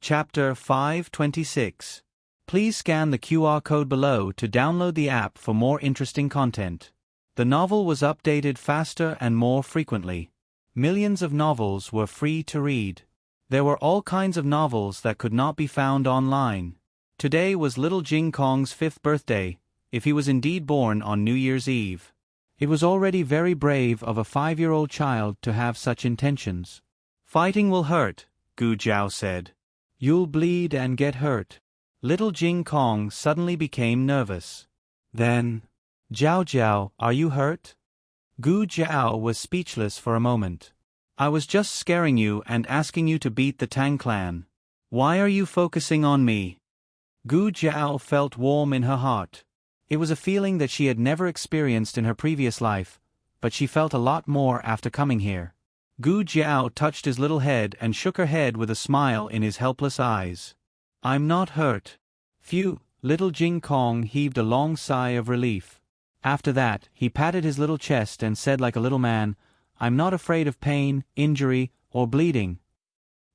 Chapter 526. Please scan the QR code below to download the app for more interesting content. The novel was updated faster and more frequently. Millions of novels were free to read. There were all kinds of novels that could not be found online. Today was little Jing Kong's 5th birthday, if he was indeed born on New Year's Eve. It was already very brave of a 5-year-old child to have such intentions. "Fighting will hurt," Gu Jiao said. "You'll bleed and get hurt." Little Jing Kong suddenly became nervous. Then, "Jiao Jiao, are you hurt?" Gu Jiao was speechless for a moment. "I was just scaring you and asking you to beat the Tang clan. Why are you focusing on me?" Gu Jiao felt warm in her heart. It was a feeling that she had never experienced in her previous life, but she felt a lot more after coming here. Gu Jiao touched his little head and shook her head with a smile in his helpless eyes. "I'm not hurt." Phew, little Jing Kong heaved a long sigh of relief. After that, he patted his little chest and said like a little man, "I'm not afraid of pain, injury, or bleeding."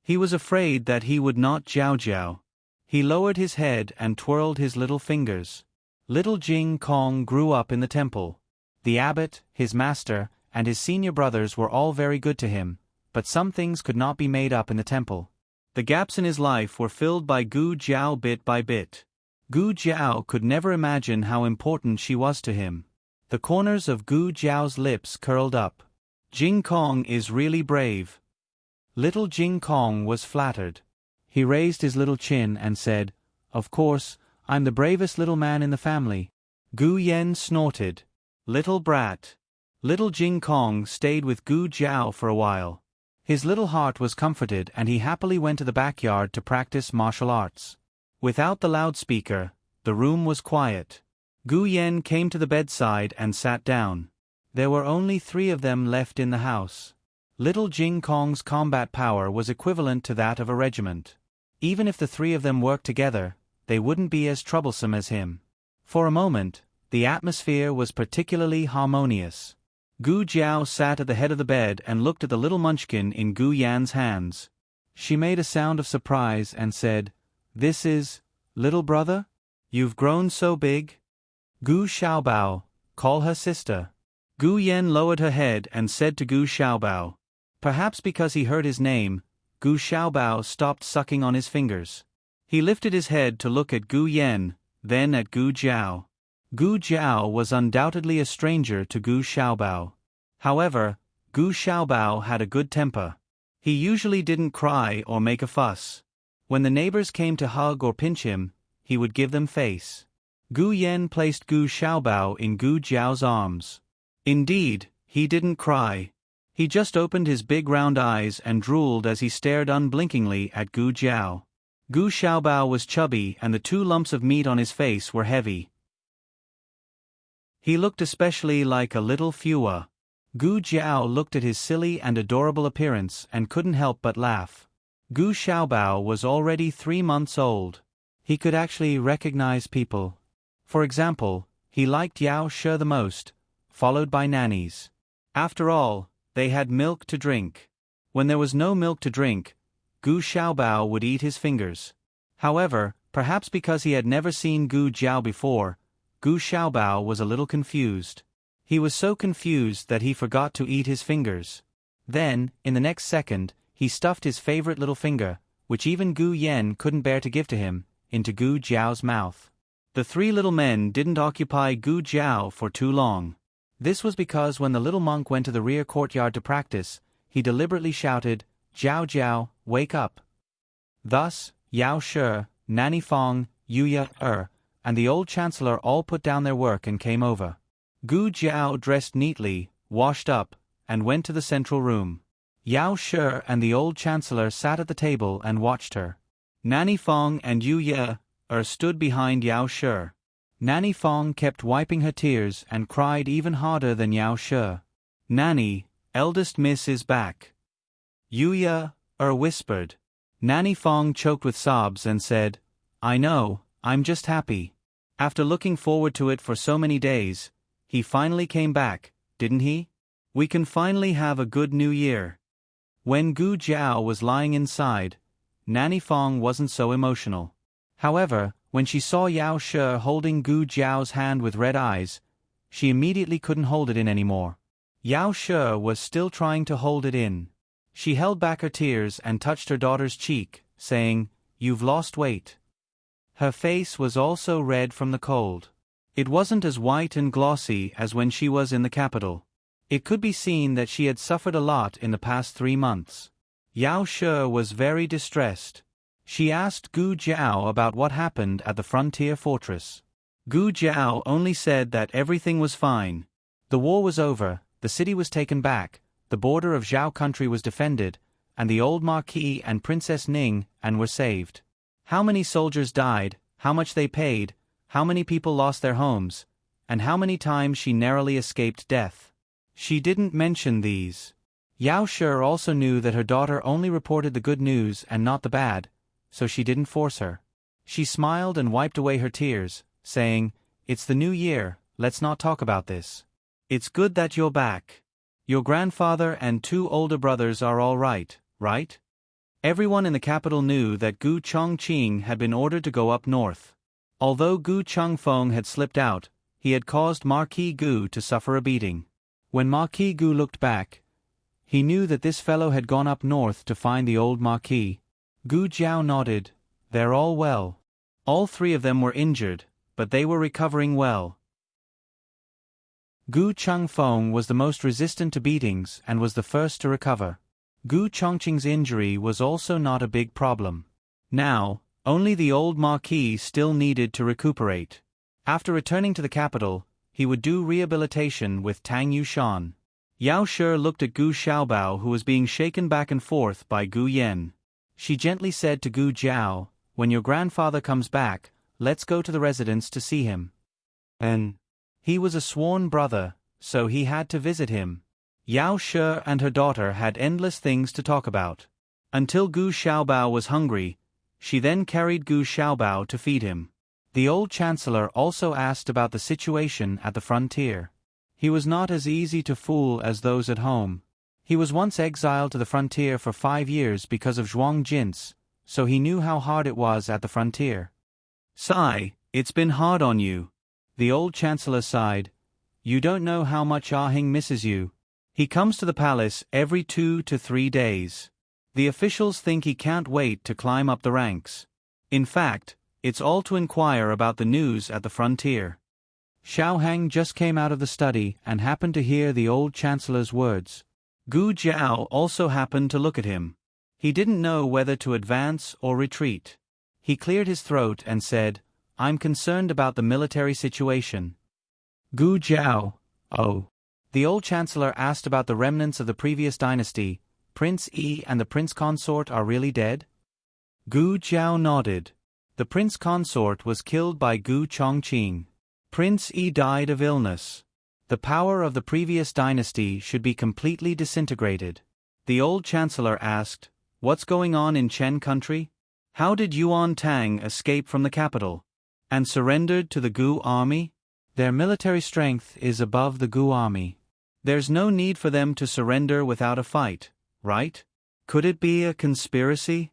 He was afraid that he would not Jiao Jiao. He lowered his head and twirled his little fingers. Little Jing Kong grew up in the temple. The abbot, his master, and his senior brothers were all very good to him, but some things could not be made up in the temple. The gaps in his life were filled by Gu Jiao bit by bit. Gu Jiao could never imagine how important she was to him. The corners of Gu Jiao's lips curled up. "Jing Kong is really brave." Little Jing Kong was flattered. He raised his little chin and said, "Of course, I'm the bravest little man in the family." Gu Yen snorted. "Little brat." Little Jing Kong stayed with Gu Jiao for a while. His little heart was comforted and he happily went to the backyard to practice martial arts. Without the loudspeaker, the room was quiet. Gu Yen came to the bedside and sat down. There were only 3 of them left in the house. Little Jing Kong's combat power was equivalent to that of a regiment. Even if the 3 of them worked together, they wouldn't be as troublesome as him. For a moment, the atmosphere was particularly harmonious. Gu Jiao sat at the head of the bed and looked at the little munchkin in Gu Yan's hands. She made a sound of surprise and said, "This is, little brother? You've grown so big?" "Gu Xiaobao, call her sister." Gu Yan lowered her head and said to Gu Xiaobao. Perhaps because he heard his name, Gu Xiaobao stopped sucking on his fingers. He lifted his head to look at Gu Yan, then at Gu Jiao. Gu Jiao was undoubtedly a stranger to Gu Xiaobao. However, Gu Xiaobao had a good temper. He usually didn't cry or make a fuss. When the neighbors came to hug or pinch him, he would give them face. Gu Yan placed Gu Xiaobao in Gu Jiao's arms. Indeed, he didn't cry. He just opened his big round eyes and drooled as he stared unblinkingly at Gu Jiao. Gu Xiaobao was chubby and the 2 lumps of meat on his face were heavy. He looked especially like a little Fua. Gu Jiao looked at his silly and adorable appearance and couldn't help but laugh. Gu Xiaobao was already 3 months old. He could actually recognize people. For example, he liked Yao She the most, followed by nannies. After all, they had milk to drink. When there was no milk to drink, Gu Xiaobao would eat his fingers. However, perhaps because he had never seen Gu Jiao before, Gu Xiaobao was a little confused. He was so confused that he forgot to eat his fingers. Then, in the next second, he stuffed his favorite little finger, which even Gu Yan couldn't bear to give to him, into Gu Jiao's mouth. The 3 little men didn't occupy Gu Jiao for too long. This was because when the little monk went to the rear courtyard to practice, he deliberately shouted, "Jiao Jiao, wake up." Thus, Yao She, Nanny Fong, Yuya and the old chancellor all put down their work and came over. Gu Jiao dressed neatly, washed up, and went to the central room. Yao She and the old chancellor sat at the table and watched her. Nanny Fong and Yuya stood behind Yao She. Nanny Fong kept wiping her tears and cried even harder than Yao She. "Nanny, eldest miss is back." Yuya whispered. Nanny Fong choked with sobs and said, "I know, I'm just happy. After looking forward to it for so many days, he finally came back, didn't he? We can finally have a good new year." When Gu Jiao was lying inside, Nanny Fong wasn't so emotional. However, when she saw Yao Shi holding Gu Jiao's hand with red eyes, she immediately couldn't hold it in anymore. Yao Shi was still trying to hold it in. She held back her tears and touched her daughter's cheek, saying, "You've lost weight." Her face was also red from the cold. It wasn't as white and glossy as when she was in the capital. It could be seen that she had suffered a lot in the past 3 months. Yao Shi was very distressed. She asked Gu Jiao about what happened at the frontier fortress. Gu Jiao only said that everything was fine. The war was over, the city was taken back, the border of Zhao country was defended, and the old Marquis and Princess Ning were saved. How many soldiers died, how much they paid, how many people lost their homes, and how many times she narrowly escaped death. She didn't mention these. Yao Shi also knew that her daughter only reported the good news and not the bad, so she didn't force her. She smiled and wiped away her tears, saying, "It's the new year, let's not talk about this. It's good that you're back. Your grandfather and 2 older brothers are all right, right?" Everyone in the capital knew that Gu Chongqing had been ordered to go up north. Although Gu Chengfeng had slipped out, he had caused Marquis Gu to suffer a beating. When Marquis Gu looked back, he knew that this fellow had gone up north to find the old Marquis. Gu Jiao nodded. "They're all well." All 3 of them were injured, but they were recovering well. Gu Chengfeng was the most resistant to beatings and was the first to recover. Gu Chongqing's injury was also not a big problem. Now, only the old Marquis still needed to recuperate. After returning to the capital, he would do rehabilitation with Tang Yushan. Yao Shi looked at Gu Xiaobao, who was being shaken back and forth by Gu Yan. She gently said to Gu Jiao, "When your grandfather comes back, let's go to the residence to see him." And he was a sworn brother, so he had to visit him. Yao Shi and her daughter had endless things to talk about. Until Gu Xiaobao was hungry, she then carried Gu Xiaobao to feed him. The old chancellor also asked about the situation at the frontier. He was not as easy to fool as those at home. He was once exiled to the frontier for 5 years because of Zhuang Jin's, so he knew how hard it was at the frontier. "Sigh, it's been hard on you." The old chancellor sighed. "You don't know how much Ah Hing misses you. He comes to the palace every 2 to 3 days. The officials think he can't wait to climb up the ranks. In fact, it's all to inquire about the news at the frontier." Xiao Hang just came out of the study and happened to hear the old chancellor's words. Gu Jiao also happened to look at him. He didn't know whether to advance or retreat. He cleared his throat and said, "I'm concerned about the military situation." Gu Jiao, "Oh." The old chancellor asked about the remnants of the previous dynasty. "Prince Yi and the prince consort are really dead?" Gu Jiao nodded. The prince consort was killed by Gu Chongqing. Prince Yi died of illness. The power of the previous dynasty should be completely disintegrated. The old chancellor asked, "What's going on in Chen country? How did Yuan Tang escape from the capital and surrendered to the Gu army? Their military strength is above the Gu army. There's no need for them to surrender without a fight, right? Could it be a conspiracy?"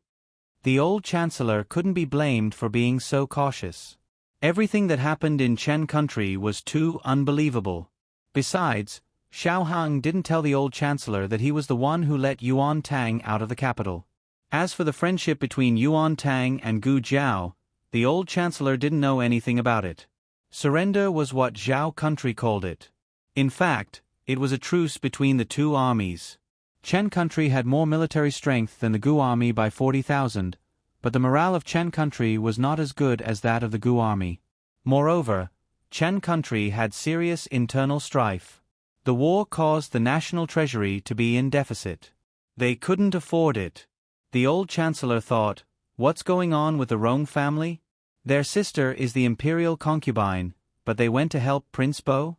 The old chancellor couldn't be blamed for being so cautious. Everything that happened in Chen country was too unbelievable. Besides, Xiao Hang didn't tell the old chancellor that he was the one who let Yuan Tang out of the capital. As for the friendship between Yuan Tang and Gu Jiao, the old chancellor didn't know anything about it. Surrender was what Zhao country called it. In fact, it was a truce between the 2 armies. Chen country had more military strength than the Gu army by 40,000, but the morale of Chen country was not as good as that of the Gu army. Moreover, Chen country had serious internal strife. The war caused the national treasury to be in deficit. They couldn't afford it. The old chancellor thought, "What's going on with the Rong family? Their sister is the imperial concubine, but they went to help Prince Bo?"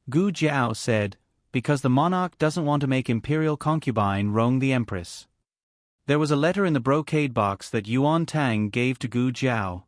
Gu Jiao said, "Because the monarch doesn't want to make imperial concubine Rong the empress." There was a letter in the brocade box that Yuan Tang gave to Gu Jiao.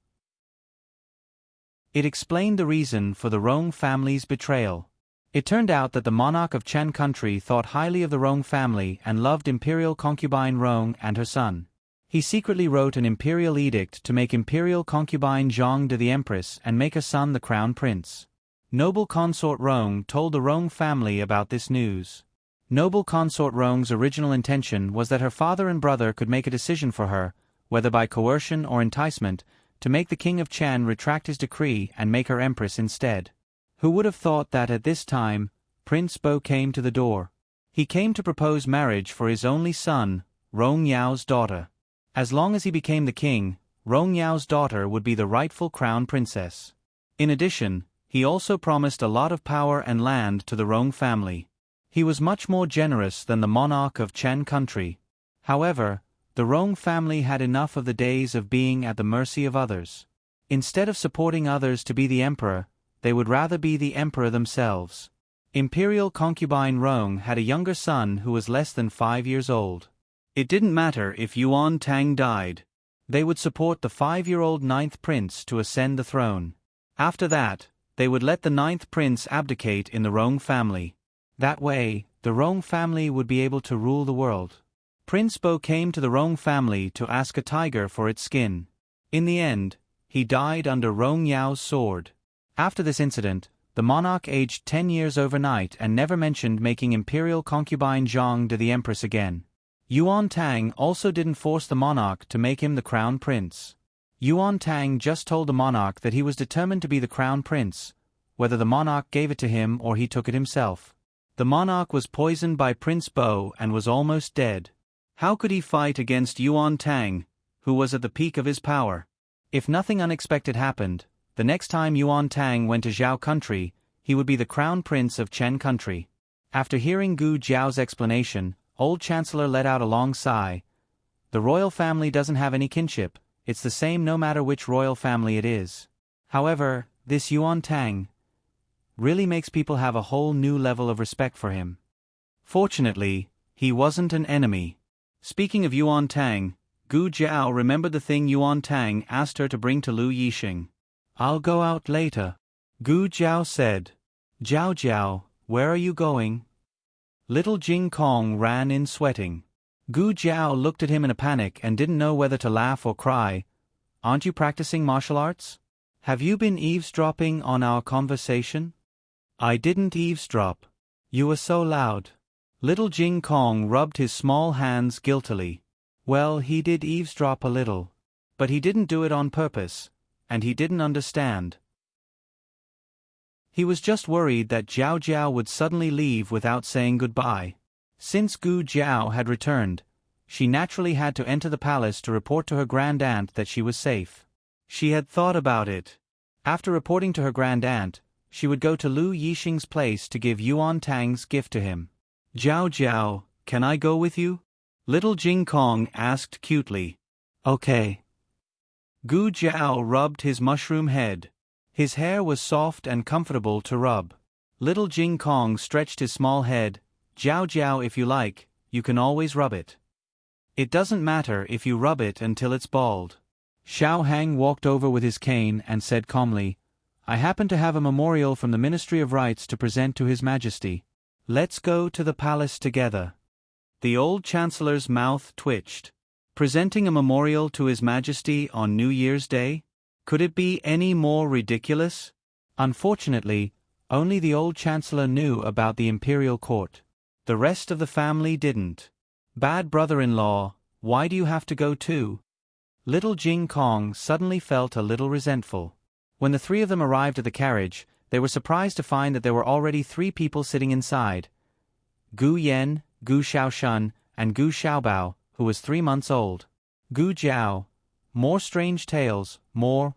It explained the reason for the Rong family's betrayal. It turned out that the monarch of Chen country thought highly of the Rong family and loved imperial concubine Rong and her son. He secretly wrote an imperial edict to make imperial concubine Zhang de the empress and make her son the crown prince. Noble consort Rong told the Rong family about this news. Noble consort Rong's original intention was that her father and brother could make a decision for her, whether by coercion or enticement, to make the king of Chen retract his decree and make her empress instead. Who would have thought that at this time, Prince Bo came to the door. He came to propose marriage for his only son, Rong Yao's daughter. As long as he became the king, Rong Yao's daughter would be the rightful crown princess. In addition, he also promised a lot of power and land to the Rong family. He was much more generous than the monarch of Chen country. However, the Rong family had enough of the days of being at the mercy of others. Instead of supporting others to be the emperor, they would rather be the emperor themselves. Imperial concubine Rong had a younger son who was less than 5 years old. It didn't matter if Yuan Tang died. They would support the 5-year-old 9th prince to ascend the throne. After that, they would let the 9th prince abdicate in the Rong family. That way, the Rong family would be able to rule the world. Prince Bo came to the Rong family to ask a tiger for its skin. In the end, he died under Rong Yao's sword. After this incident, the monarch aged 10 years overnight and never mentioned making imperial concubine Zhang de the empress again. Yuan Tang also didn't force the monarch to make him the crown prince. Yuan Tang just told the monarch that he was determined to be the crown prince, whether the monarch gave it to him or he took it himself. The monarch was poisoned by Prince Bo and was almost dead. How could he fight against Yuan Tang, who was at the peak of his power? If nothing unexpected happened, the next time Yuan Tang went to Zhao country, he would be the crown prince of Chen country. After hearing Gu Zhao's explanation, Old Chancellor let out a long sigh. The royal family doesn't have any kinship, it's the same no matter which royal family it is. However, this Yuan Tang really makes people have a whole new level of respect for him. Fortunately, he wasn't an enemy. Speaking of Yuan Tang, Gu Zhao remembered the thing Yuan Tang asked her to bring to Lu Yixing. "I'll go out later," Gu Zhao said. "Zhao Zhao, where are you going?" Little Jing Kong ran in sweating. Gu Zhao looked at him in a panic and didn't know whether to laugh or cry. "Aren't you practicing martial arts? Have you been eavesdropping on our conversation?" "I didn't eavesdrop. You were so loud." Little Jing Kong rubbed his small hands guiltily. Well, he did eavesdrop a little. But he didn't do it on purpose, and he didn't understand. He was just worried that Zhao Zhao would suddenly leave without saying goodbye. Since Gu Zhao had returned, she naturally had to enter the palace to report to her grand aunt that she was safe. She had thought about it. After reporting to her grand aunt, she would go to Lu Yixing's place to give Yuan Tang's gift to him. "Zhao Zhao, can I go with you?" Little Jing Kong asked cutely. "Okay." Gu Zhao rubbed his mushroom head. His hair was soft and comfortable to rub. Little Jing Kong stretched his small head. "Zhao Zhao, if you like, you can always rub it. It doesn't matter if you rub it until it's bald." Xiao Hang walked over with his cane and said calmly, "I happen to have a memorial from the Ministry of Rites to present to His Majesty. Let's go to the palace together." The old Chancellor's mouth twitched. Presenting a memorial to His Majesty on New Year's Day? Could it be any more ridiculous? Unfortunately, only the old Chancellor knew about the imperial court. The rest of the family didn't. "Bad brother-in-law, why do you have to go too?" Little Jing Kong suddenly felt a little resentful. When the three of them arrived at the carriage, they were surprised to find that there were already 3 people sitting inside. Gu Yan, Gu Xiaoshan, and Gu Xiaobao, who was 3 months old. Gu Zhao. More strange tales, more,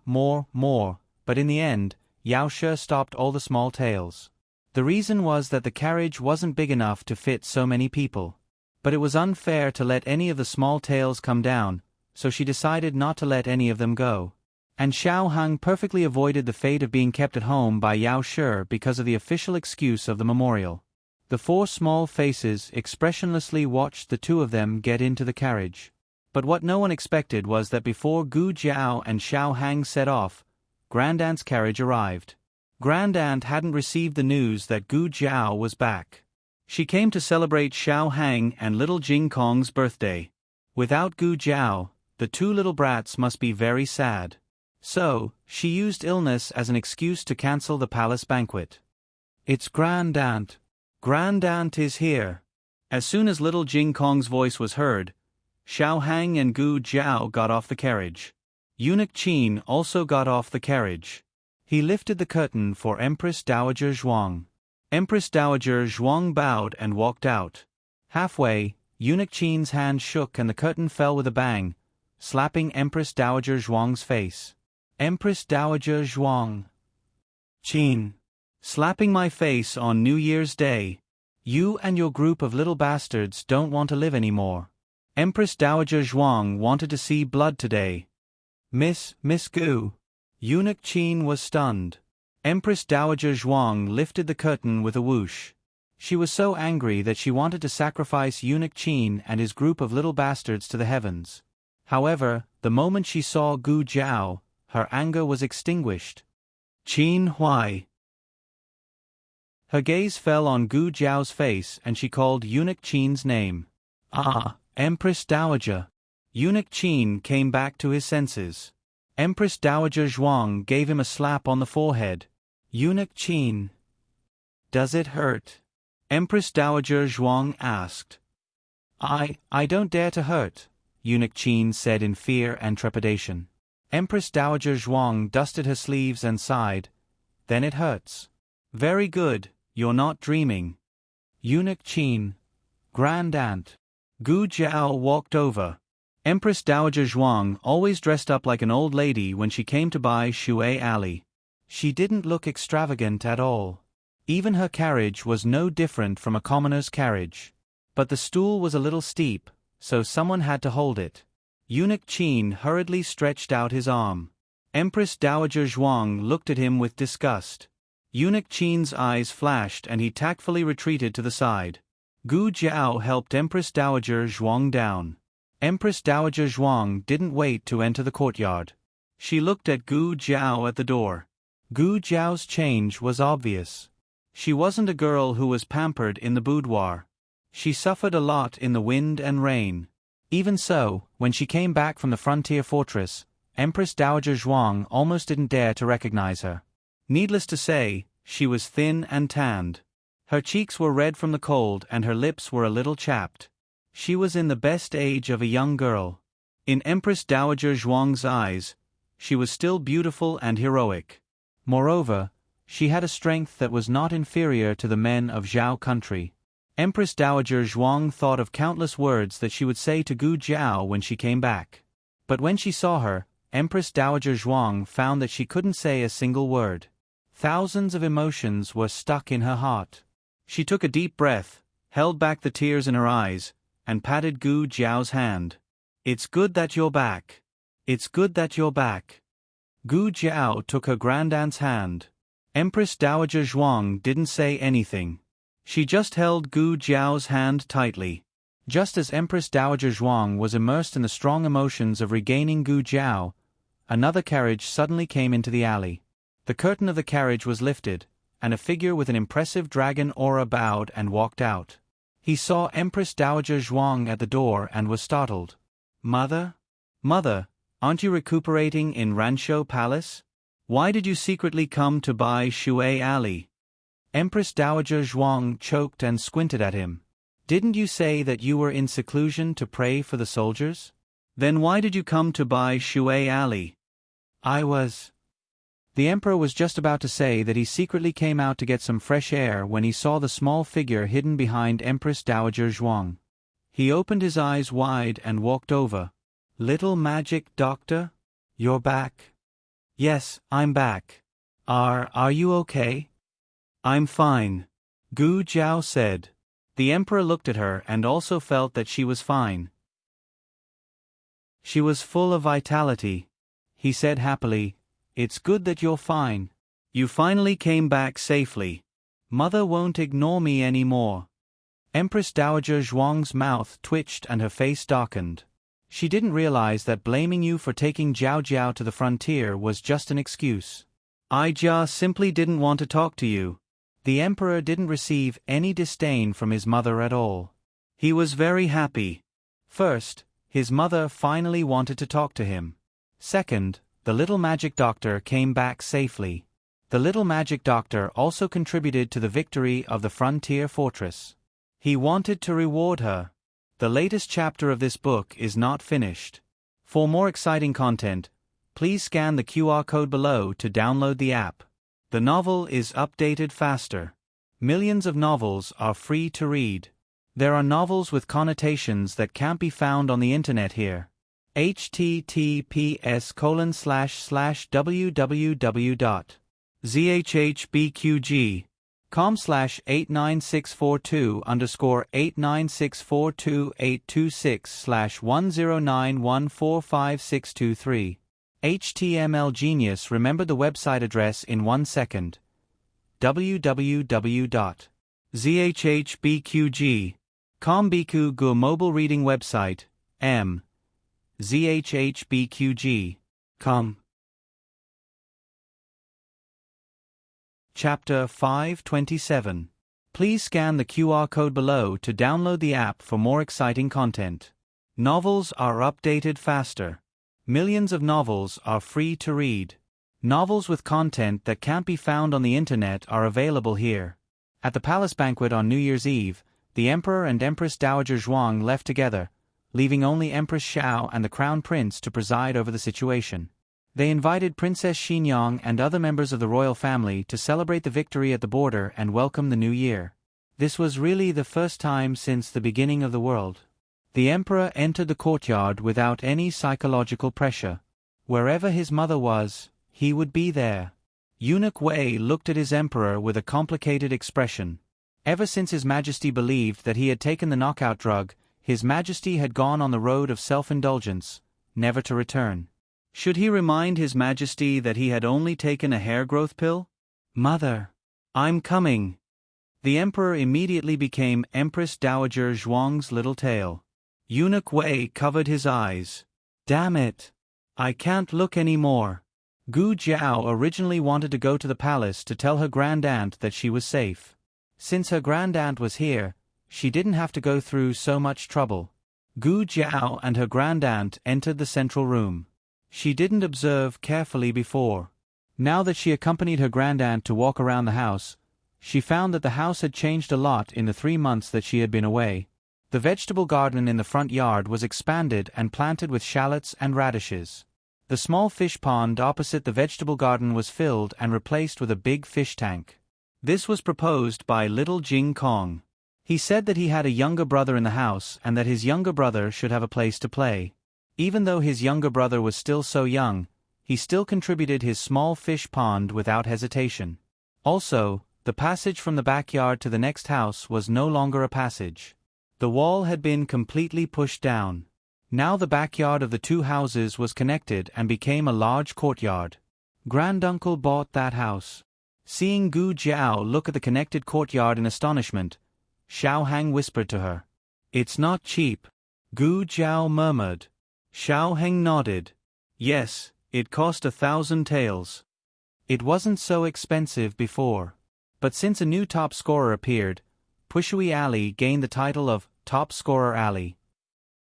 but in the end, Yao She stopped all the small tales. The reason was that the carriage wasn't big enough to fit so many people. But it was unfair to let any of the small tales come down, so she decided not to let any of them go. And Xiao Hang perfectly avoided the fate of being kept at home by Yao Shi because of the official excuse of the memorial. The 4 small faces expressionlessly watched the 2 of them get into the carriage. But what no one expected was that before Gu Zhao and Xiao Hang set off, Grandaunt's carriage arrived. Grandaunt hadn't received the news that Gu Zhao was back. She came to celebrate Xiao Hang and little Jing Kong's birthday. Without Gu Zhao, the two little brats must be very sad. So, she used illness as an excuse to cancel the palace banquet. It's Grand-aunt. Grand-aunt is here. As soon as little Jing Kong's voice was heard, Xiao Hang and Gu Jiao got off the carriage. Eunuch Qin also got off the carriage. He lifted the curtain for Empress Dowager Zhuang. Empress Dowager Zhuang bowed and walked out. Halfway, Eunuch Qin's hand shook and the curtain fell with a bang, slapping Empress Dowager Zhuang's face. Empress Dowager Zhuang. Qin. Slapping my face on New Year's Day. You and your group of little bastards don't want to live anymore. Empress Dowager Zhuang wanted to see blood today. Miss Gu. Eunuch Qin was stunned. Empress Dowager Zhuang lifted the curtain with a whoosh. She was so angry that she wanted to sacrifice Eunuch Qin and his group of little bastards to the heavens. However, the moment she saw Gu Jiao, her anger was extinguished. Qin Huai. Her gaze fell on Gu Jiao's face and she called Eunuch Qin's name. Ah, Empress Dowager. Eunuch Qin came back to his senses. Empress Dowager Zhuang gave him a slap on the forehead. Eunuch Qin. Does it hurt? Empress Dowager Zhuang asked. I don't dare to hurt, Eunuch Qin said in fear and trepidation. Empress Dowager Zhuang dusted her sleeves and sighed. Then it hurts. Very good, you're not dreaming. Eunuch Qin. Grand-aunt. Gu Jiao walked over. Empress Dowager Zhuang always dressed up like an old lady when she came to buy Shui Alley. She didn't look extravagant at all. Even her carriage was no different from a commoner's carriage. But the stool was a little steep, so someone had to hold it. Eunuch Qin hurriedly stretched out his arm. Empress Dowager Zhuang looked at him with disgust. Eunuch Qin's eyes flashed and he tactfully retreated to the side. Gu Jiao helped Empress Dowager Zhuang down. Empress Dowager Zhuang didn't wait to enter the courtyard. She looked at Gu Jiao at the door. Gu Jiao's change was obvious. She wasn't a girl who was pampered in the boudoir. She suffered a lot in the wind and rain. Even so, when she came back from the frontier fortress, Empress Dowager Zhuang almost didn't dare to recognize her. Needless to say, she was thin and tanned. Her cheeks were red from the cold and her lips were a little chapped. She was in the best age of a young girl. In Empress Dowager Zhuang's eyes, she was still beautiful and heroic. Moreover, she had a strength that was not inferior to the men of Zhao country. Empress Dowager Zhuang thought of countless words that she would say to Gu Jiao when she came back. But when she saw her, Empress Dowager Zhuang found that she couldn't say a single word. Thousands of emotions were stuck in her heart. She took a deep breath, held back the tears in her eyes, and patted Gu Jiao's hand. It's good that you're back. It's good that you're back. Gu Jiao took her grand-aunt's hand. Empress Dowager Zhuang didn't say anything. She just held Gu Jiao's hand tightly. Just as Empress Dowager Zhuang was immersed in the strong emotions of regaining Gu Jiao, another carriage suddenly came into the alley. The curtain of the carriage was lifted, and a figure with an impressive dragon aura bowed and walked out. He saw Empress Dowager Zhuang at the door and was startled. Mother? Mother, aren't you recuperating in Ranshou Palace? Why did you secretly come to buy Shui Alley? Empress Dowager Zhuang choked and squinted at him. Didn't you say that you were in seclusion to pray for the soldiers? Then why did you come to buy Shui Alley? I was... The emperor was just about to say that he secretly came out to get some fresh air when he saw the small figure hidden behind Empress Dowager Zhuang. He opened his eyes wide and walked over. Little magic doctor? You're back? Yes, I'm back. Are you okay? I'm fine, Gu Jiao said. The emperor looked at her and also felt that she was fine. She was full of vitality. He said happily, It's good that you're fine. You finally came back safely. Mother won't ignore me anymore. Empress Dowager Zhuang's mouth twitched and her face darkened. She didn't realize that blaming you for taking Jiao Jiao to the frontier was just an excuse. I just simply didn't want to talk to you. The emperor didn't receive any disdain from his mother at all. He was very happy. First, His mother finally wanted to talk to him. Second, the little magic doctor came back safely. The little magic doctor also contributed to the victory of the frontier fortress. He wanted to reward her. The latest chapter of this book is not finished. For more exciting content, please scan the QR code below to download the app. The novel is updated faster. Millions of novels are free to read. There are novels with connotations that can't be found on the internet here. https://www.zhbqg.com/89642_826/10914563. HTML Genius remembered the website address in 1 second. www.zhbqg.com Biku Gu mobile reading website, m. zhbqg.com. Chapter 527. Please scan the QR code below to download the app for more exciting content. Novels are updated faster. Millions of novels are free to read. Novels with content that can't be found on the internet are available here. At the palace banquet on New Year's Eve, the Emperor and Empress Dowager Zhuang left together, leaving only Empress Xiao and the Crown Prince to preside over the situation. They invited Princess Xinyang and other members of the royal family to celebrate the victory at the border and welcome the new year. This was really the first time since the beginning of the world. The Emperor entered the courtyard without any psychological pressure. Wherever his mother was, he would be there. Eunuch Wei looked at his emperor with a complicated expression. Ever since His Majesty believed that he had taken the knockout drug, His Majesty had gone on the road of self-indulgence, never to return. Should he remind His Majesty that he had only taken a hair growth pill? Mother, I'm coming. The emperor immediately became Empress Dowager Zhuang's little tail. Eunuch Wei covered his eyes. Damn it! I can't look anymore. Gu Jiao originally wanted to go to the palace to tell her grandaunt that she was safe. Since her grandaunt was here, she didn't have to go through so much trouble. Gu Jiao and her grandaunt entered the central room. She didn't observe carefully before. Now that she accompanied her grandaunt to walk around the house, she found that the house had changed a lot in the 3 months that she had been away. The vegetable garden in the front yard was expanded and planted with shallots and radishes. The small fish pond opposite the vegetable garden was filled and replaced with a big fish tank. This was proposed by little Jing Kong. He said that he had a younger brother in the house and that his younger brother should have a place to play. Even though his younger brother was still so young, he still contributed his small fish pond without hesitation. Also, the passage from the backyard to the next house was no longer a passage. The wall had been completely pushed down. Now the backyard of the 2 houses was connected and became a large courtyard. Granduncle bought that house. Seeing Gu Jiao look at the connected courtyard in astonishment, Xiao Hang whispered to her. It's not cheap. Gu Jiao murmured. Xiao Heng nodded. Yes, it cost 1,000 taels. It wasn't so expensive before. But since a new top scorer appeared, Pushui Alley gained the title of Top Scorer Alley.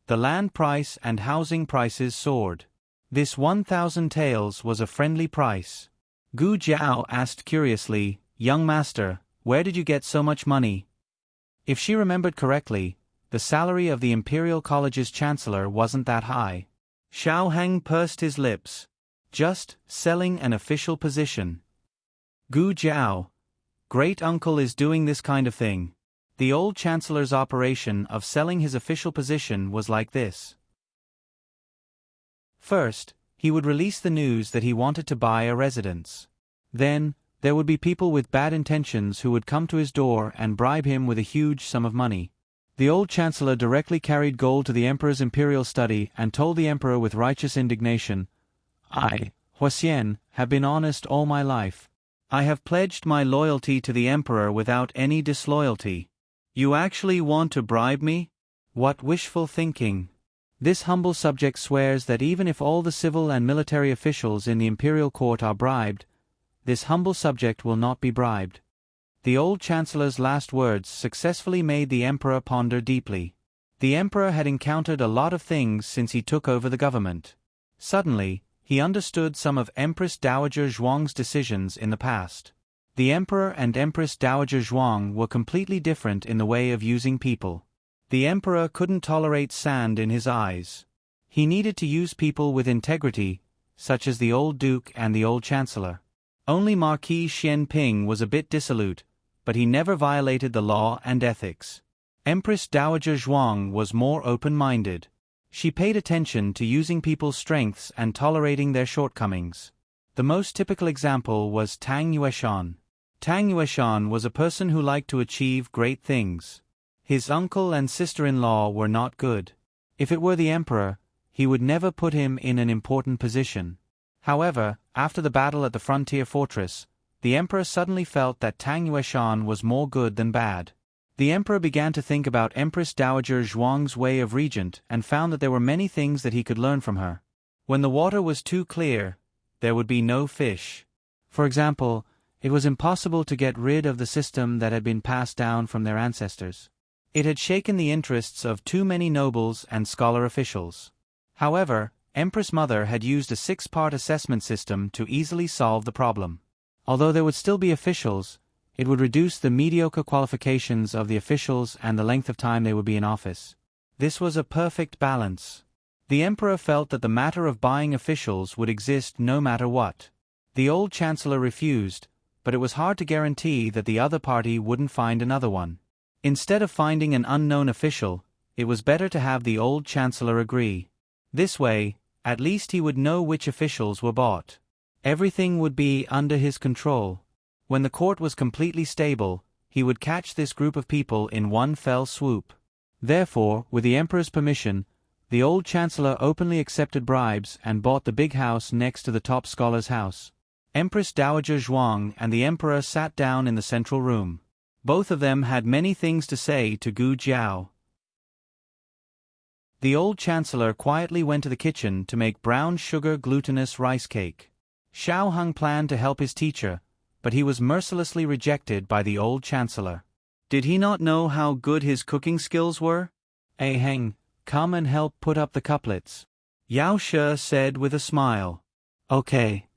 The land price and housing prices soared. This 1,000 taels was a friendly price. Gu Jiao asked curiously, Young master, where did you get so much money? If she remembered correctly, the salary of the Imperial College's chancellor wasn't that high. Xiao Heng pursed his lips. Just selling an official position. Gu Jiao. Great uncle is doing this kind of thing. The old chancellor's operation of selling his official position was like this. First, he would release the news that he wanted to buy a residence. Then, there would be people with bad intentions who would come to his door and bribe him with a huge sum of money. The old chancellor directly carried gold to the emperor's imperial study and told the emperor with righteous indignation, I, Huaxian, have been honest all my life. I have pledged my loyalty to the emperor without any disloyalty. You actually want to bribe me? What wishful thinking. This humble subject swears that even if all the civil and military officials in the imperial court are bribed, this humble subject will not be bribed. The old chancellor's last words successfully made the emperor ponder deeply. The emperor had encountered a lot of things since he took over the government. Suddenly, he understood some of Empress Dowager Zhuang's decisions in the past. The emperor and Empress Dowager Zhuang were completely different in the way of using people. The emperor couldn't tolerate sand in his eyes. He needed to use people with integrity, such as the old duke and the old chancellor. Only Marquis Xianping was a bit dissolute, but he never violated the law and ethics. Empress Dowager Zhuang was more open-minded. She paid attention to using people's strengths and tolerating their shortcomings. The most typical example was Tang Yueshan. Tang Yueshan was a person who liked to achieve great things. His uncle and sister-in-law were not good. If it were the emperor, he would never put him in an important position. However, after the battle at the frontier fortress, the emperor suddenly felt that Tang Yueshan was more good than bad. The emperor began to think about Empress Dowager Zhuang's way of regent and found that there were many things that he could learn from her. When the water was too clear, there would be no fish. For example, it was impossible to get rid of the system that had been passed down from their ancestors. It had shaken the interests of too many nobles and scholar officials. However, Empress Mother had used a 6-part assessment system to easily solve the problem. Although there would still be officials, it would reduce the mediocre qualifications of the officials and the length of time they would be in office. This was a perfect balance. The emperor felt that the matter of buying officials would exist no matter what. The old chancellor refused, but it was hard to guarantee that the other party wouldn't find another one. Instead of finding an unknown official, it was better to have the old chancellor agree. This way, at least he would know which officials were bought. Everything would be under his control. When the court was completely stable, he would catch this group of people in one fell swoop. Therefore, with the emperor's permission, the old chancellor openly accepted bribes and bought the big house next to the top scholar's house. Empress Dowager Zhuang and the emperor sat down in the central room. Both of them had many things to say to Gu Jiao. The old chancellor quietly went to the kitchen to make brown sugar glutinous rice cake. Xiao Heng planned to help his teacher, but he was mercilessly rejected by the old chancellor. Did he not know how good his cooking skills were? Heng, come and help put up the couplets, Yao Shi said with a smile. Okay.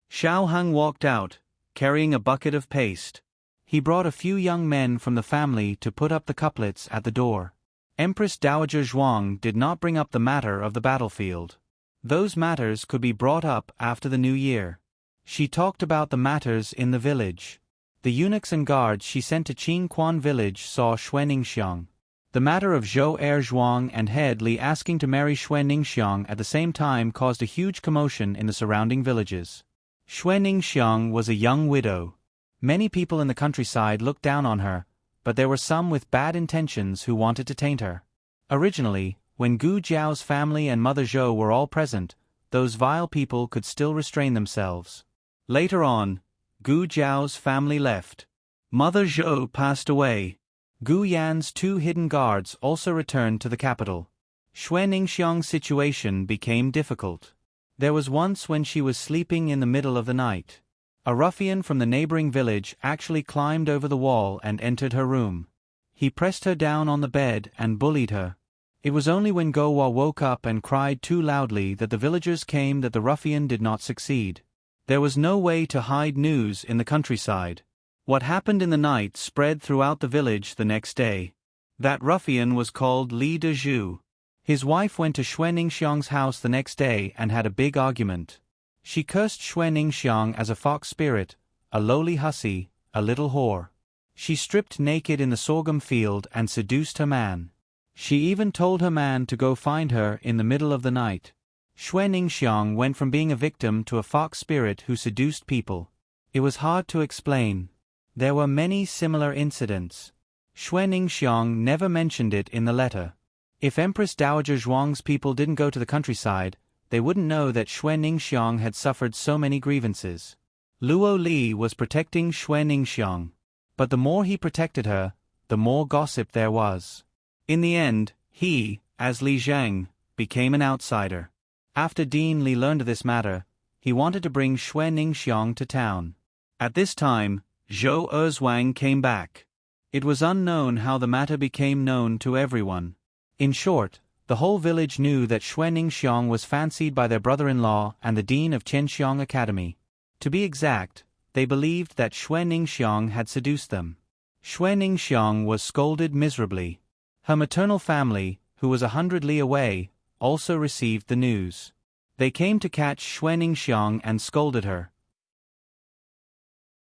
Xiao Heng walked out, carrying a bucket of paste. He brought a few young men from the family to put up the couplets at the door. Empress Dowager Zhuang did not bring up the matter of the battlefield. Those matters could be brought up after the new year. She talked about the matters in the village. The eunuchs and guards she sent to Qin Quan village saw Xue Ningxiang. The matter of Zhou Er Zhuang and Head Li asking to marry Xue Ningxiang at the same time caused a huge commotion in the surrounding villages. Xue Ningxiang was a young widow. Many people in the countryside looked down on her, but there were some with bad intentions who wanted to taint her. Originally, when Gu Jiao's family and Mother Zhou were all present, those vile people could still restrain themselves. Later on, Gu Jiao's family left. Mother Zhou passed away. Gu Yan's 2 hidden guards also returned to the capital. Xue Ningxiang's situation became difficult. There was once when she was sleeping in the middle of the night. A ruffian from the neighboring village actually climbed over the wall and entered her room. He pressed her down on the bed and bullied her. It was only when Guohua woke up and cried too loudly that the villagers came that the ruffian did not succeed. There was no way to hide news in the countryside. What happened in the night spread throughout the village the next day. That ruffian was called Li Dezhu. His wife went to Xue Ningxiang's house the next day and had a big argument. She cursed Xue Ningxiang as a fox spirit, a lowly hussy, a little whore. She stripped naked in the sorghum field and seduced her man. She even told her man to go find her in the middle of the night. Xue Ningxiang went from being a victim to a fox spirit who seduced people. It was hard to explain. There were many similar incidents. Xue Ningxiang never mentioned it in the letter. If Empress Dowager Zhuang's people didn't go to the countryside, they wouldn't know that Xue Ningxiang had suffered so many grievances. Luo Li was protecting Xue Ningxiang. But the more he protected her, the more gossip there was. In the end, he, as Li Zhang, became an outsider. After Dean Li learned of this matter, he wanted to bring Xue Ningxiang to town. At this time, Zhou Erzwang came back. It was unknown how the matter became known to everyone. In short, the whole village knew that Xue Ningxiang was fancied by their brother-in-law and the dean of Qianxiang Academy. To be exact, they believed that Xue Ningxiang had seduced them. Xue Ningxiang was scolded miserably. Her maternal family, who was 100 li away, also received the news. They came to catch Xue Ningxiang and scolded her.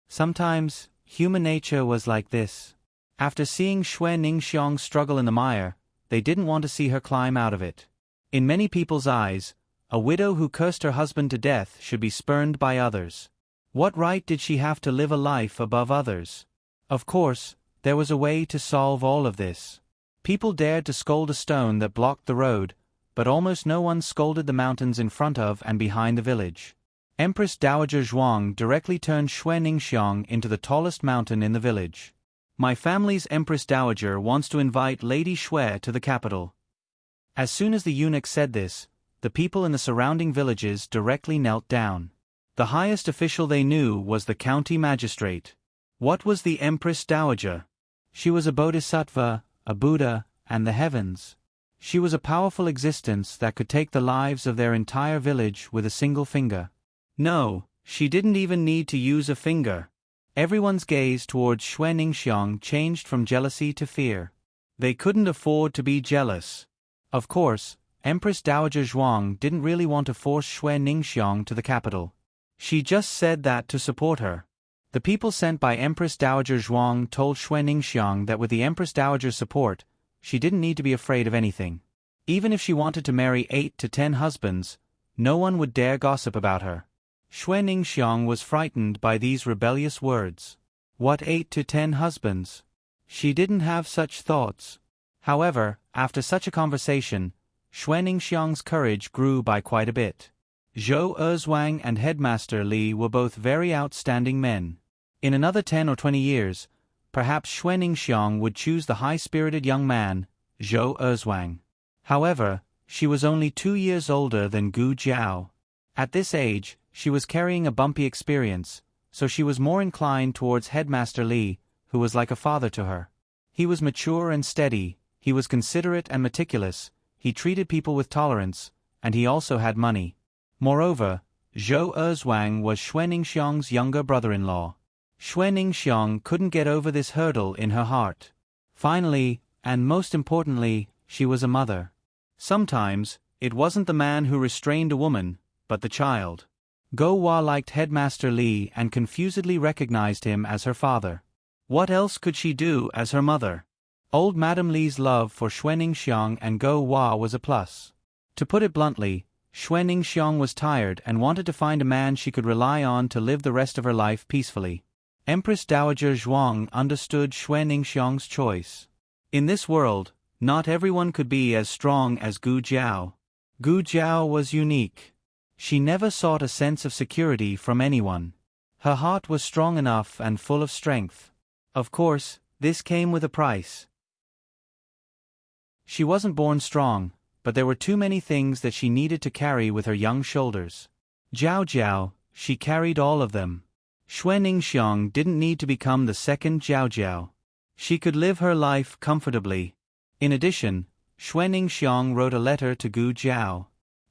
Sometimes, human nature was like this. After seeing Xue Ningxiang struggle in the mire, they didn't want to see her climb out of it. In many people's eyes, a widow who cursed her husband to death should be spurned by others. What right did she have to live a life above others? Of course, there was a way to solve all of this. People dared to scold a stone that blocked the road, but almost no one scolded the mountains in front of and behind the village. Empress Dowager Zhuang directly turned Xue Ningxiang into the tallest mountain in the village. My family's Empress Dowager wants to invite Lady Xue to the capital. As soon as the eunuch said this, the people in the surrounding villages directly knelt down. The highest official they knew was the county magistrate. What was the Empress Dowager? She was a bodhisattva, a Buddha, and the heavens. She was a powerful existence that could take the lives of their entire village with a single finger. No, she didn't even need to use a finger. Everyone's gaze towards Xue Ningxiang changed from jealousy to fear. They couldn't afford to be jealous. Of course, Empress Dowager Zhuang didn't really want to force Xue Ningxiang to the capital. She just said that to support her. The people sent by Empress Dowager Zhuang told Xue Ningxiang that with the Empress Dowager's support, she didn't need to be afraid of anything. Even if she wanted to marry 8 to 10 husbands, no one would dare gossip about her. Xue Ningxiang was frightened by these rebellious words. What 8 to 10 husbands? She didn't have such thoughts. However, after such a conversation, Xue Ningxiang's courage grew by quite a bit. Zhou Erzwang and Headmaster Li were both very outstanding men. In another 10 or 20 years, perhaps Xue Ningxiang would choose the high-spirited young man, Zhou Erzwang. However, she was only 2 years older than Gu Jiao. At this age, she was carrying a bumpy experience, so she was more inclined towards Headmaster Li, who was like a father to her. He was mature and steady, he was considerate and meticulous, he treated people with tolerance, and he also had money. Moreover, Zhou Erzwang was Xue Ningxiang's younger brother-in-law. Xue Ningxiang couldn't get over this hurdle in her heart. Finally, and most importantly, she was a mother. Sometimes, it wasn't the man who restrained a woman, but the child. Go Hua liked Headmaster Li and confusedly recognized him as her father. What else could she do as her mother? Old Madame Li's love for Xue Ningxiang and Go Hua was a plus. To put it bluntly, Xue Ningxiang was tired and wanted to find a man she could rely on to live the rest of her life peacefully. Empress Dowager Zhuang understood Xue Ningxiang's choice. In this world, not everyone could be as strong as Gu Jiao. Gu Jiao was unique. She never sought a sense of security from anyone. Her heart was strong enough and full of strength. Of course, this came with a price. She wasn't born strong, but there were too many things that she needed to carry with her young shoulders. Jiao Jiao, she carried all of them. Xue Ningxiang didn't need to become the second Jiao Jiao. She could live her life comfortably. In addition, Xue Ningxiang wrote a letter to Gu Jiao.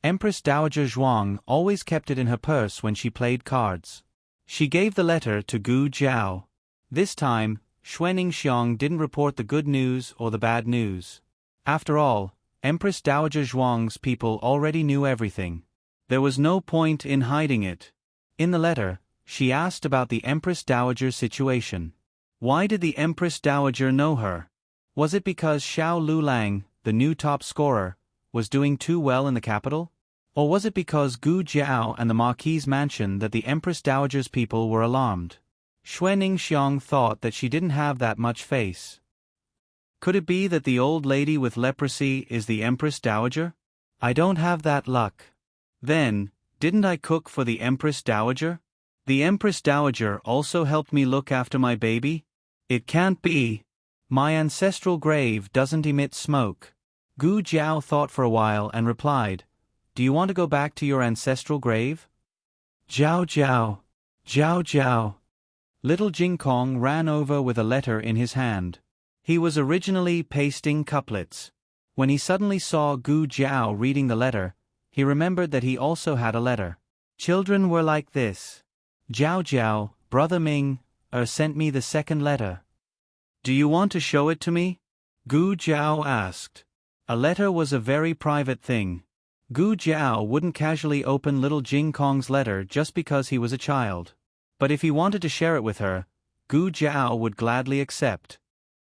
Empress Dowager Zhuang always kept it in her purse when she played cards. She gave the letter to Gu Jiao. This time, Xue Ningxiang didn't report the good news or the bad news. After all, Empress Dowager Zhuang's people already knew everything. There was no point in hiding it. In the letter, she asked about the Empress Dowager's situation. Why did the Empress Dowager know her? Was it because Xiao Lulang, the new top scorer, was doing too well in the capital? Or was it because Gu Jiao and the Marquis's mansion that the Empress Dowager's people were alarmed? Xue Ningxiang thought that she didn't have that much face. Could it be that the old lady with leprosy is the Empress Dowager? I don't have that luck. Then, didn't I cook for the Empress Dowager? The Empress Dowager also helped me look after my baby? It can't be. My ancestral grave doesn't emit smoke. Gu Jiao thought for a while and replied, Do you want to go back to your ancestral grave? Jiao Jiao, Jiao Jiao. Little Jing Kong ran over with a letter in his hand. He was originally pasting couplets. When he suddenly saw Gu Jiao reading the letter, he remembered that he also had a letter. Children were like this. Jiao Jiao, Brother Ming, sent me the second letter. Do you want to show it to me? Gu Jiao asked. A letter was a very private thing. Gu Jiao wouldn't casually open little Jing Kong's letter just because he was a child. But if he wanted to share it with her, Gu Jiao would gladly accept.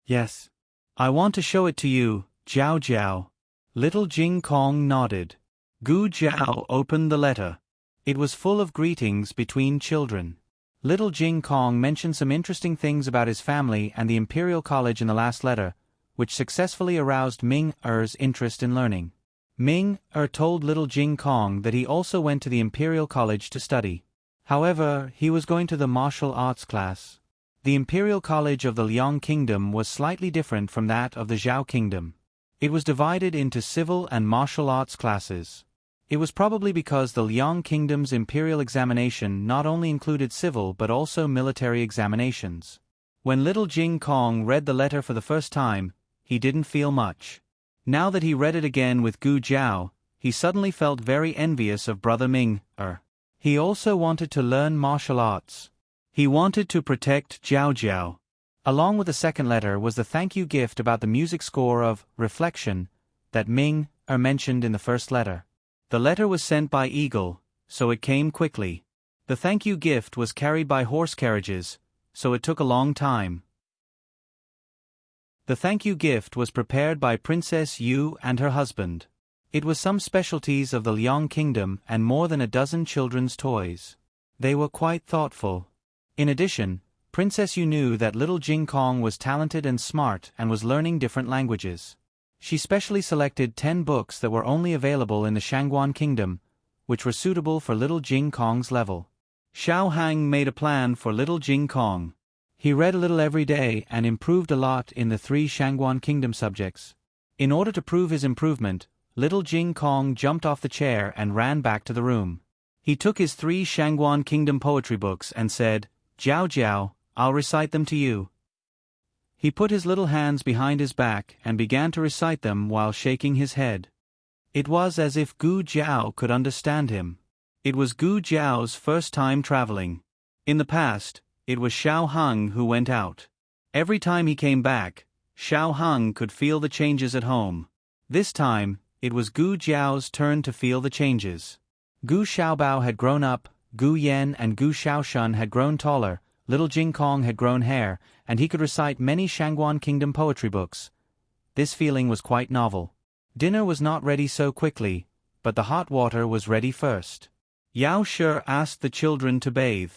Yes. I want to show it to you, Jiao Jiao. Little Jing Kong nodded. Gu Jiao opened the letter. It was full of greetings between children. Little Jing Kong mentioned some interesting things about his family and the Imperial College in the last letter, which successfully aroused Ming-er's interest in learning. Ming-er told little Jing Kong that he also went to the Imperial College to study. However, he was going to the martial arts class. The Imperial College of the Liang Kingdom was slightly different from that of the Zhao Kingdom. It was divided into civil and martial arts classes. It was probably because the Liang Kingdom's imperial examination not only included civil but also military examinations. When little Jing Kong read the letter for the first time, he didn't feel much. Now that he read it again with Gu Jiao, he suddenly felt very envious of Brother Ming-er. He also wanted to learn martial arts. He wanted to protect Jiao Jiao. Along with the second letter was the thank you gift about the music score of Reflection that Ming-er mentioned in the first letter. The letter was sent by Eagle, so it came quickly. The thank you gift was carried by horse carriages, so it took a long time. The thank you gift was prepared by Princess Yu and her husband. It was some specialties of the Liang Kingdom and more than a dozen children's toys. They were quite thoughtful. In addition, Princess Yu knew that little Jing Kong was talented and smart and was learning different languages. She specially selected 10 books that were only available in the Shangguan Kingdom, which were suitable for little Jing Kong's level. Xiao Hang made a plan for little Jing Kong. He read a little every day and improved a lot in the 3 Shangguan Kingdom subjects. In order to prove his improvement, little Jing Kong jumped off the chair and ran back to the room. He took his 3 Shangguan Kingdom poetry books and said, "Jiao Jiao, I'll recite them to you." He put his little hands behind his back and began to recite them while shaking his head. It was as if Gu Jiao could understand him. It was Gu Jiao's first time traveling. In the past, it was Xiao Hang who went out. Every time he came back, Xiao Hang could feel the changes at home. This time, it was Gu Jiao's turn to feel the changes. Gu Xiaobao had grown up, Gu Yan and Gu Xiaoshun had grown taller, little Jing Kong had grown hair, and he could recite many Shangguan Kingdom poetry books. This feeling was quite novel. Dinner was not ready so quickly, but the hot water was ready first. Yao Shi asked the children to bathe.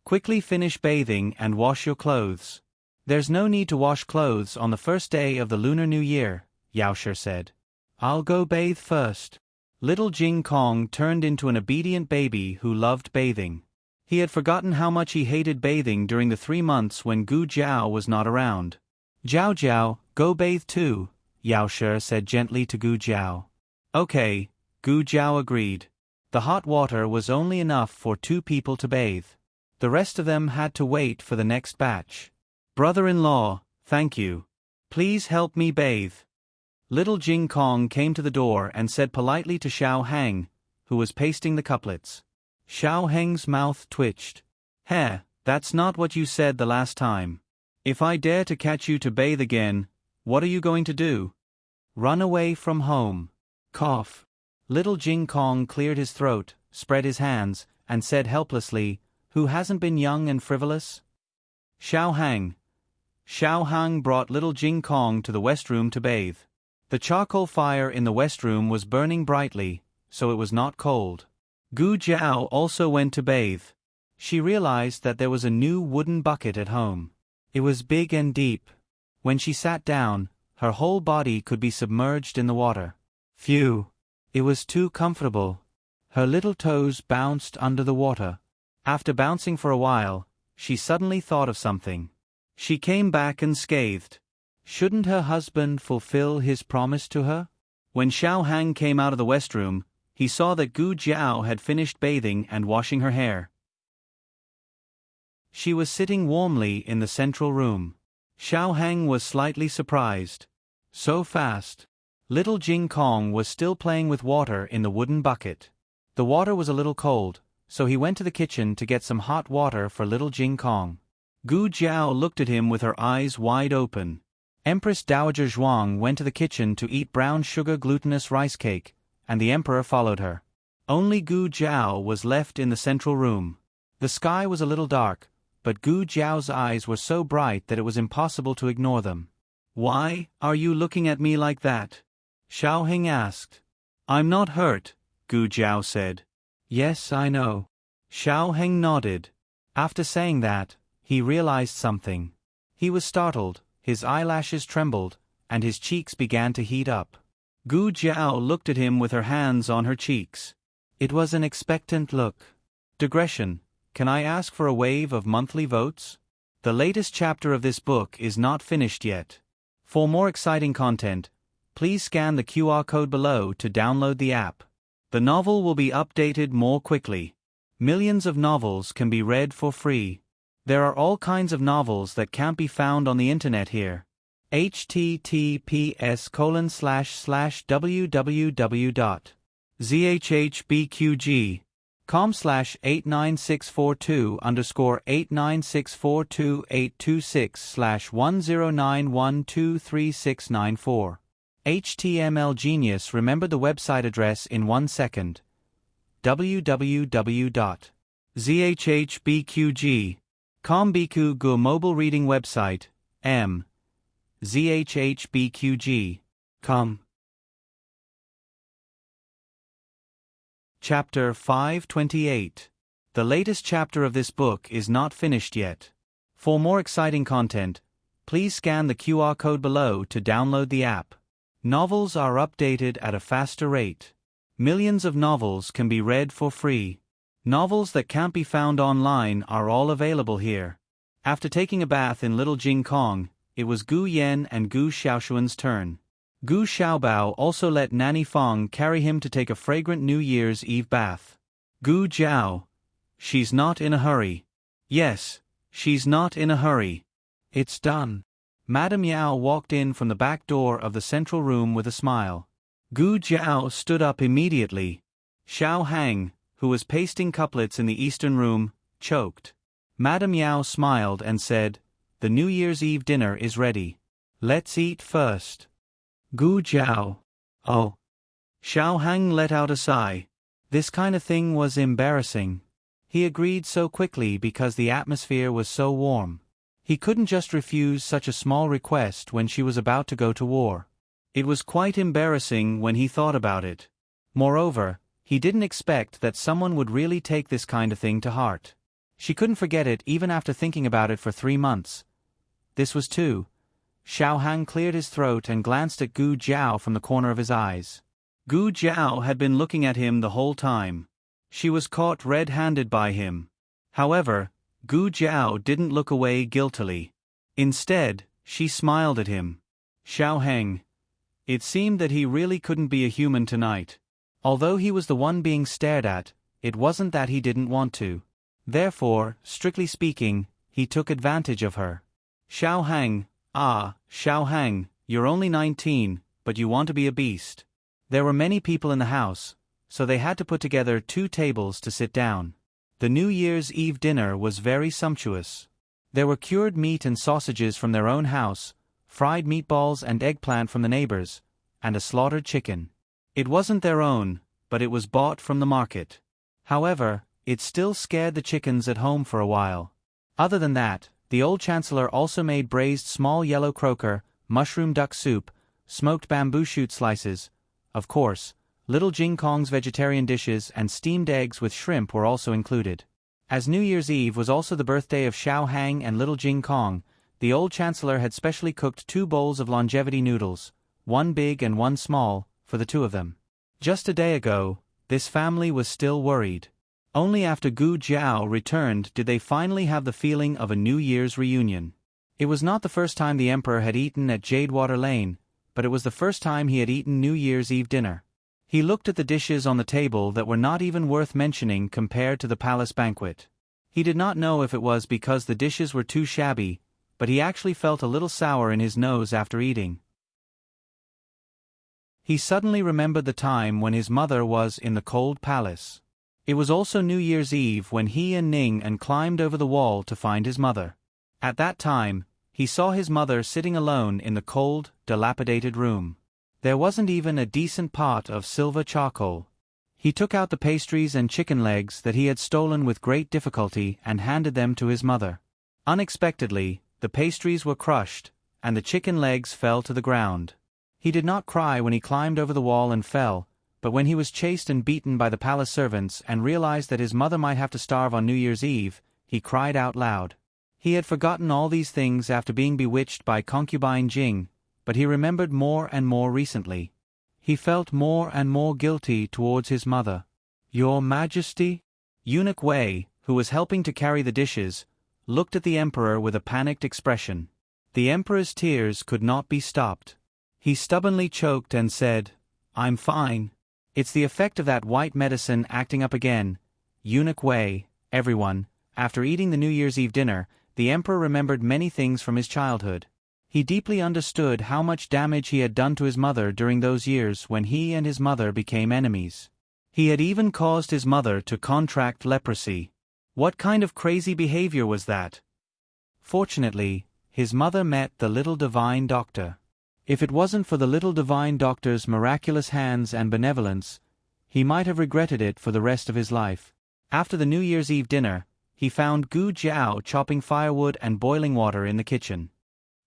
Quickly finish bathing and wash your clothes. There's no need to wash clothes on the first day of the Lunar New Year, Yao Shi said. I'll go bathe first. Little Jing Kong turned into an obedient baby who loved bathing. He had forgotten how much he hated bathing during the 3 months when Gu Jiao was not around. Jiao Jiao, go bathe too, Yao Shi said gently to Gu Jiao. Okay, Gu Jiao agreed. The hot water was only enough for 2 people to bathe. The rest of them had to wait for the next batch. Brother-in-law, thank you. Please help me bathe. Little Jing Kong came to the door and said politely to Xiao Hang, who was pasting the couplets. Xiao Heng's mouth twitched. Heh, that's not what you said the last time. If I dare to catch you to bathe again, what are you going to do? Run away from home. Cough. Little Jing Kong cleared his throat, spread his hands, and said helplessly, Who hasn't been young and frivolous? Xiao Hang. Xiao Hang brought little Jing Kong to the west room to bathe. The charcoal fire in the west room was burning brightly, so it was not cold. Gu Jiao also went to bathe. She realized that there was a new wooden bucket at home. It was big and deep. When she sat down, her whole body could be submerged in the water. Phew! It was too comfortable. Her little toes bounced under the water. After bouncing for a while, she suddenly thought of something. She came back and scathed. Shouldn't her husband fulfill his promise to her? When Xiao Hang came out of the west room, he saw that Gu Jiao had finished bathing and washing her hair. She was sitting warmly in the central room. Xiao Hang was slightly surprised. So fast. Little Jing Kong was still playing with water in the wooden bucket. The water was a little cold, so he went to the kitchen to get some hot water for little Jing Kong. Gu Jiao looked at him with her eyes wide open. Empress Dowager Zhuang went to the kitchen to eat brown sugar glutinous rice cake, and the emperor followed her. Only Gu Jiao was left in the central room. The sky was a little dark, but Gu Jiao's eyes were so bright that it was impossible to ignore them. "Why are you looking at me like that?" Xiao Heng asked. "I'm not hurt," Gu Jiao said. "Yes, I know." Xiao Heng nodded. After saying that, he realized something. He was startled, his eyelashes trembled, and his cheeks began to heat up. Gu Jiao looked at him with her hands on her cheeks. It was an expectant look. Digression. Can I ask for a wave of monthly votes? The latest chapter of this book is not finished yet. For more exciting content, please scan the QR code below to download the app. The novel will be updated more quickly. Millions of novels can be read for free. There are all kinds of novels that can't be found on the internet here. https://www.zhbqg.com/89642_826/1091233694. HTML Genius remembered the website address in 1 second. www.zhbqg.com Biku mobile reading website, zhbqg.com. Chapter 528. The latest chapter of this book is not finished yet. For more exciting content, please scan the QR code below to download the app. Novels are updated at a faster rate. Millions of novels can be read for free. Novels that can't be found online are all available here. After taking a bath in Little Jing Kong, it was Gu Yan and Gu Xiaoshuan's turn. Gu Xiaobao also let Nanny Fong carry him to take a fragrant New Year's Eve bath. Gu Jiao. She's not in a hurry. Yes, she's not in a hurry. It's done. Madame Yao walked in from the back door of the central room with a smile. Gu Jiao stood up immediately. Xiao Hang, who was pasting couplets in the eastern room, choked. Madame Yao smiled and said, "The New Year's Eve dinner is ready. Let's eat first." Gu Jiao. Oh. Xiao Hang let out a sigh. This kind of thing was embarrassing. He agreed so quickly because the atmosphere was so warm. He couldn't just refuse such a small request when she was about to go to war. It was quite embarrassing when he thought about it. Moreover, he didn't expect that someone would really take this kind of thing to heart. She couldn't forget it even after thinking about it for 3 months. This was too. Xiao Hang cleared his throat and glanced at Gu Jiao from the corner of his eyes. Gu Jiao had been looking at him the whole time. She was caught red-handed by him. However, Gu Jiao didn't look away guiltily. Instead, she smiled at him. Xiao Heng. It seemed that he really couldn't be a human tonight. Although he was the one being stared at, it wasn't that he didn't want to. Therefore, strictly speaking, he took advantage of her. Xiao Hang. Ah, Xiao Hang, you're only 19, but you want to be a beast. There were many people in the house, so they had to put together 2 tables to sit down. The New Year's Eve dinner was very sumptuous. There were cured meat and sausages from their own house, fried meatballs and eggplant from the neighbors, and a slaughtered chicken. It wasn't their own, but it was bought from the market. However, it still scared the chickens at home for a while. Other than that, the old chancellor also made braised small yellow croaker, mushroom duck soup, smoked bamboo shoot slices. Of course, Little Jing Kong's vegetarian dishes and steamed eggs with shrimp were also included. As New Year's Eve was also the birthday of Xiao Hang and Little Jing Kong, the old chancellor had specially cooked 2 bowls of longevity noodles, 1 big and 1 small, for the 2 of them. Just a day ago, this family was still worried. Only after Gu Jiao returned did they finally have the feeling of a New Year's reunion. It was not the first time the emperor had eaten at Jadewater Lane, but it was the first time he had eaten New Year's Eve dinner. He looked at the dishes on the table that were not even worth mentioning compared to the palace banquet. He did not know if it was because the dishes were too shabby, but he actually felt a little sour in his nose after eating. He suddenly remembered the time when his mother was in the cold palace. It was also New Year's Eve when he and Ning and climbed over the wall to find his mother. At that time, he saw his mother sitting alone in the cold, dilapidated room. There wasn't even a decent pot of silver charcoal. He took out the pastries and chicken legs that he had stolen with great difficulty and handed them to his mother. Unexpectedly, the pastries were crushed, and the chicken legs fell to the ground. He did not cry when he climbed over the wall and fell, but when he was chased and beaten by the palace servants and realized that his mother might have to starve on New Year's Eve, he cried out loud. He had forgotten all these things after being bewitched by concubine Jing, but he remembered more and more recently. He felt more and more guilty towards his mother. "Your Majesty?" Eunuch Wei, who was helping to carry the dishes, looked at the emperor with a panicked expression. The emperor's tears could not be stopped. He stubbornly choked and said, "I'm fine. It's the effect of that white medicine acting up again." Eunuch Wei, everyone, after eating the New Year's Eve dinner, the emperor remembered many things from his childhood. He deeply understood how much damage he had done to his mother during those years when he and his mother became enemies. He had even caused his mother to contract leprosy. What kind of crazy behavior was that? Fortunately, his mother met the little divine doctor. If it wasn't for the little divine doctor's miraculous hands and benevolence, he might have regretted it for the rest of his life. After the New Year's Eve dinner, he found Gu Jiao chopping firewood and boiling water in the kitchen.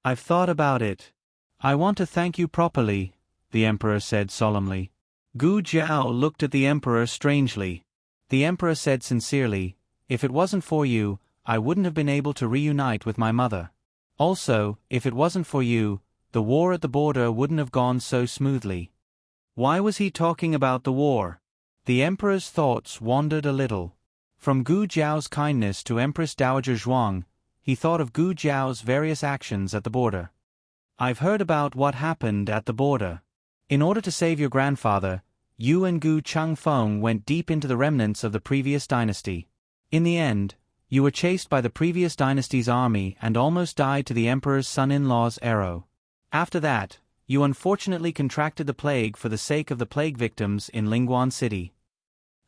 "I've thought about it. I want to thank you properly," the emperor said solemnly. Gu Jiao looked at the emperor strangely. The emperor said sincerely, "If it wasn't for you, I wouldn't have been able to reunite with my mother. Also, if it wasn't for you, the war at the border wouldn't have gone so smoothly." Why was he talking about the war? The emperor's thoughts wandered a little. From Gu Jiao's kindness to Empress Dowager Zhuang, he thought of Gu Jiao's various actions at the border. "I've heard about what happened at the border. In order to save your grandfather, you and Gu Changfeng went deep into the remnants of the previous dynasty. In the end, you were chased by the previous dynasty's army and almost died to the emperor's son-in-law's arrow. After that, you unfortunately contracted the plague for the sake of the plague victims in Lingguan City.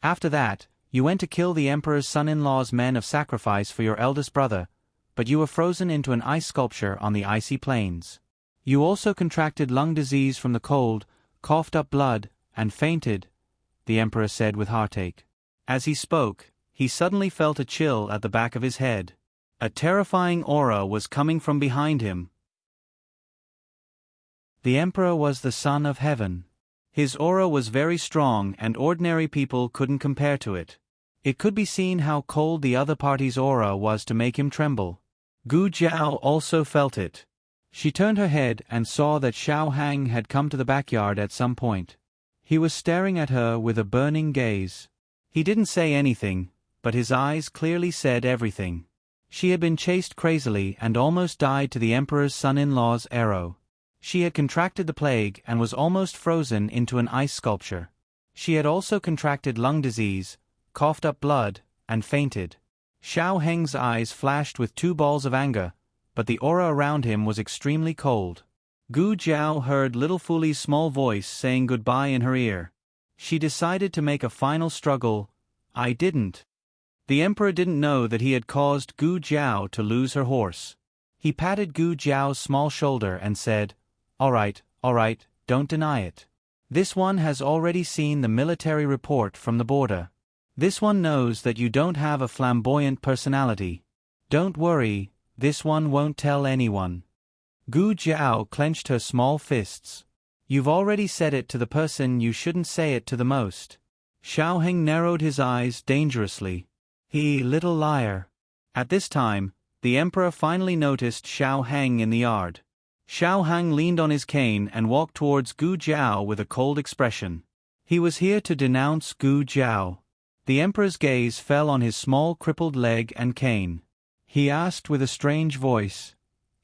After that, you went to kill the emperor's son-in-law's men of sacrifice for your eldest brother, but you were frozen into an ice sculpture on the icy plains. You also contracted lung disease from the cold, coughed up blood, and fainted," the emperor said with heartache. As he spoke, he suddenly felt a chill at the back of his head. A terrifying aura was coming from behind him. The emperor was the son of heaven. His aura was very strong and ordinary people couldn't compare to it. It could be seen how cold the other party's aura was to make him tremble. Gu Jiao also felt it. She turned her head and saw that Xiao Hang had come to the backyard at some point. He was staring at her with a burning gaze. He didn't say anything, but his eyes clearly said everything. She had been chased crazily and almost died to the emperor's son-in-law's arrow. She had contracted the plague and was almost frozen into an ice sculpture. She had also contracted lung disease, coughed up blood, and fainted. Xiao Heng's eyes flashed with 2 balls of anger, but the aura around him was extremely cold. Gu Jiao heard little Fuli's small voice saying goodbye in her ear. She decided to make a final struggle. "I didn't." The emperor didn't know that he had caused Gu Jiao to lose her horse. He patted Gu Jiao's small shoulder and said, all right, don't deny it. This one has already seen the military report from the border. This one knows that you don't have a flamboyant personality. Don't worry, this one won't tell anyone." Gu Jiao clenched her small fists. "You've already said it to the person you shouldn't say it to the most." Xiao Heng narrowed his eyes dangerously. "He little liar." At this time, the emperor finally noticed Xiao Heng in the yard. Xiao Heng leaned on his cane and walked towards Gu Jiao with a cold expression. He was here to denounce Gu Jiao. The emperor's gaze fell on his small crippled leg and cane. He asked with a strange voice,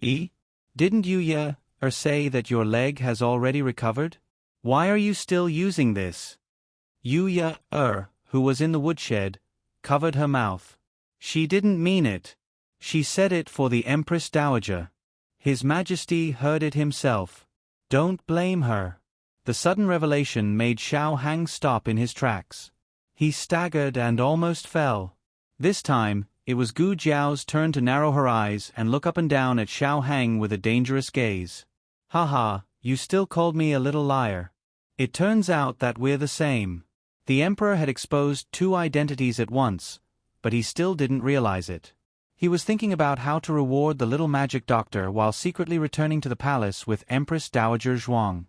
Didn't you say that your leg has already recovered? Why are you still using this?" Yu who was in the woodshed, covered her mouth. She didn't mean it. She said it for the Empress Dowager. His Majesty heard it himself. Don't blame her. The sudden revelation made Xiao Hang stop in his tracks. He staggered and almost fell. This time, it was Gu Jiao's turn to narrow her eyes and look up and down at Xiao Hang with a dangerous gaze. "Haha, you still called me a little liar. It turns out that we're the same." The emperor had exposed two identities at once, but he still didn't realize it. He was thinking about how to reward the little magic doctor while secretly returning to the palace with Empress Dowager Zhuang.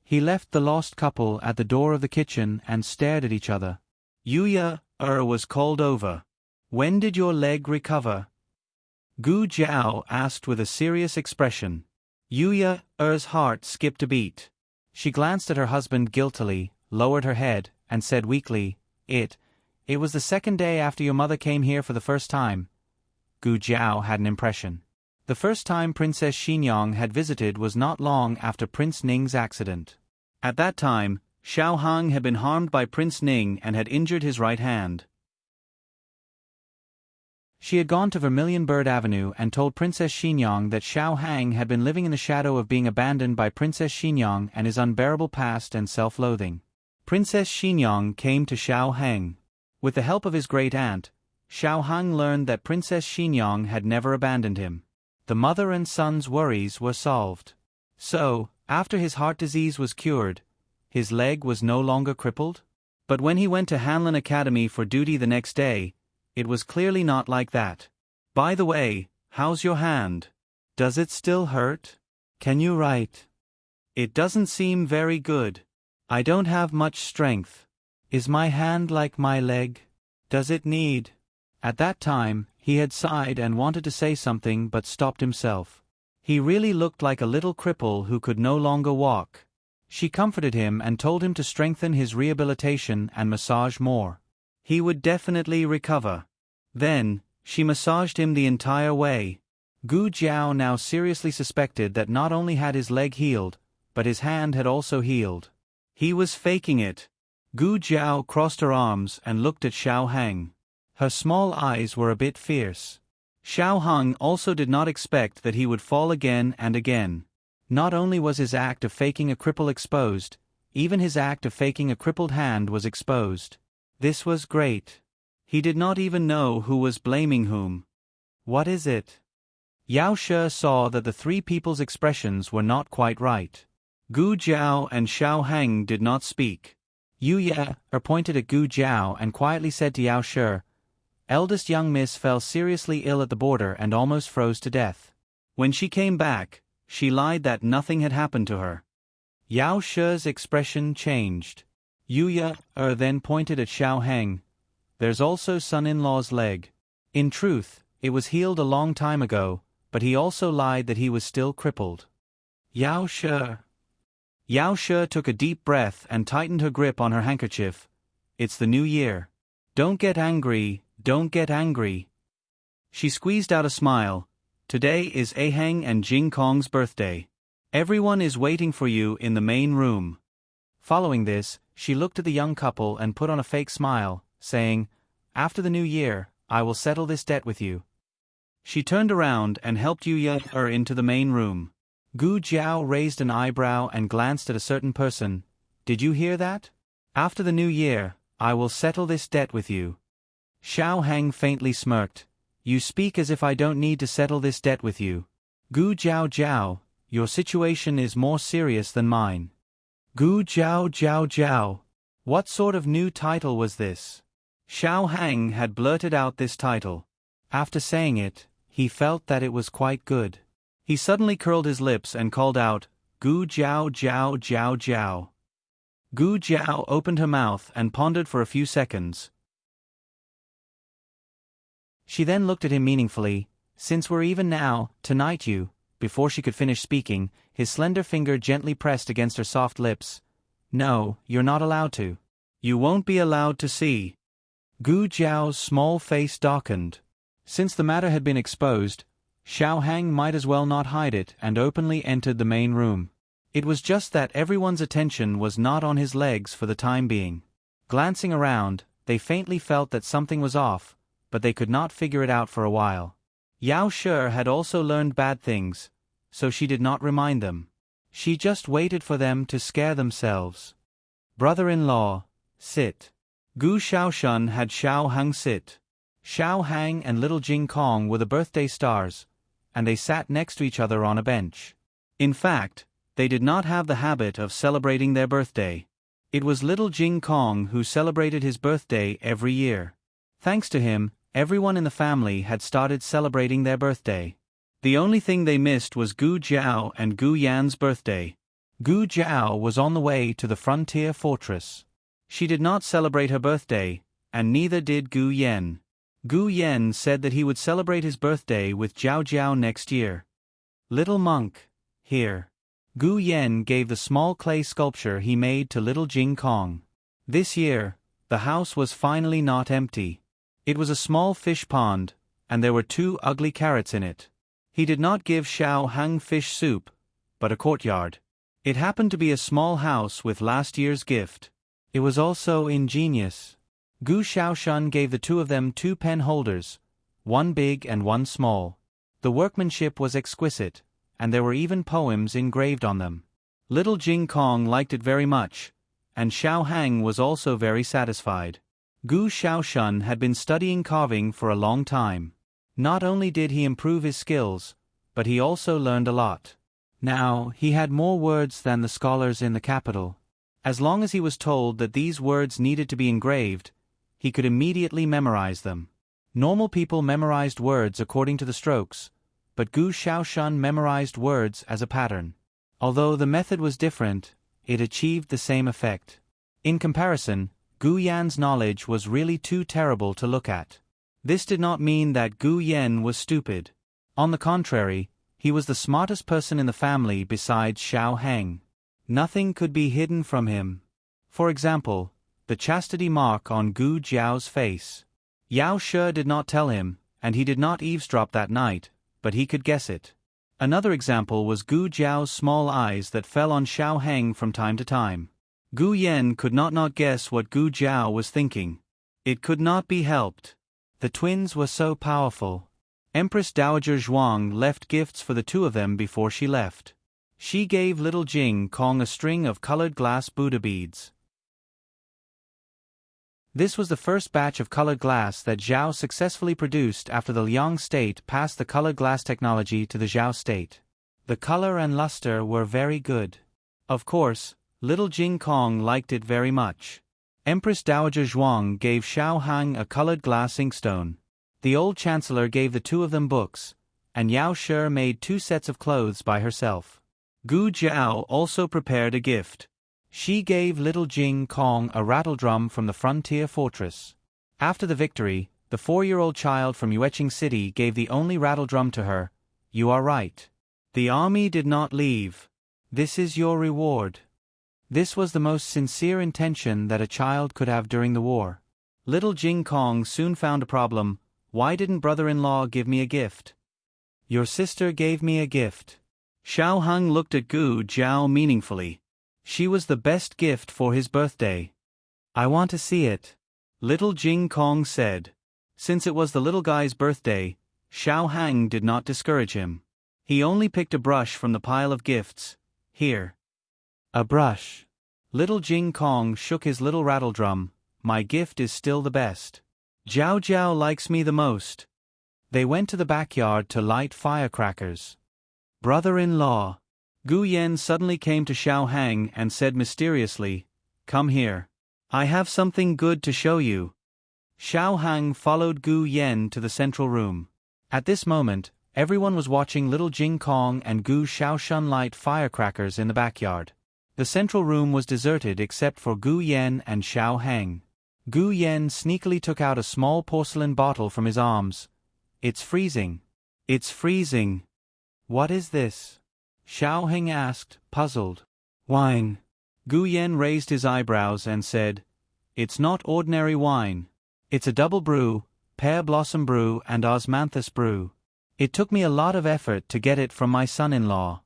He left the lost couple at the door of the kitchen and stared at each other. Yuya was called over. "When did your leg recover?" Gu Jiao asked with a serious expression. Yuya's heart skipped a beat. She glanced at her husband guiltily, lowered her head, and said weakly, It was the second day after your mother came here for the first time." Gu Jiao had an impression. The first time Princess Xinyang had visited was not long after Prince Ning's accident. At that time, Xiao Hang had been harmed by Prince Ning and had injured his right hand. She had gone to Vermilion Bird Avenue and told Princess Xinyang that Xiao Hang had been living in the shadow of being abandoned by Princess Xinyang and his unbearable past and self-loathing. Princess Xinyang came to Xiao Hang. With the help of his great-aunt, Xiao Hang learned that Princess Xinyang had never abandoned him. The mother and son's worries were solved. So, after his heart disease was cured, his leg was no longer crippled? But when he went to Hanlin Academy for duty the next day, it was clearly not like that. "By the way, how's your hand? Does it still hurt? Can you write? It doesn't seem very good. I don't have much strength. Is my hand like my leg? Does it need?" At that time, he had sighed and wanted to say something but stopped himself. He really looked like a little cripple who could no longer walk. She comforted him and told him to strengthen his rehabilitation and massage more. He would definitely recover. Then, she massaged him the entire way. Gu Jiao now seriously suspected that not only had his leg healed, but his hand had also healed. He was faking it. Gu Jiao crossed her arms and looked at Xiao Hang. Her small eyes were a bit fierce. Xiao Hang also did not expect that he would fall again and again. Not only was his act of faking a cripple exposed, even his act of faking a crippled hand was exposed. This was great. He did not even know who was blaming whom. "What is it?" Yao She saw that the three people's expressions were not quite right. Gu Jiao and Xiao Hang did not speak. Yuya pointed at Gu Jiao and quietly said to Yao She, "Eldest young miss fell seriously ill at the border and almost froze to death. When she came back, she lied that nothing had happened to her." Yao She's expression changed. Yuya then pointed at Xiao Hang. "There's also son-in-law's leg. In truth, it was healed a long time ago, but he also lied that he was still crippled." Yao She took a deep breath and tightened her grip on her handkerchief. "It's the new year. Don't get angry, don't get angry." She squeezed out a smile. "Today is Ahang and Jing Kong's birthday. Everyone is waiting for you in the main room." Following this, she looked at the young couple and put on a fake smile, saying, "After the new year, I will settle this debt with you." She turned around and helped Yuya into the main room. Gu Jiao raised an eyebrow and glanced at a certain person. "Did you hear that? After the new year, I will settle this debt with you." Xiao Hang faintly smirked. "You speak as if I don't need to settle this debt with you. Gu Jiao, your situation is more serious than mine." Gu Jiao. What sort of new title was this? Xiao Hang had blurted out this title. After saying it, he felt that it was quite good. He suddenly curled his lips and called out, "Gu Jiao." Gu Jiao opened her mouth and pondered for a few seconds. She then looked at him meaningfully. "Since we're even now, tonight you..." Before she could finish speaking, his slender finger gently pressed against her soft lips. "No, you're not allowed to. You won't be allowed to see." Gu Jiao's small face darkened. Since the matter had been exposed, Xiao Hang might as well not hide it and openly entered the main room. It was just that everyone's attention was not on his legs for the time being. Glancing around, they faintly felt that something was off, but they could not figure it out for a while. Yao She had also learned bad things, so she did not remind them. She just waited for them to scare themselves. Brother-in-law, sit. Gu Xiaoshun had Xiao Hang sit. Xiao Hang and little Jing Kong were the birthday stars, and they sat next to each other on a bench. In fact, they did not have the habit of celebrating their birthday. It was little Jing Kong who celebrated his birthday every year. Thanks to him, everyone in the family had started celebrating their birthday. The only thing they missed was Gu Jiao and Gu Yan's birthday. Gu Jiao was on the way to the frontier fortress. She did not celebrate her birthday, and neither did Gu Yan. Gu Yan said that he would celebrate his birthday with Jiao Jiao next year. Little monk, here. Gu Yan gave the small clay sculpture he made to little Jing Kong. This year, the house was finally not empty. It was a small fish pond, and there were 2 ugly carrots in it. He did not give Xiao Hang fish soup, but a courtyard. It happened to be a small house with last year's gift. It was also ingenious. Gu Xiaoshun gave the 2 of them 2 pen holders, one big and one small. The workmanship was exquisite, and there were even poems engraved on them. Little Jing Kong liked it very much, and Xiao Hang was also very satisfied. Gu Xiaoshun had been studying carving for a long time. Not only did he improve his skills, but he also learned a lot. Now, he had more words than the scholars in the capital. As long as he was told that these words needed to be engraved, he could immediately memorize them. Normal people memorized words according to the strokes, but Gu Xiaoshun memorized words as a pattern. Although the method was different, it achieved the same effect. In comparison, Gu Yan's knowledge was really too terrible to look at. This did not mean that Gu Yan was stupid. On the contrary, he was the smartest person in the family besides Xiao Hang. Nothing could be hidden from him. For example, the chastity mark on Gu Jiao's face. Yao Shi did not tell him, and he did not eavesdrop that night, but he could guess it. Another example was Gu Jiao's small eyes that fell on Xiao Hang from time to time. Gu Yan could not guess what Gu Jiao was thinking. It could not be helped. The twins were so powerful. Empress Dowager Zhuang left gifts for the 2 of them before she left. She gave little Jing Kong a string of colored glass Buddha beads. This was the first batch of colored glass that Zhao successfully produced after the Liang state passed the colored glass technology to the Zhao state. The color and luster were very good. Of course, little Jing Kong liked it very much. Empress Dowager Zhuang gave Xiao Hang a colored glass inkstone. The old chancellor gave the 2 of them books, and Yao Shi made 2 sets of clothes by herself. Gu Jiao also prepared a gift. She gave little Jing Kong a rattledrum from the frontier fortress. After the victory, the 4-year-old child from Yueqing City gave the only rattledrum to her. You are right. The army did not leave. This is your reward. This was the most sincere intention that a child could have during the war. Little Jing Kong soon found a problem. Why didn't brother-in-law give me a gift? Your sister gave me a gift. Xiao Hang looked at Gu Jiao meaningfully. She was the best gift for his birthday. I want to see it. Little Jing Kong said. Since it was the little guy's birthday, Xiao Hang did not discourage him. He only picked a brush from the pile of gifts. Here. A brush. Little Jing Kong shook his little rattledrum. My gift is still the best. Jiao Jiao likes me the most. They went to the backyard to light firecrackers. Brother-in-law. Gu Yan suddenly came to Xiao Hang and said mysteriously, Come here. I have something good to show you. Xiao Hang followed Gu Yan to the central room. At this moment, everyone was watching little Jing Kong and Gu Xiaoshun light firecrackers in the backyard. The central room was deserted except for Gu Yan and Xiao Hang. Gu Yan sneakily took out a small porcelain bottle from his arms. It's freezing. It's freezing. What is this? Xiao Hang asked, puzzled. Wine. Gu Yan raised his eyebrows and said, It's not ordinary wine. It's a double brew, pear blossom brew and osmanthus brew. It took me a lot of effort to get it from my son-in-law.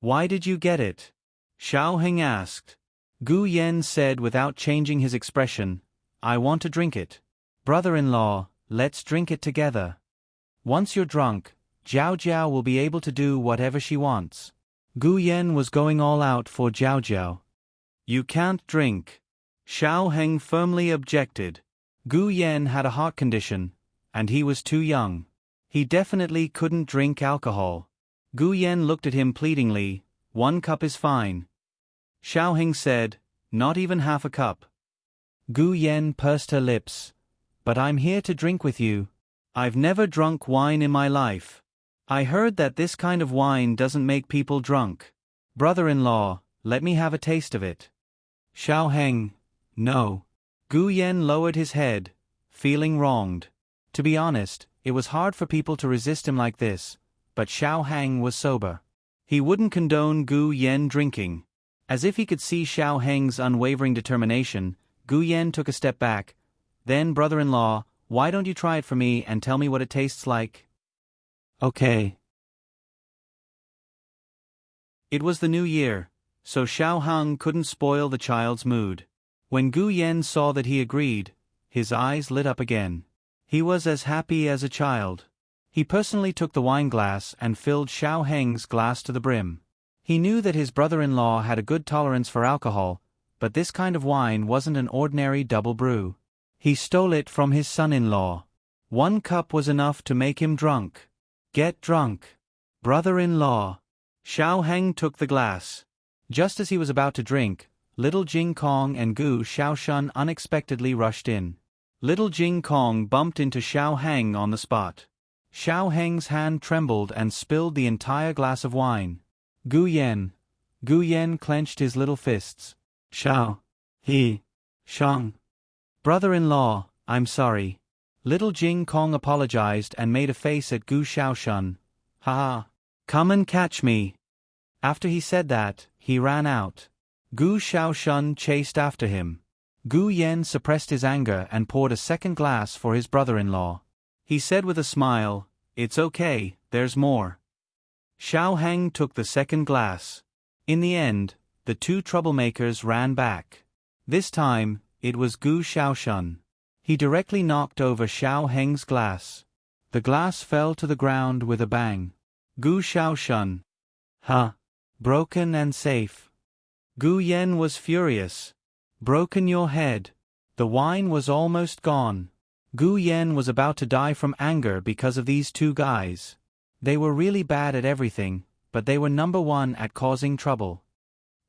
Why did you get it? Xiao Hang asked. Gu Yan said without changing his expression, I want to drink it. Brother-in-law, let's drink it together. Once you're drunk, Jiao Jiao will be able to do whatever she wants. Gu Yan was going all out for Jiao Jiao. You can't drink. Xiao Heng firmly objected. Gu Yan had a heart condition, and he was too young. He definitely couldn't drink alcohol. Gu Yan looked at him pleadingly. 1 cup is fine. Xiao Heng said, not even half a cup. Gu Yan pursed her lips. But I'm here to drink with you. I've never drunk wine in my life. I heard that this kind of wine doesn't make people drunk. Brother-in-law, let me have a taste of it. Xiao Heng, no. Gu Yan lowered his head, feeling wronged. To be honest, it was hard for people to resist him like this, but Xiao Heng was sober. He wouldn't condone Gu Yan drinking. As if he could see Xiao Heng's unwavering determination, Gu Yan took a step back. Then, brother-in-law, why don't you try it for me and tell me what it tastes like? Okay. It was the new year, so Xiao Heng couldn't spoil the child's mood. When Gu Yan saw that he agreed, his eyes lit up again. He was as happy as a child. He personally took the wine glass and filled Xiao Heng's glass to the brim. He knew that his brother-in-law had a good tolerance for alcohol, but this kind of wine wasn't an ordinary double brew. He stole it from his son-in-law. 1 cup was enough to make him drunk. Get drunk. Brother-in-law. Xiao Heng took the glass. Just as he was about to drink, little Jing Kong and Gu Xiaoshun unexpectedly rushed in. Little Jing Kong bumped into Xiao Heng on the spot. Xiao Heng's hand trembled and spilled the entire glass of wine. Gu Yan clenched his little fists. Xiao. Shang. Brother-in-law, I'm sorry. Little Jing Kong apologized and made a face at Gu Xiaoshun. Ha! Come and catch me. After he said that, he ran out. Gu Xiaoshun chased after him. Gu Yan suppressed his anger and poured a second glass for his brother-in-law. He said with a smile, it's okay, there's more. Xiao Heng took the second glass. In the end, the 2 troublemakers ran back. This time, it was Gu Xiaoshun. He directly knocked over Xiao Heng's glass. The glass fell to the ground with a bang. Gu Xiaoshun. Broken and safe. Gu Yan was furious. Broken your head. The wine was almost gone. Gu Yan was about to die from anger because of these 2 guys. They were really bad at everything, but they were number 1 at causing trouble.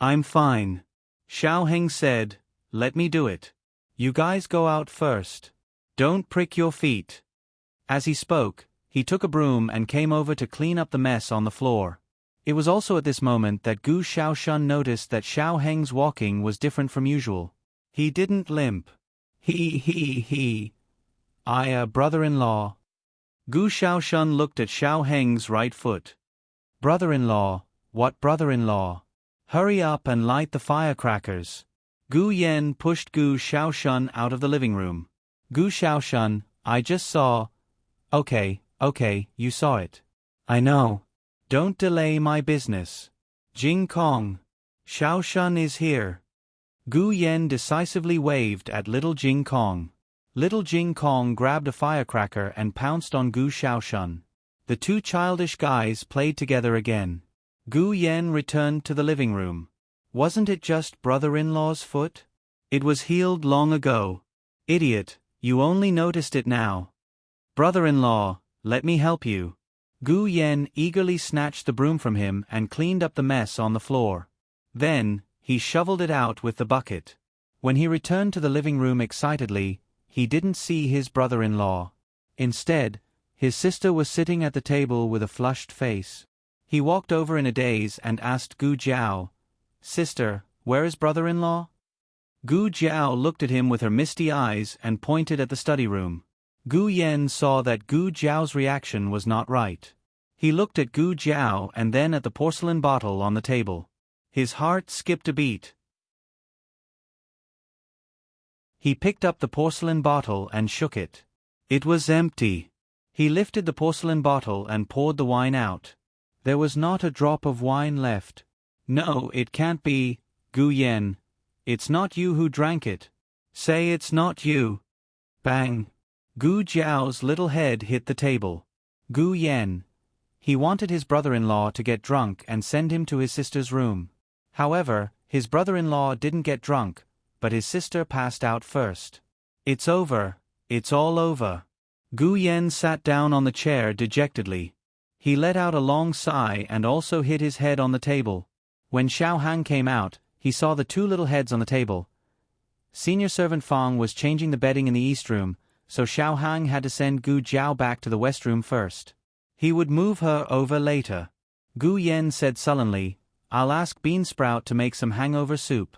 I'm fine. Xiao Heng said, let me do it. You guys go out first. Don't prick your feet. As he spoke, he took a broom and came over to clean up the mess on the floor. It was also at this moment that Gu Xiaoshun noticed that Xiao Heng's walking was different from usual. He didn't limp. Brother-in-law. Gu Xiaoshun looked at Xiao Heng's right foot. Brother-in-law, what brother-in-law? Hurry up and light the firecrackers. Gu Yan pushed Gu Xiaoshun out of the living room. Gu Xiaoshun, I just saw. Okay, you saw it. I know. Don't delay my business. Jing Kong. Xiaoshun is here. Gu Yan decisively waved at little Jing Kong. Little Jing Kong grabbed a firecracker and pounced on Gu Xiaoshun. The 2 childish guys played together again. Gu Yan returned to the living room. Wasn't it just brother-in-law's foot? It was healed long ago. Idiot, you only noticed it now. Brother-in-law, let me help you. Gu Yan eagerly snatched the broom from him and cleaned up the mess on the floor. Then, he shoveled it out with the bucket. When he returned to the living room excitedly, he didn't see his brother-in-law. Instead, his sister was sitting at the table with a flushed face. He walked over in a daze and asked Gu Jiao, Sister, where is brother-in-law? Gu Jiao looked at him with her misty eyes and pointed at the study room. Gu Yan saw that Gu Jiao's reaction was not right. He looked at Gu Jiao and then at the porcelain bottle on the table. His heart skipped a beat. He picked up the porcelain bottle and shook it. It was empty. He lifted the porcelain bottle and poured the wine out. There was not a drop of wine left. No, it can't be, Gu Yan. It's not you who drank it. Say it's not you. Bang. Gu Jiao's little head hit the table. Gu Yan. He wanted his brother-in-law to get drunk and send him to his sister's room. However, his brother-in-law didn't get drunk, but his sister passed out first. It's over, it's all over. Gu Yen sat down on the chair dejectedly. He let out a long sigh and also hit his head on the table. When Xiao Hang came out, he saw the two little heads on the table. Senior servant Fang was changing the bedding in the east room, so Xiao Hang had to send Gu Jiao back to the west room first. He would move her over later. Gu Yen said sullenly, "I'll ask Bean Sprout to make some hangover soup."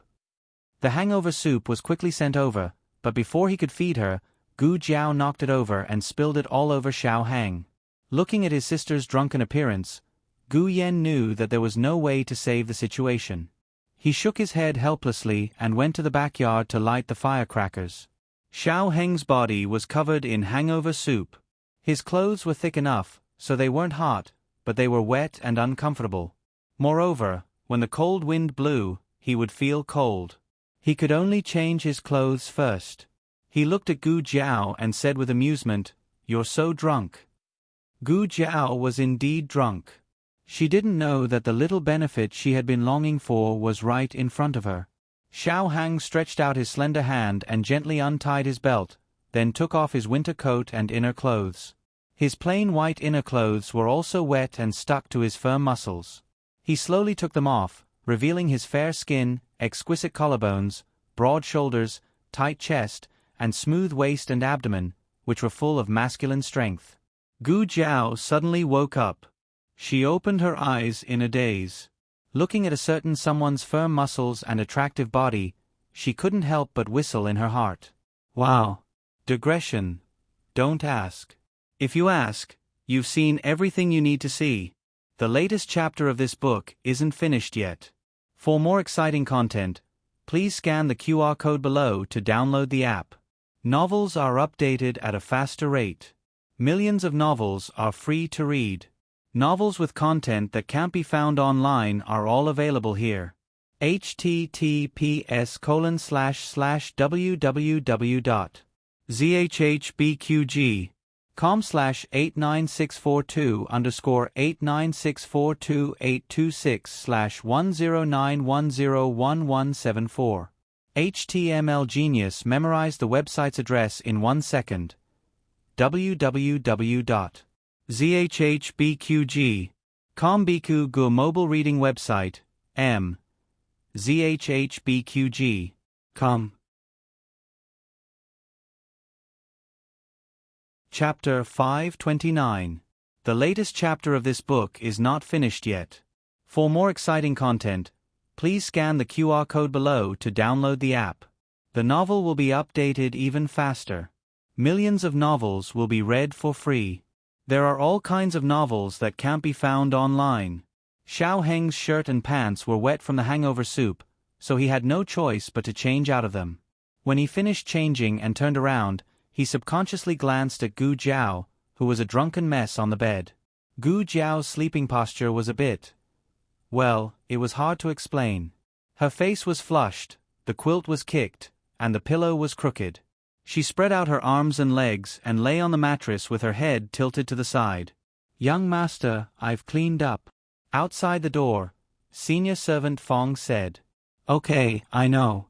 The hangover soup was quickly sent over, but before he could feed her, Gu Jiao knocked it over and spilled it all over Xiao Hang. Looking at his sister's drunken appearance, Gu Yen knew that there was no way to save the situation. He shook his head helplessly and went to the backyard to light the firecrackers. Xiao Heng's body was covered in hangover soup. His clothes were thick enough, so they weren't hot, but they were wet and uncomfortable. Moreover, when the cold wind blew, he would feel cold. He could only change his clothes first. He looked at Gu Jiao and said with amusement, "You're so drunk." Gu Jiao was indeed drunk. She didn't know that the little benefit she had been longing for was right in front of her. Xiao Hang stretched out his slender hand and gently untied his belt, then took off his winter coat and inner clothes. His plain white inner clothes were also wet and stuck to his firm muscles. He slowly took them off, revealing his fair skin, exquisite collarbones, broad shoulders, tight chest, and smooth waist and abdomen, which were full of masculine strength. Gu Jiao suddenly woke up. She opened her eyes in a daze. Looking at a certain someone's firm muscles and attractive body, she couldn't help but whistle in her heart. Wow. Digression. Don't ask. If you ask, you've seen everything you need to see. The latest chapter of this book isn't finished yet. For more exciting content, please scan the QR code below to download the app. Novels are updated at a faster rate. Millions of novels are free to read. Novels with content that can't be found online are all available here. https://www.zhbqg.com/89642_8964286/1091011174. HTML Genius memorized the website's address in 1 second. www.zhbqg.com Biku Gu mobile reading website, zhbqg.com. Chapter 529. The latest chapter of this book is not finished yet. For more exciting content, please scan the QR code below to download the app. The novel will be updated even faster. Millions of novels will be read for free. There are all kinds of novels that can't be found online. Xiao Heng's shirt and pants were wet from the hangover soup, so he had no choice but to change out of them. When he finished changing and turned around, he subconsciously glanced at Gu Jiao, who was a drunken mess on the bed. Gu Jiao's sleeping posture was a bit... well, it was hard to explain. Her face was flushed, the quilt was kicked, and the pillow was crooked. She spread out her arms and legs and lay on the mattress with her head tilted to the side. "Young master, I've cleaned up." Outside the door, senior servant Fong said. "Okay, I know."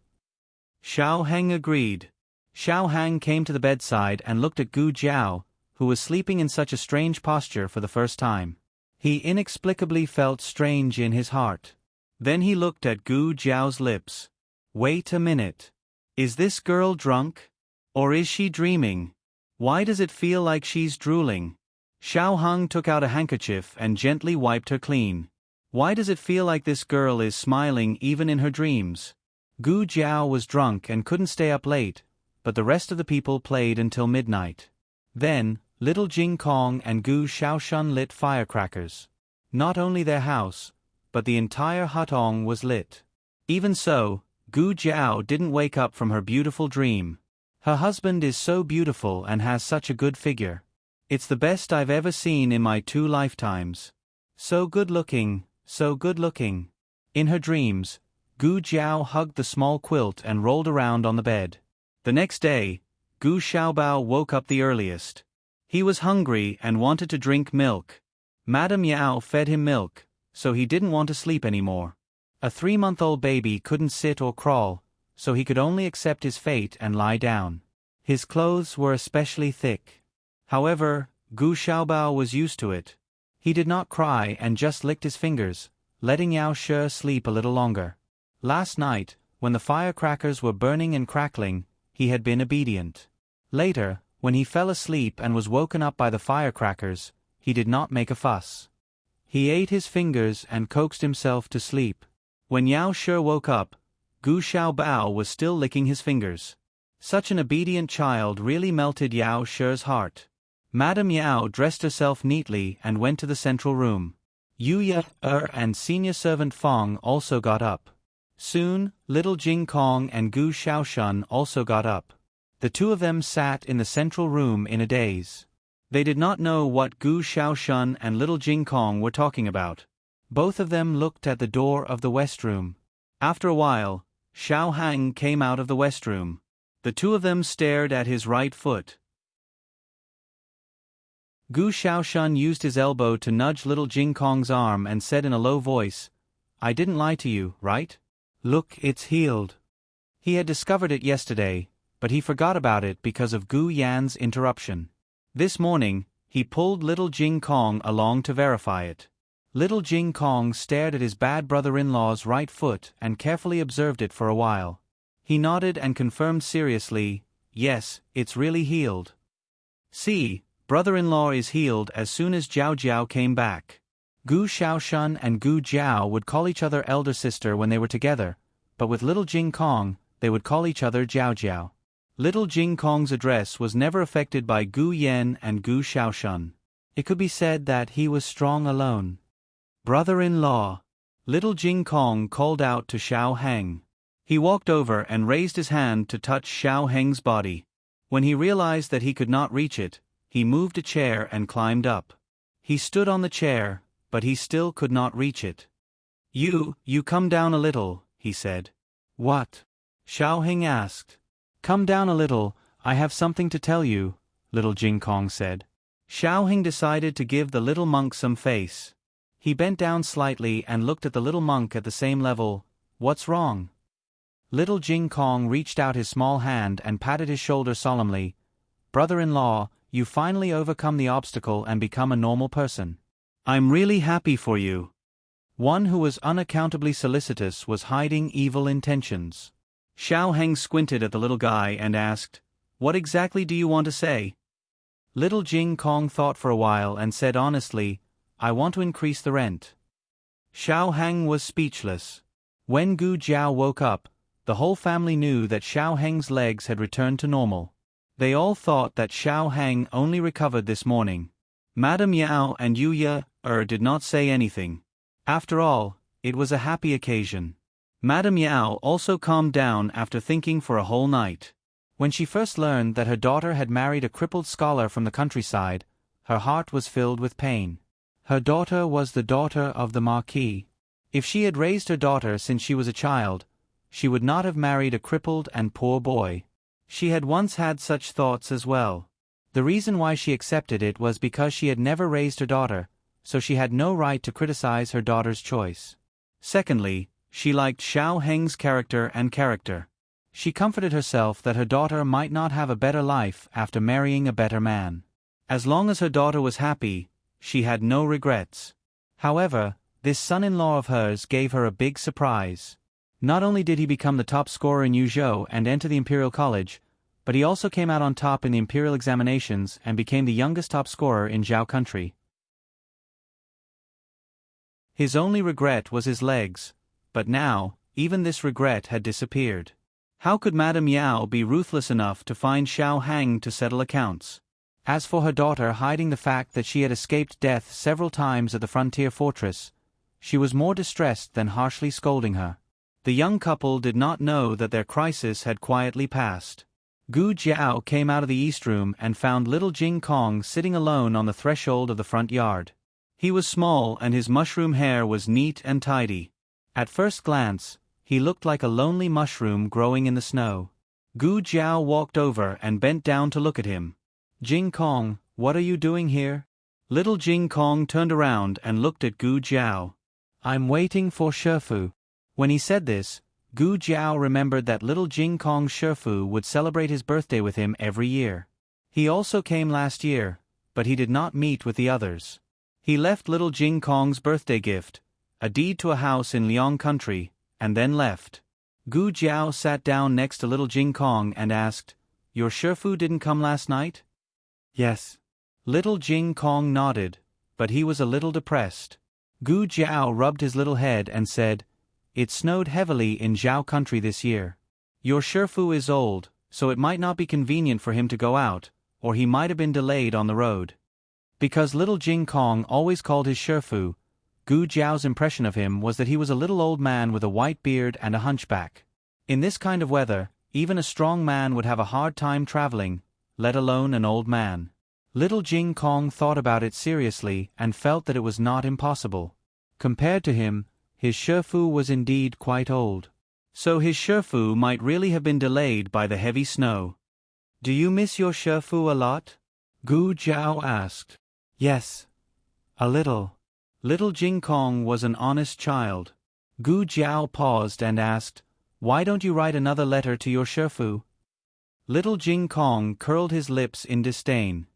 Xiao Heng agreed. Xiao Hang came to the bedside and looked at Gu Jiao, who was sleeping in such a strange posture for the first time. He inexplicably felt strange in his heart. Then he looked at Gu Jiao's lips. Wait a minute. Is this girl drunk? Or is she dreaming? Why does it feel like she's drooling? Xiao Hang took out a handkerchief and gently wiped her clean. Why does it feel like this girl is smiling even in her dreams? Gu Jiao was drunk and couldn't stay up late, but the rest of the people played until midnight. Then, little Jing Kong and Gu Xiaoshun lit firecrackers. Not only their house, but the entire hutong was lit. Even so, Gu Jiao didn't wake up from her beautiful dream. Her husband is so beautiful and has such a good figure. It's the best I've ever seen in my 2 lifetimes. So good looking, so good looking. In her dreams, Gu Jiao hugged the small quilt and rolled around on the bed. The next day, Gu Xiaobao woke up the earliest. He was hungry and wanted to drink milk. Madame Yao fed him milk, so he didn't want to sleep anymore. A 3-month-old baby couldn't sit or crawl, so he could only accept his fate and lie down. His clothes were especially thick. However, Gu Xiaobao was used to it. He did not cry and just licked his fingers, letting Yao Shi sleep a little longer. Last night, when the firecrackers were burning and crackling, he had been obedient. Later, when he fell asleep and was woken up by the firecrackers, he did not make a fuss. He ate his fingers and coaxed himself to sleep. When Yao Shi woke up, Gu Xiaobao was still licking his fingers. Such an obedient child really melted Yao Shi's heart. Madame Yao dressed herself neatly and went to the central room. Yu Ye and senior servant Fong also got up. Soon, little Jing Kong and Gu Xiaoshun also got up. The two of them sat in the central room in a daze. They did not know what Gu Xiaoshun and little Jing Kong were talking about. Both of them looked at the door of the west room. After a while, Xiao Hang came out of the west room. The two of them stared at his right foot. Gu Xiaoshun used his elbow to nudge little Jing Kong's arm and said in a low voice, "I didn't lie to you, right? Look, it's healed." He had discovered it yesterday, but he forgot about it because of Gu Yan's interruption. This morning, he pulled little Jing Kong along to verify it. Little Jing Kong stared at his bad brother-in-law's right foot and carefully observed it for a while. He nodded and confirmed seriously, "Yes, it's really healed. See, brother-in-law is healed." As soon as Jiao Jiao came back, Gu Xiaoshun and Gu Jiao would call each other elder sister when they were together, but with little Jing Kong, they would call each other Jiao Jiao. Little Jing Kong's address was never affected by Gu Yan and Gu Xiaoshun. It could be said that he was strong alone. "Brother-in-law," little Jing Kong called out to Xiao Heng. He walked over and raised his hand to touch Xiao Heng's body. When he realized that he could not reach it, he moved a chair and climbed up. He stood on the chair, but he still could not reach it. You come down a little," he said. "What?" Xiao Heng asked. "Come down a little, I have something to tell you," little Jing Kong said. Xiao Heng decided to give the little monk some face. He bent down slightly and looked at the little monk at the same level. "What's wrong?" Little Jing Kong reached out his small hand and patted his shoulder solemnly. "Brother-in-law, you finally overcome the obstacle and become a normal person. I'm really happy for you." One who was unaccountably solicitous was hiding evil intentions. Xiao Heng squinted at the little guy and asked, "What exactly do you want to say?" Little Jing Kong thought for a while and said honestly, "I want to increase the rent." Xiao Heng was speechless. When Gu Jiao woke up, the whole family knew that Xiao Heng's legs had returned to normal. They all thought that Xiao Heng only recovered this morning. Madame Yao and Yu Ye did not say anything. After all, it was a happy occasion. Madame Yao also calmed down after thinking for a whole night. When she first learned that her daughter had married a crippled scholar from the countryside, her heart was filled with pain. Her daughter was the daughter of the Marquis. If she had raised her daughter since she was a child, she would not have married a crippled and poor boy. She had once had such thoughts as well. The reason why she accepted it was because she had never raised her daughter, so she had no right to criticize her daughter's choice. Secondly, she liked Xiao Heng's character. She comforted herself that her daughter might not have a better life after marrying a better man. As long as her daughter was happy, she had no regrets. However, this son-in-law of hers gave her a big surprise. Not only did he become the top scorer in Yuzhou and enter the Imperial College, but he also came out on top in the Imperial examinations and became the youngest top scorer in Zhao country. His only regret was his legs, but now, even this regret had disappeared. How could Madame Yao be ruthless enough to find Xiao Heng to settle accounts? As for her daughter hiding the fact that she had escaped death several times at the frontier fortress, she was more distressed than harshly scolding her. The young couple did not know that their crisis had quietly passed. Gu Jiao came out of the east room and found little Jing Kong sitting alone on the threshold of the front yard. He was small and his mushroom hair was neat and tidy. At first glance, he looked like a lonely mushroom growing in the snow. Gu Jiao walked over and bent down to look at him. "Jing Kong, what are you doing here?" Little Jing Kong turned around and looked at Gu Jiao. I'm waiting for Shifu. When he said this, Gu Jiao remembered that little Jing Kong's Shifu would celebrate his birthday with him every year. He also came last year, but he did not meet with the others. He left little Jing Kong's birthday gift, a deed to a house in Liang country, and then left. Gu Jiao sat down next to little Jing Kong and asked, Your Shifu didn't come last night? Yes. Little Jing Kong nodded, but he was a little depressed. Gu Jiao rubbed his little head and said, It snowed heavily in Zhao country this year. Your Shifu is old, so it might not be convenient for him to go out, or he might have been delayed on the road. Because little Jing Kong always called his Shifu, Gu Jiao's impression of him was that he was a little old man with a white beard and a hunchback. In this kind of weather, even a strong man would have a hard time traveling, let alone an old man. Little Jing Kong thought about it seriously and felt that it was not impossible. Compared to him, his Shifu was indeed quite old. So his Shifu might really have been delayed by the heavy snow. Do you miss your Shifu a lot? Gu Jiao asked. Yes. A little. Little Jing Kong was an honest child. Gu Jiao paused and asked, Why don't you write another letter to your Shifu? Little Jing Kong curled his lips in disdain.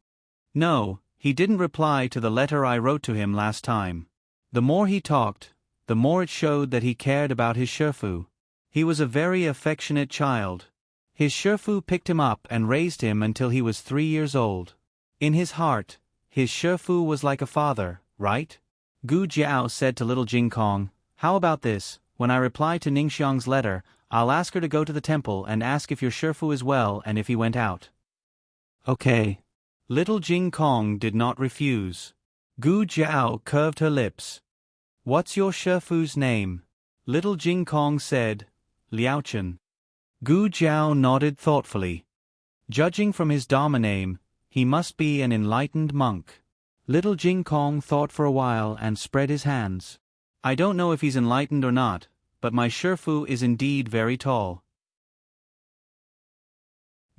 No, he didn't reply to the letter I wrote to him last time. The more he talked, the more it showed that he cared about his Shifu. He was a very affectionate child. His Shifu picked him up and raised him until he was 3 years old. In his heart, his Shifu was like a father, right? Gu Jiao said to little Jing Kong, How about this, when I reply to Ningxiang's letter, I'll ask her to go to the temple and ask if your Shifu is well and if he went out. Okay. Little Jing Kong did not refuse. Gu Jiao curved her lips. What's your Shifu's name? Little Jing Kong said, Liaochen. Gu Jiao nodded thoughtfully. Judging from his Dharma name, he must be an enlightened monk. Little Jing Kong thought for a while and spread his hands. I don't know if he's enlightened or not, but my Shifu is indeed very tall.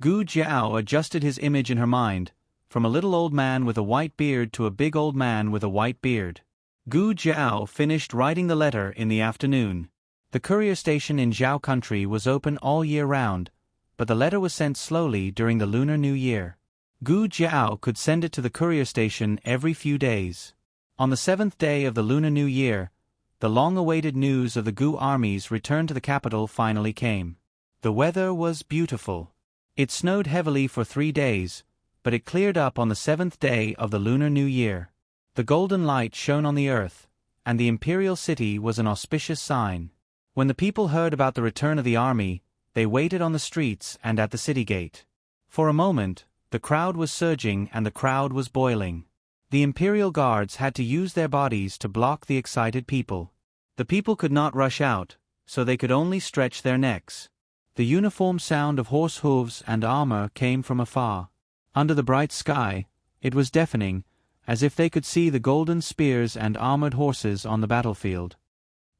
Gu Jiao adjusted his image in her mind, from a little old man with a white beard to a big old man with a white beard. Gu Jiao finished writing the letter in the afternoon. The courier station in Zhao country was open all year round, but the letter was sent slowly during the Lunar New Year. Gu Jiao could send it to the courier station every few days. On the 7th day of the Lunar New Year, the long-awaited news of the Gu army's return to the capital finally came. The weather was beautiful. It snowed heavily for 3 days, but it cleared up on the 7th day of the Lunar New Year. The golden light shone on the earth, and the imperial city was an auspicious sign. When the people heard about the return of the army, they waited on the streets and at the city gate. For a moment, the crowd was surging and the crowd was boiling. The imperial guards had to use their bodies to block the excited people. The people could not rush out, so they could only stretch their necks. The uniform sound of horse hooves and armor came from afar. Under the bright sky, it was deafening, as if they could see the golden spears and armored horses on the battlefield.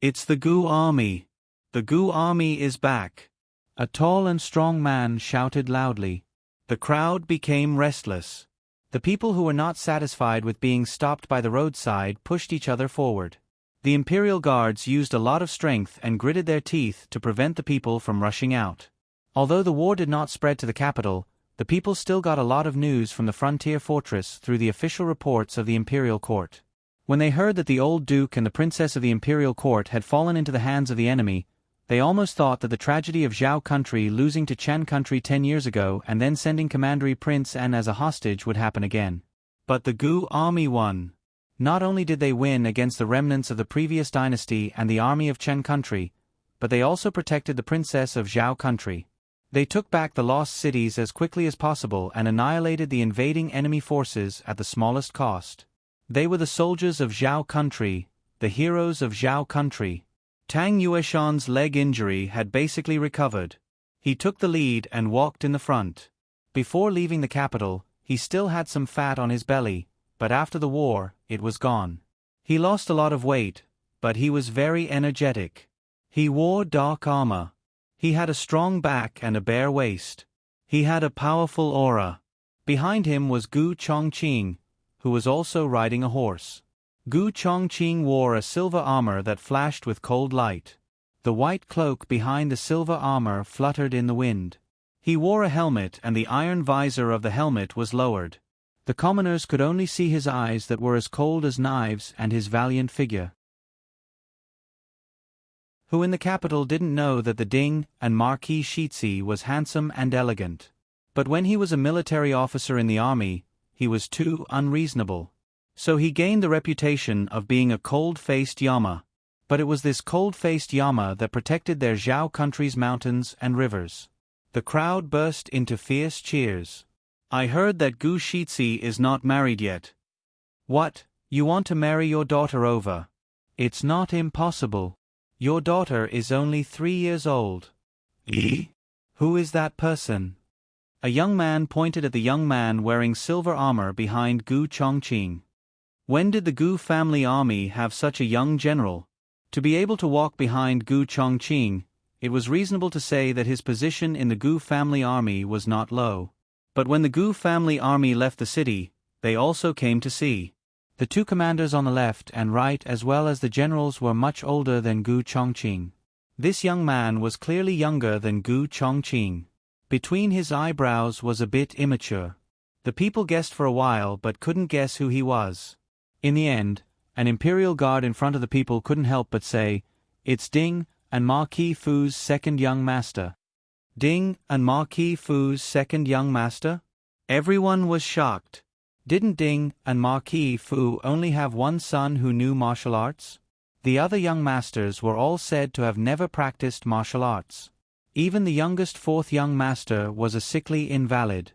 It's the Gu army! The Gu army is back! A tall and strong man shouted loudly. The crowd became restless. The people who were not satisfied with being stopped by the roadside pushed each other forward. The imperial guards used a lot of strength and gritted their teeth to prevent the people from rushing out. Although the war did not spread to the capital, the people still got a lot of news from the frontier fortress through the official reports of the imperial court. When they heard that the old duke and the princess of the imperial court had fallen into the hands of the enemy, they almost thought that the tragedy of Zhao country losing to Chen country 10 years ago and then sending Commandery Prince An as a hostage would happen again. But the Gu army won. Not only did they win against the remnants of the previous dynasty and the army of Chen country, but they also protected the princess of Zhao country. They took back the lost cities as quickly as possible and annihilated the invading enemy forces at the smallest cost. They were the soldiers of Zhao country, the heroes of Zhao country. Tang Yueshan's leg injury had basically recovered. He took the lead and walked in the front. Before leaving the capital, he still had some fat on his belly, but after the war, it was gone. He lost a lot of weight, but he was very energetic. He wore dark armor. He had a strong back and a bare waist. He had a powerful aura. Behind him was Gu Chongqing, who was also riding a horse. Gu Chongqing wore a silver armor that flashed with cold light. The white cloak behind the silver armor fluttered in the wind. He wore a helmet, and the iron visor of the helmet was lowered. The commoners could only see his eyes that were as cold as knives and his valiant figure. Who in the capital didn't know that the Ding and Marquis Shitzi was handsome and elegant? But when he was a military officer in the army, he was too unreasonable. So he gained the reputation of being a cold-faced Yama. But it was this cold-faced Yama that protected their Zhao country's mountains and rivers. The crowd burst into fierce cheers. I heard that Gu Shitzi is not married yet. What, you want to marry your daughter over? It's not impossible. Your daughter is only 3 years old. Who is that person? A young man pointed at the young man wearing silver armor behind Gu Chongqing. When did the Gu family army have such a young general? To be able to walk behind Gu Chongqing, it was reasonable to say that his position in the Gu family army was not low. But when the Gu family army left the city, they also came to see. The two commanders on the left and right as well as the generals were much older than Gu Chongqing. This young man was clearly younger than Gu Chongqing. Between his eyebrows was a bit immature. The people guessed for a while but couldn't guess who he was. In the end, an imperial guard in front of the people couldn't help but say, "It's Ding and Marquis Fu's second young master." Ding and Marquis Fu's second young master? Everyone was shocked. Didn't Ding and Marquis Fu only have one son who knew martial arts? The other young masters were all said to have never practiced martial arts. Even the youngest fourth young master was a sickly invalid.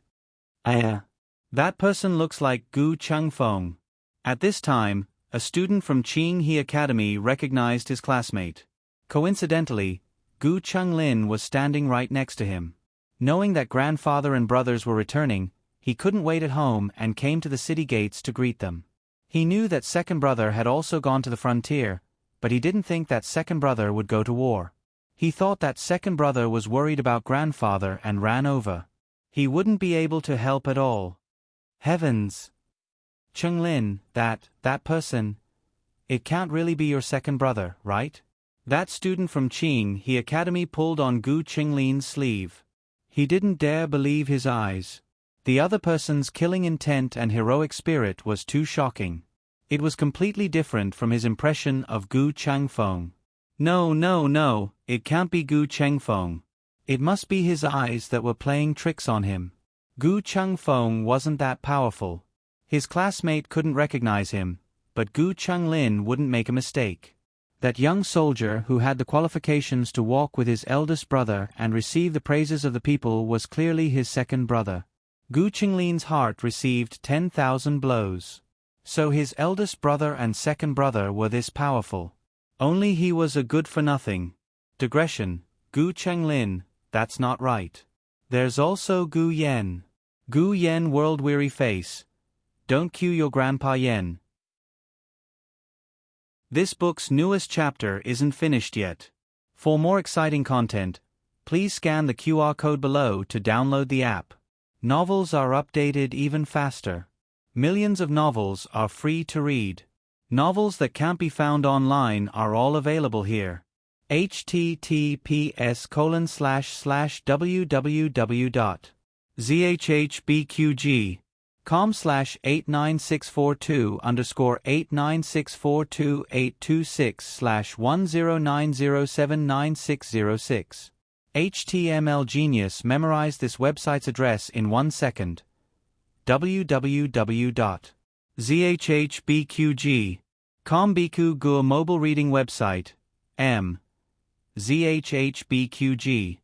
That person looks like Gu Chengfeng. At this time, a student from Qing He Academy recognized his classmate. Coincidentally, Gu Chenglin was standing right next to him. Knowing that grandfather and brothers were returning, he couldn't wait at home and came to the city gates to greet them. He knew that second brother had also gone to the frontier, but he didn't think that second brother would go to war. He thought that second brother was worried about grandfather and ran over. He wouldn't be able to help at all. Heavens! Chenglin, that person, it can't really be your second brother, right? That student from Qing He Academy pulled on Gu Chenglin's sleeve. He didn't dare believe his eyes. The other person's killing intent and heroic spirit was too shocking. It was completely different from his impression of Gu Chengfeng. No, it can't be Gu Chengfeng. It must be his eyes that were playing tricks on him. Gu Chengfeng wasn't that powerful. His classmate couldn't recognize him, but Gu Chenglin wouldn't make a mistake. That young soldier who had the qualifications to walk with his eldest brother and receive the praises of the people was clearly his second brother. Gu Chenglin's heart received 10,000 blows. So his eldest brother and second brother were this powerful. Only he was a good-for-nothing. Digression, Gu Chenglin, that's not right. There's also Gu Yen. Gu Yen world-weary face. Don't cue your grandpa Yen. This book's newest chapter isn't finished yet. For more exciting content, please scan the QR code below to download the app. Novels are updated even faster. Millions of novels are free to read. Novels that can't be found online are all available here. https://www.zhbqg.com/89642_826/1090790606. HTML Genius memorized this website's address in 1 second. www.zhbqg.com Biku Gur mobile reading website. zhbqg.com.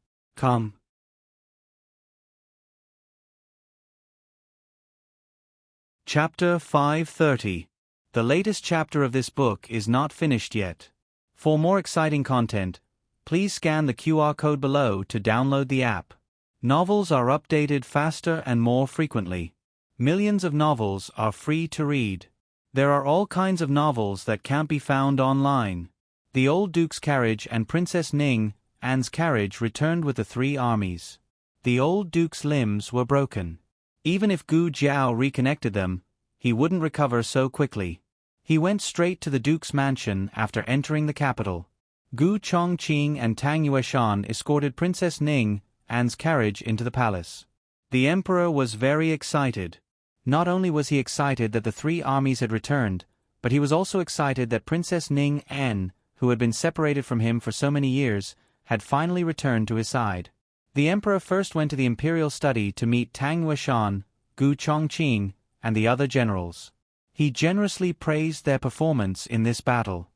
Chapter 530. The latest chapter of this book is not finished yet. For more exciting content, please scan the QR code below to download the app. Novels are updated faster and more frequently. Millions of novels are free to read. There are all kinds of novels that can't be found online. The Old Duke's Carriage and Princess Ning Anne's carriage returned with the 3 armies. The old Duke's limbs were broken. Even if Gu Jiao reconnected them, he wouldn't recover so quickly. He went straight to the duke's mansion after entering the capital. Gu Chongqing and Tang Yueshan escorted Princess Ning An's carriage into the palace. The emperor was very excited. Not only was he excited that the three armies had returned, but he was also excited that Princess Ning An, who had been separated from him for so many years, had finally returned to his side. The emperor first went to the imperial study to meet Tang Yueshan, Gu Chongqing, and the other generals. He generously praised their performance in this battle.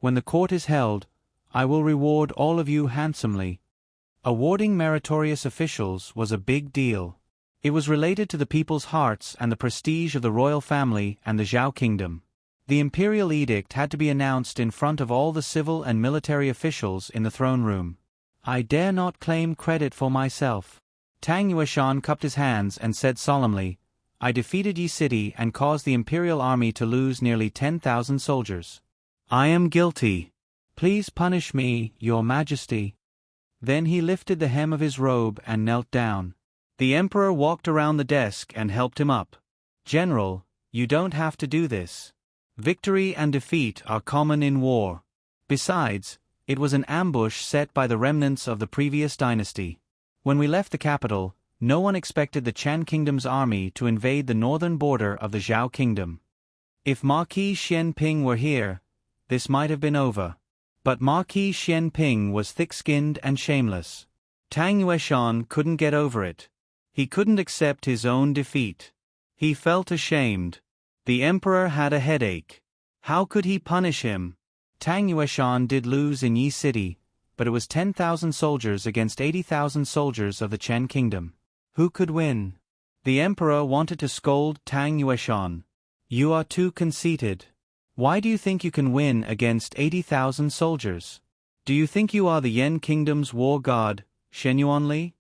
When the court is held, I will reward all of you handsomely. Awarding meritorious officials was a big deal. It was related to the people's hearts and the prestige of the royal family and the Zhao kingdom. The imperial edict had to be announced in front of all the civil and military officials in the throne room. I dare not claim credit for myself. Tang Yueshan cupped his hands and said solemnly, I defeated Yi City and caused the imperial army to lose nearly 10,000 soldiers. I am guilty. Please punish me, your majesty. Then he lifted the hem of his robe and knelt down. The emperor walked around the desk and helped him up. General, you don't have to do this. Victory and defeat are common in war. Besides, it was an ambush set by the remnants of the previous dynasty. When we left the capital, no one expected the Qian kingdom's army to invade the northern border of the Zhao kingdom. If Marquis Xianping were here, this might have been over. But Marquis Xianping was thick-skinned and shameless. Tang Yueshan couldn't get over it. He couldn't accept his own defeat. He felt ashamed. The emperor had a headache. How could he punish him? Tang Yueshan did lose in Yi City, but it was 10,000 soldiers against 80,000 soldiers of the Qian kingdom. Who could win? The emperor wanted to scold Tang Yueshan. You are too conceited. Why do you think you can win against 80,000 soldiers? Do you think you are the Yan kingdom's war god, Shenyuanli?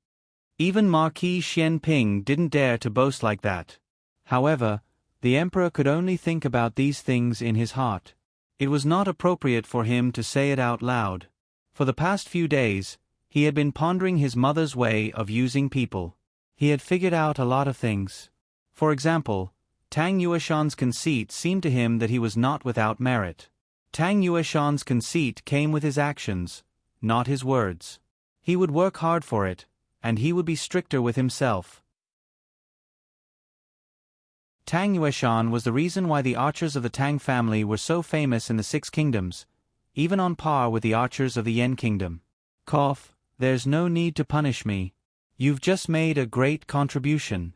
Even Marquis Xianping didn't dare to boast like that. However, the emperor could only think about these things in his heart. It was not appropriate for him to say it out loud. For the past few days, he had been pondering his mother's way of using people. He had figured out a lot of things. For example, Tang Yueshan's conceit seemed to him that he was not without merit. Tang Yueshan's conceit came with his actions, not his words. He would work hard for it, and he would be stricter with himself. Tang Yueshan was the reason why the archers of the Tang family were so famous in the Six Kingdoms, even on par with the archers of the Yan kingdom. There's no need to punish me. You've just made a great contribution.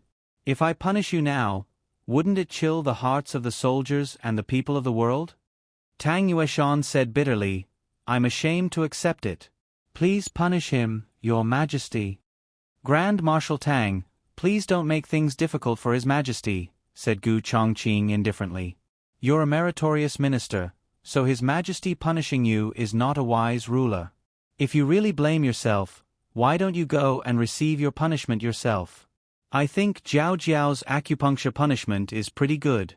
If I punish you now, wouldn't it chill the hearts of the soldiers and the people of the world? Tang Yueshan said bitterly, I'm ashamed to accept it. Please punish him, your majesty. Grand Marshal Tang, please don't make things difficult for his majesty, said Gu Chongqing indifferently. You're a meritorious minister, so his majesty punishing you is not a wise ruler. If you really blame yourself, why don't you go and receive your punishment yourself? I think Jiao Jiao's acupuncture punishment is pretty good.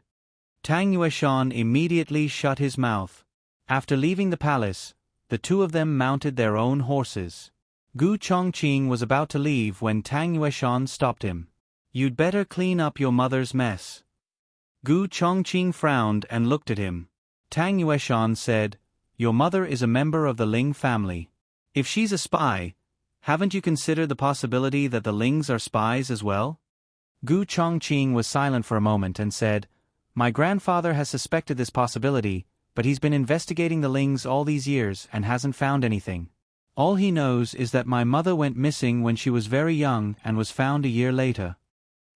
Tang Yueshan immediately shut his mouth. After leaving the palace, the two of them mounted their own horses. Gu Chongqing was about to leave when Tang Yueshan stopped him. You'd better clean up your mother's mess. Gu Chongqing frowned and looked at him. Tang Yueshan said, Your mother is a member of the Ling family. If she's a spy, haven't you considered the possibility that the Lings are spies as well? Gu Chongqing was silent for a moment and said, My grandfather has suspected this possibility, but he's been investigating the Lings all these years and hasn't found anything. All he knows is that my mother went missing when she was very young and was found a year later.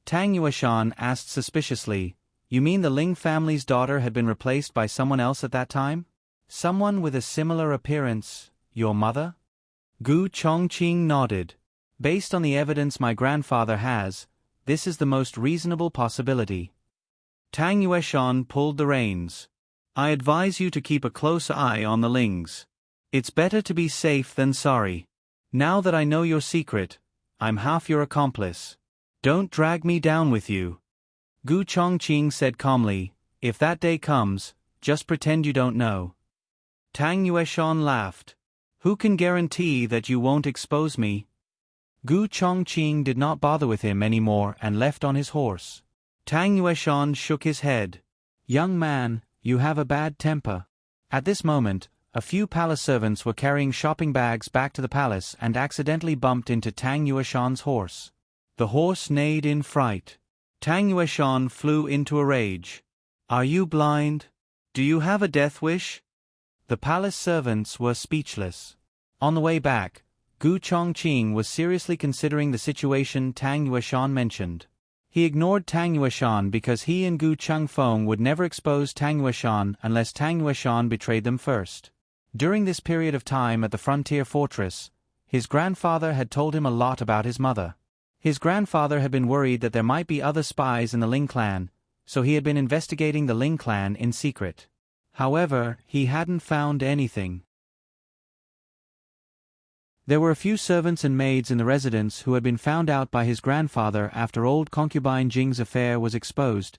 Tang Yueshan asked suspiciously, You mean the Ling family's daughter had been replaced by someone else at that time? Someone with a similar appearance, your mother? Gu Chongqing nodded. Based on the evidence my grandfather has, this is the most reasonable possibility. Tang Yueshan pulled the reins. I advise you to keep a close eye on the Lings. It's better to be safe than sorry. Now that I know your secret, I'm half your accomplice. Don't drag me down with you. Gu Chongqing said calmly, If that day comes, just pretend you don't know. Tang Yueshan laughed. Who can guarantee that you won't expose me? Gu Chongqing did not bother with him anymore and left on his horse. Tang Yueshan shook his head. Young man, you have a bad temper. At this moment, a few palace servants were carrying shopping bags back to the palace and accidentally bumped into Tang Yueshan's horse. The horse neighed in fright. Tang Yueshan flew into a rage. Are you blind? Do you have a death wish? The palace servants were speechless. On the way back, Gu Chongqing was seriously considering the situation Tang Yueshan mentioned. He ignored Tang Yueshan because he and Gu Changfeng would never expose Tang Yueshan unless Tang Yueshan betrayed them first. During this period of time at the frontier fortress, his grandfather had told him a lot about his mother. His grandfather had been worried that there might be other spies in the Ling clan, so he had been investigating the Ling clan in secret. However, he hadn't found anything. There were a few servants and maids in the residence who had been found out by his grandfather after old concubine Jing's affair was exposed,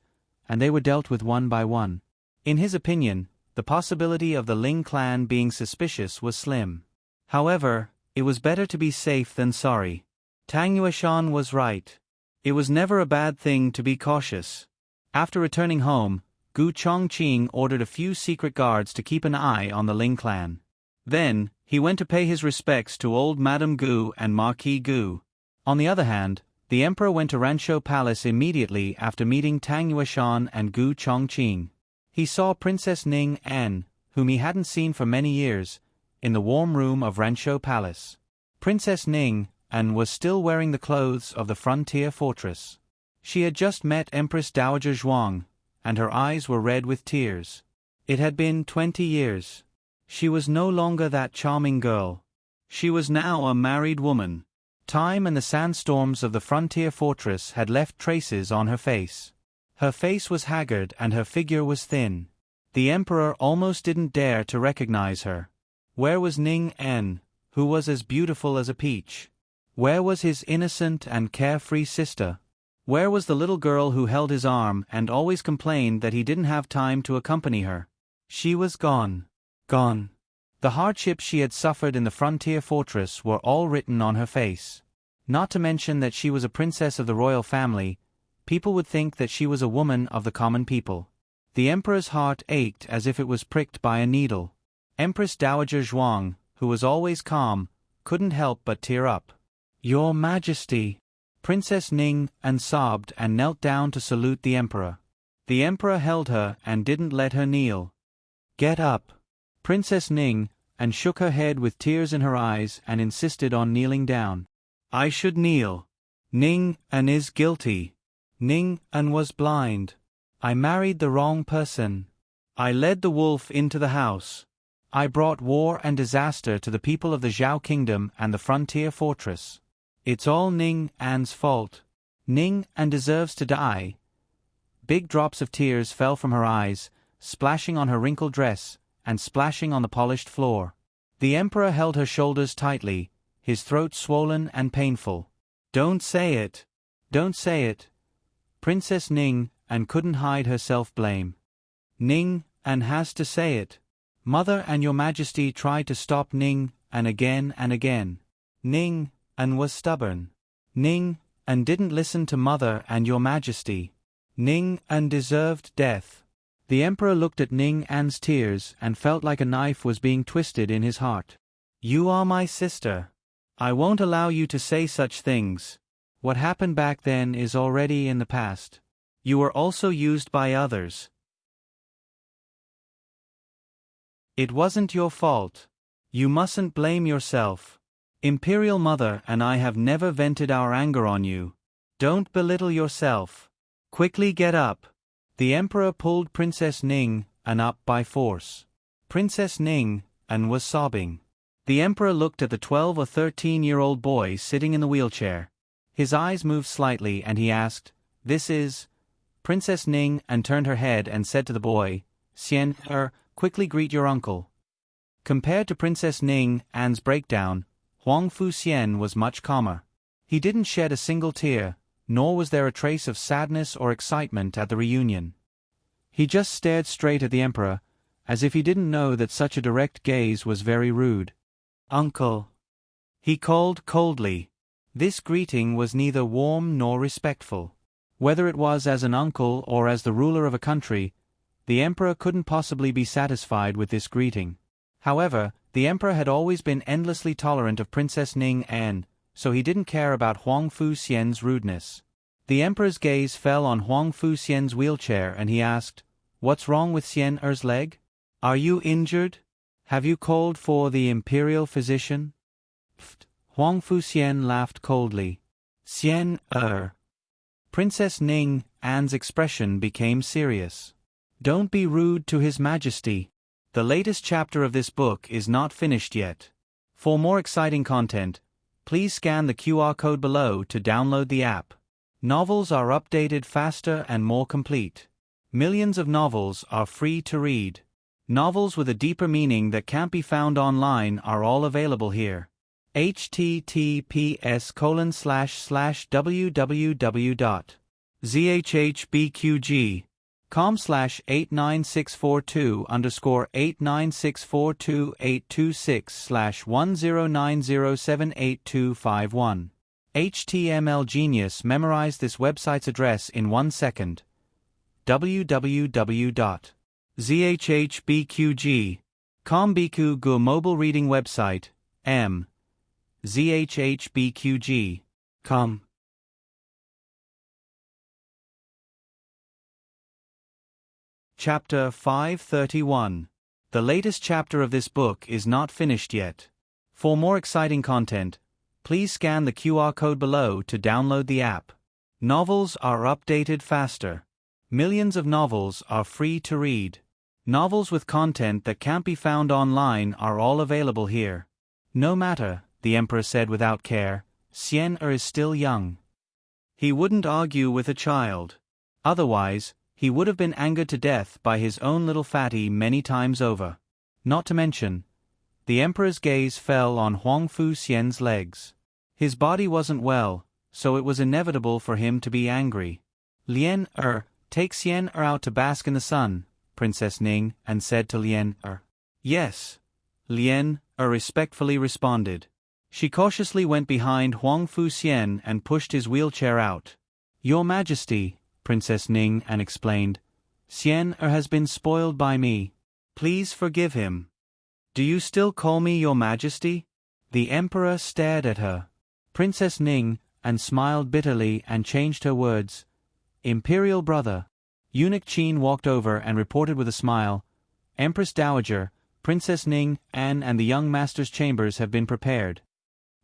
and they were dealt with one by one. In his opinion, the possibility of the Ling clan being suspicious was slim. However, it was better to be safe than sorry. Tang Yueshan was right. It was never a bad thing to be cautious. After returning home, Gu Chongqing ordered a few secret guards to keep an eye on the Ling clan. Then, he went to pay his respects to old Madame Gu and Marquis Gu. On the other hand, the emperor went to Ranshou Palace immediately after meeting Tang Yueshan and Gu Chongqing. He saw Princess Ning An, whom he hadn't seen for many years, in the warm room of Ranshou Palace. Princess Ning An was still wearing the clothes of the frontier fortress. She had just met Empress Dowager Zhuang, and her eyes were red with tears. It had been 20 years. She was no longer that charming girl. She was now a married woman. Time and the sandstorms of the frontier fortress had left traces on her face. Her face was haggard and her figure was thin. The emperor almost didn't dare to recognize her. Where was Ning En, who was as beautiful as a peach? Where was his innocent and carefree sister? Where was the little girl who held his arm and always complained that he didn't have time to accompany her? She was gone. Gone. The hardships she had suffered in the frontier fortress were all written on her face. Not to mention that she was a princess of the royal family, people would think that she was a woman of the common people. The emperor's heart ached as if it was pricked by a needle. Empress Dowager Zhuang, who was always calm, couldn't help but tear up. Your Majesty! Princess Ning An sobbed and knelt down to salute the emperor. The emperor held her and didn't let her kneel. Get up! Princess Ning An shook her head with tears in her eyes and insisted on kneeling down. I should kneel. Ning An is guilty. Ning An was blind. I married the wrong person. I led the wolf into the house. I brought war and disaster to the people of the Zhao Kingdom and the frontier fortress. It's all Ning An's fault. Ning An deserves to die. Big drops of tears fell from her eyes, splashing on her wrinkled dress, and splashing on the polished floor. The emperor held her shoulders tightly, his throat swollen and painful. Don't say it. Don't say it. Princess Ning An couldn't hide her self-blame. Ning An has to say it. Mother and your Majesty tried to stop Ning An again and again. Ning An was stubborn. Ning An didn't listen to Mother and your Majesty. Ning An deserved death. The emperor looked at Ning An's tears and felt like a knife was being twisted in his heart. You are my sister. I won't allow you to say such things. What happened back then is already in the past. You were also used by others. It wasn't your fault. You mustn't blame yourself. Imperial Mother and I have never vented our anger on you. Don't belittle yourself. Quickly get up. The emperor pulled Princess Ning An up by force. Princess Ning An was sobbing. The emperor looked at the 12 or 13-year-old boy sitting in the wheelchair. His eyes moved slightly and he asked, This is... Princess Ning An turned her head and said to the boy, Xian, quickly greet your uncle. Compared to Princess Ning An's breakdown, Huang Fu Xian was much calmer. He didn't shed a single tear, nor was there a trace of sadness or excitement at the reunion. He just stared straight at the emperor, as if he didn't know that such a direct gaze was very rude. Uncle, he called coldly. This greeting was neither warm nor respectful. Whether it was as an uncle or as the ruler of a country, the emperor couldn't possibly be satisfied with this greeting. However, the emperor had always been endlessly tolerant of Princess Ning An, so he didn't care about Huang Fu Xian's rudeness. The emperor's gaze fell on Huang Fu Xian's wheelchair and he asked, "What's wrong with Xian Er's leg? Are you injured? Have you called for the imperial physician?" Pfft. Huang Fu Xian laughed coldly. "Xian Er." Princess Ning An's expression became serious. "Don't be rude to His Majesty. The latest chapter of this book is not finished yet. For more exciting content, please scan the QR code below to download the app. Novels are updated faster and more complete. Millions of novels are free to read. Novels with a deeper meaning that can't be found online are all available here. https://www.zhbqg.com/89642/826/1090782551. HTML Genius memorized this website's address in 1 second. www.zhbqg.com Biku Gu mobile reading website, m. zhbqg.com. Chapter 531. The latest chapter of this book is not finished yet. For more exciting content, please scan the QR code below to download the app. Novels are updated faster. Millions of novels are free to read. Novels with content that can't be found online are all available here. No matter, the emperor said without care, Xian Er is still young. He wouldn't argue with a child. Otherwise, he would have been angered to death by his own little fatty many times over. Not to mention, the emperor's gaze fell on Huang Fu Xian's legs. His body wasn't well, so it was inevitable for him to be angry. "Lian Er, take Xian Er out to bask in the sun," Princess Ning An said to Lian Er. "Yes," Lian Er respectfully responded. She cautiously went behind Huang Fu Xian and pushed his wheelchair out. "Your Majesty," Princess Ning An explained, "Xian Er has been spoiled by me. Please forgive him." "Do you still call me Your Majesty?" The emperor stared at her. Princess Ning An smiled bitterly and changed her words. "Imperial brother." Eunuch Qin walked over and reported with a smile, "Empress Dowager, Princess Ning An and the young master's chambers have been prepared."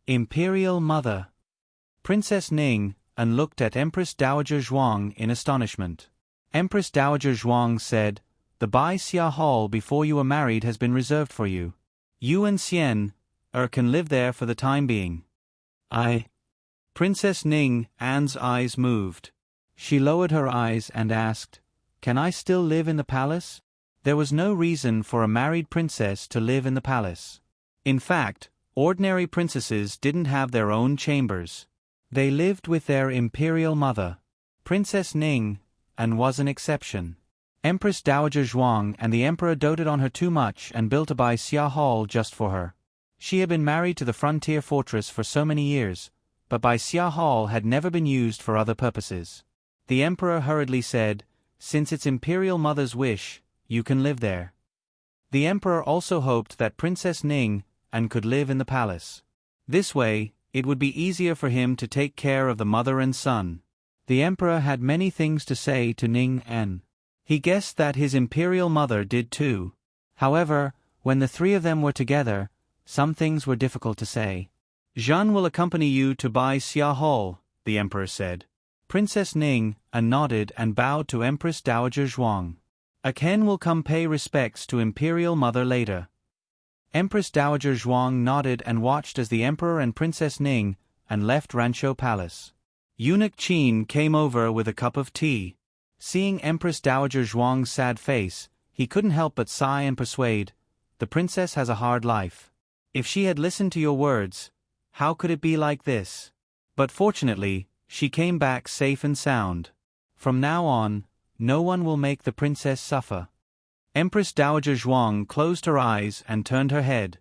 "Imperial mother." Princess Ning An looked at Empress Dowager Zhuang in astonishment. Empress Dowager Zhuang said, "The Bai Xia Hall before you were married has been reserved for you. You and Xian Er can live there for the time being." Princess Ning An's eyes moved. She lowered her eyes and asked, "Can I still live in the palace?" There was no reason for a married princess to live in the palace. In fact, ordinary princesses didn't have their own chambers. They lived with their imperial mother. Princess Ning An was an exception. Empress Dowager Zhuang and the emperor doted on her too much and built a Bai Xia Hall just for her. She had been married to the frontier fortress for so many years, but Bai Xia Hall had never been used for other purposes. The emperor hurriedly said, "Since it's imperial mother's wish, you can live there." The emperor also hoped that Princess Ning An could live in the palace. This way, it would be easier for him to take care of the mother and son. The emperor had many things to say to Ning An. He guessed that his imperial mother did too. However, when the three of them were together, some things were difficult to say. "Zhan will accompany you to Bai Xia Hall," the emperor said. Princess Ning An nodded and bowed to Empress Dowager Zhuang. "Aken will come pay respects to imperial mother later." Empress Dowager Zhuang nodded and watched as the emperor and Princess Ning An left Rancho Palace. Eunuch Qin came over with a cup of tea. Seeing Empress Dowager Zhuang's sad face, he couldn't help but sigh and persuade, "The princess has a hard life. If she had listened to your words, how could it be like this?" But fortunately, she came back safe and sound. From now on, no one will make the princess suffer. Empress Dowager Zhuang closed her eyes and turned her head.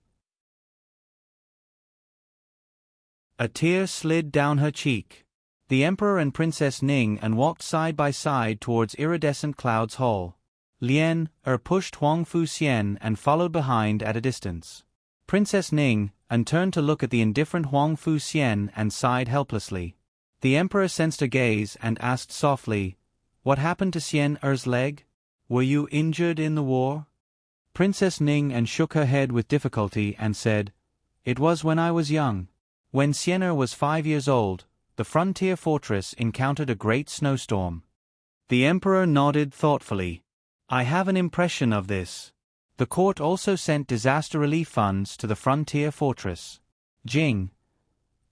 A tear slid down her cheek. The Emperor and Princess Ning walked side by side towards Iridescent Cloud's hall. Lien pushed Huang Fu Xian and followed behind at a distance. Princess Ning turned to look at the indifferent Huang Fu Xian and sighed helplessly. The Emperor sensed a gaze and asked softly, "What happened to Xian Er's leg? Were you injured in the war?" Princess Ning shook her head with difficulty and said, "It was when I was young. When Xian Er was 5 years old, the frontier fortress encountered a great snowstorm." The Emperor nodded thoughtfully. "I have an impression of this." The court also sent disaster relief funds to the frontier fortress. Jing.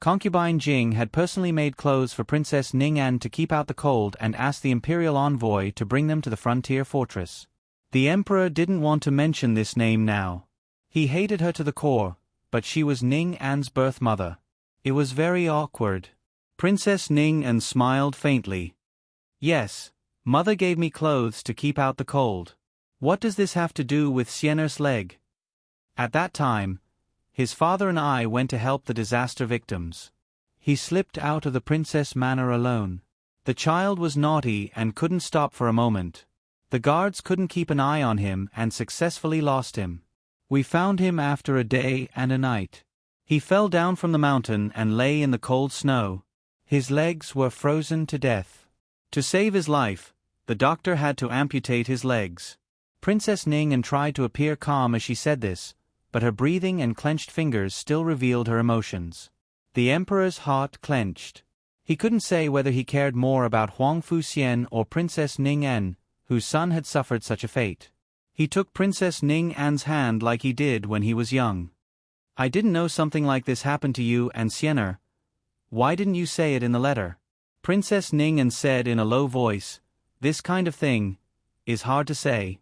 Concubine Jing had personally made clothes for Princess Ning to keep out the cold and asked the imperial envoy to bring them to the frontier fortress. The Emperor didn't want to mention this name now. He hated her to the core, but she was Ning-An's birth mother. It was very awkward. Princess Ning smiled faintly. "Yes, mother gave me clothes to keep out the cold. What does this have to do with Xian Er's leg?" At that time, his father and I went to help the disaster victims. He slipped out of the princess manor alone. The child was naughty and couldn't stop for a moment. The guards couldn't keep an eye on him and successfully lost him. We found him after a day and a night. He fell down from the mountain and lay in the cold snow. His legs were frozen to death. To save his life, the doctor had to amputate his legs. Princess Ning tried to appear calm as she said this, but her breathing and clenched fingers still revealed her emotions. The Emperor's heart clenched. He couldn't say whether he cared more about Huang Fu Xian or Princess Ning, whose son had suffered such a fate. He took Princess Ning-An's hand like he did when he was young. "I didn't know something like this happened to you and Xian Er. Why didn't you say it in the letter?" Princess Ning said in a low voice, "This kind of thing is hard to say."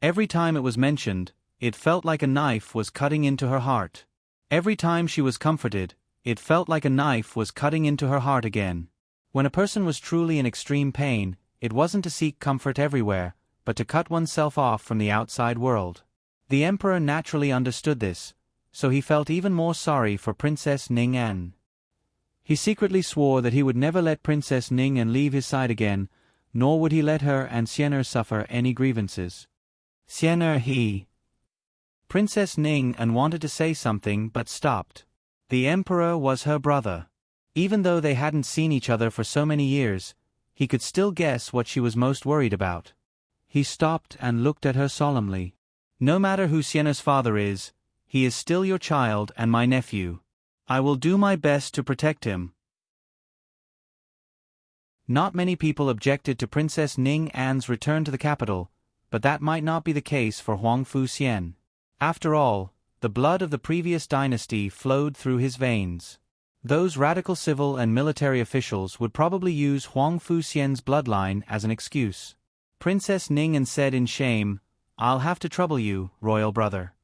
Every time it was mentioned, it felt like a knife was cutting into her heart. Every time she was comforted, it felt like a knife was cutting into her heart again. When a person was truly in extreme pain, it wasn't to seek comfort everywhere, but to cut oneself off from the outside world. The Emperor naturally understood this, so he felt even more sorry for Princess Ning. He secretly swore that he would never let Princess Ning leave his side again, nor would he let her and Xian Er suffer any grievances. Xian Er Princess Ning wanted to say something but stopped. The Emperor was her brother. Even though they hadn't seen each other for so many years, he could still guess what she was most worried about. He stopped and looked at her solemnly. "No matter who Xian Er's father is, he is still your child and my nephew. I will do my best to protect him." Not many people objected to Princess Ning-An's return to the capital, but that might not be the case for Huang Fu Xian. After all, the blood of the previous dynasty flowed through his veins. Those radical civil and military officials would probably use Huang Fu Xian's bloodline as an excuse. Princess Ning said in shame, "I'll have to trouble you, royal brother."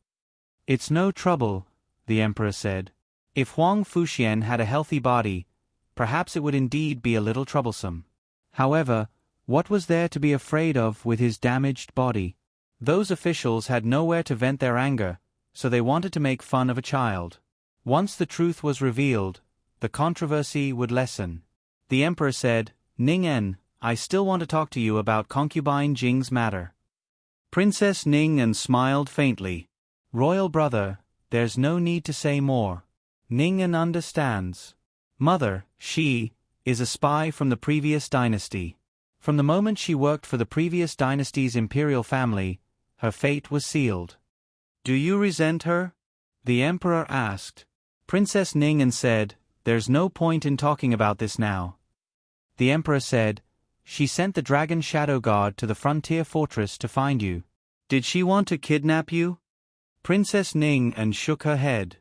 "It's no trouble," the Emperor said. "If Huang Fu Xian had a healthy body, perhaps it would indeed be a little troublesome. However, what was there to be afraid of with his damaged body?" Those officials had nowhere to vent their anger, so they wanted to make fun of a child. Once the truth was revealed, the controversy would lessen. The Emperor said, "Ning, I still want to talk to you about concubine Jing's matter." Princess Ning smiled faintly. "Royal brother, there's no need to say more. Ning understands. Mother, she is a spy from the previous dynasty. From the moment she worked for the previous dynasty's imperial family, her fate was sealed." "Do you resent her?" the Emperor asked. Princess Ning said, "There's no point in talking about this now." The Emperor said, "She sent the dragon shadow god to the frontier fortress to find you. Did she want to kidnap you?" Princess Ning shook her head.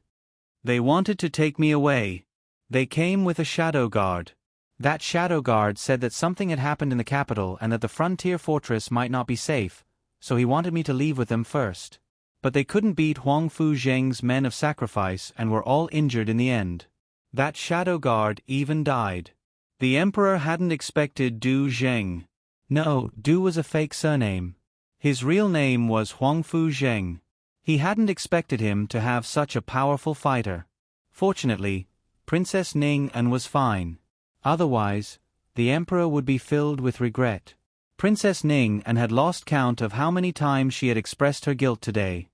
"They wanted to take me away. They came with a shadow guard. That shadow guard said that something had happened in the capital and that the frontier fortress might not be safe, so he wanted me to leave with them first. But they couldn't beat Huang Fu Zheng's men of sacrifice and were all injured in the end. That shadow guard even died." The Emperor hadn't expected Du Zheng. No, Du was a fake surname. His real name was Huang Fu Zheng. He hadn't expected him to have such a powerful fighter. Fortunately, Princess Ning was fine. Otherwise, the emperor would be filled with regret. Princess Ning and had lost count of how many times she had expressed her guilt today.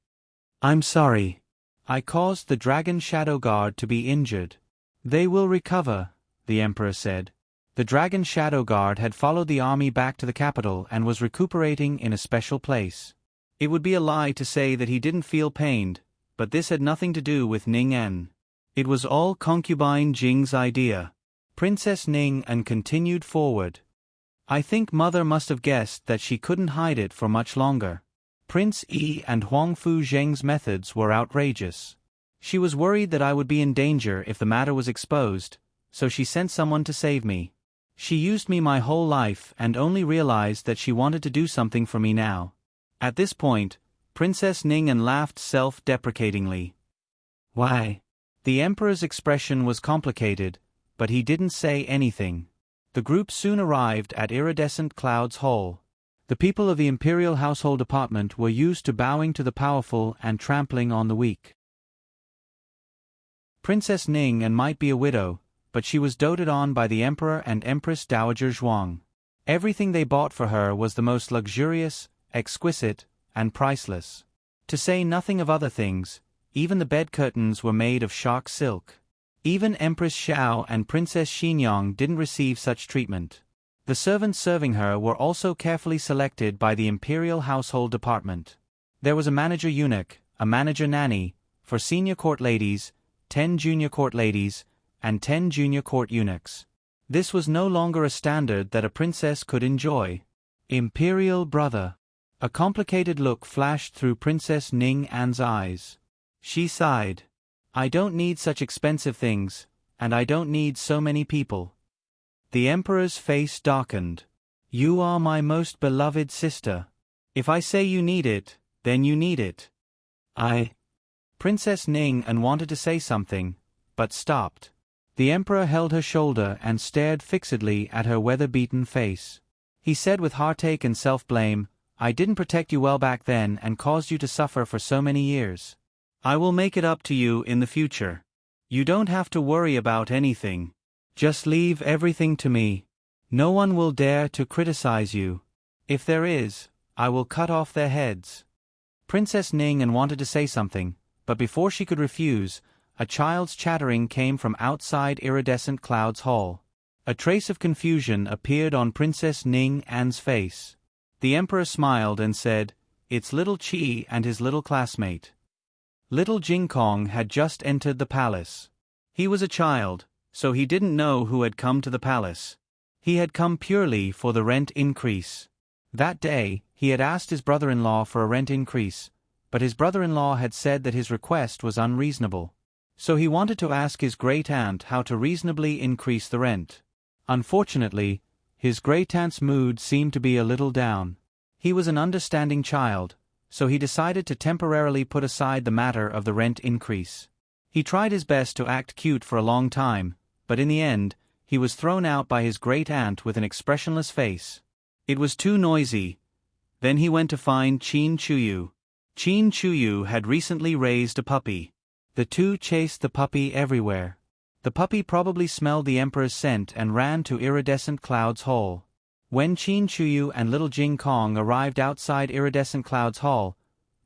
I'm sorry. I caused the Dragon Shadow Guard to be injured. They will recover, the emperor said. The Dragon Shadow Guard had followed the army back to the capital and was recuperating in a special place. It would be a lie to say that he didn't feel pained, but this had nothing to do with Ning En. It was all concubine Jing's idea. Princess Ning En continued forward. I think mother must have guessed that she couldn't hide it for much longer. Prince Yi and Huang Fu Zheng's methods were outrageous. She was worried that I would be in danger if the matter was exposed, so she sent someone to save me. She used me my whole life and only realized that she wanted to do something for me now. At this point, Princess Ning En laughed self-deprecatingly. Why? The emperor's expression was complicated, but he didn't say anything. The group soon arrived at Iridescent Cloud's Hall. The people of the Imperial Household Department were used to bowing to the powerful and trampling on the weak. Princess Ning En might be a widow, but she was doted on by the Emperor and Empress Dowager Zhuang. Everything they bought for her was the most luxurious, exquisite, and priceless. To say nothing of other things, even the bed curtains were made of shark silk. Even Empress Xiao and Princess Xinyang didn't receive such treatment. The servants serving her were also carefully selected by the Imperial Household Department. There was a manager eunuch, a manager nanny, for senior court ladies, 10 junior court ladies, and 10 junior court eunuchs. This was no longer a standard that a princess could enjoy. Imperial brother. A complicated look flashed through Princess Ning An's eyes. She sighed. I don't need such expensive things, and I don't need so many people. The emperor's face darkened. You are my most beloved sister. If I say you need it, then you need it. Princess Ning An wanted to say something, but stopped. The emperor held her shoulder and stared fixedly at her weather-beaten face. He said with heartache and self-blame, I didn't protect you well back then and caused you to suffer for so many years. I will make it up to you in the future. You don't have to worry about anything. Just leave everything to me. No one will dare to criticize you. If there is, I will cut off their heads. Princess Ning An wanted to say something, but before she could refuse, a child's chattering came from outside Iridescent Cloud's hall. A trace of confusion appeared on Princess Ning An's face. The emperor smiled and said, It's little Qi and his little classmate. Little Jing Kong had just entered the palace. He was a child, so he didn't know who had come to the palace. He had come purely for the rent increase. That day, he had asked his brother-in-law for a rent increase, but his brother-in-law had said that his request was unreasonable. So he wanted to ask his great-aunt how to reasonably increase the rent. Unfortunately, his great-aunt's mood seemed to be a little down. He was an understanding child, so he decided to temporarily put aside the matter of the rent increase. He tried his best to act cute for a long time, but in the end, he was thrown out by his great-aunt with an expressionless face. It was too noisy. Then he went to find Qin Chuyu. Qin Chuyu had recently raised a puppy. The two chased the puppy everywhere. The puppy probably smelled the emperor's scent and ran to Iridescent Cloud's hall. When Qin Chuyu and little Jing Kong arrived outside Iridescent Cloud's hall,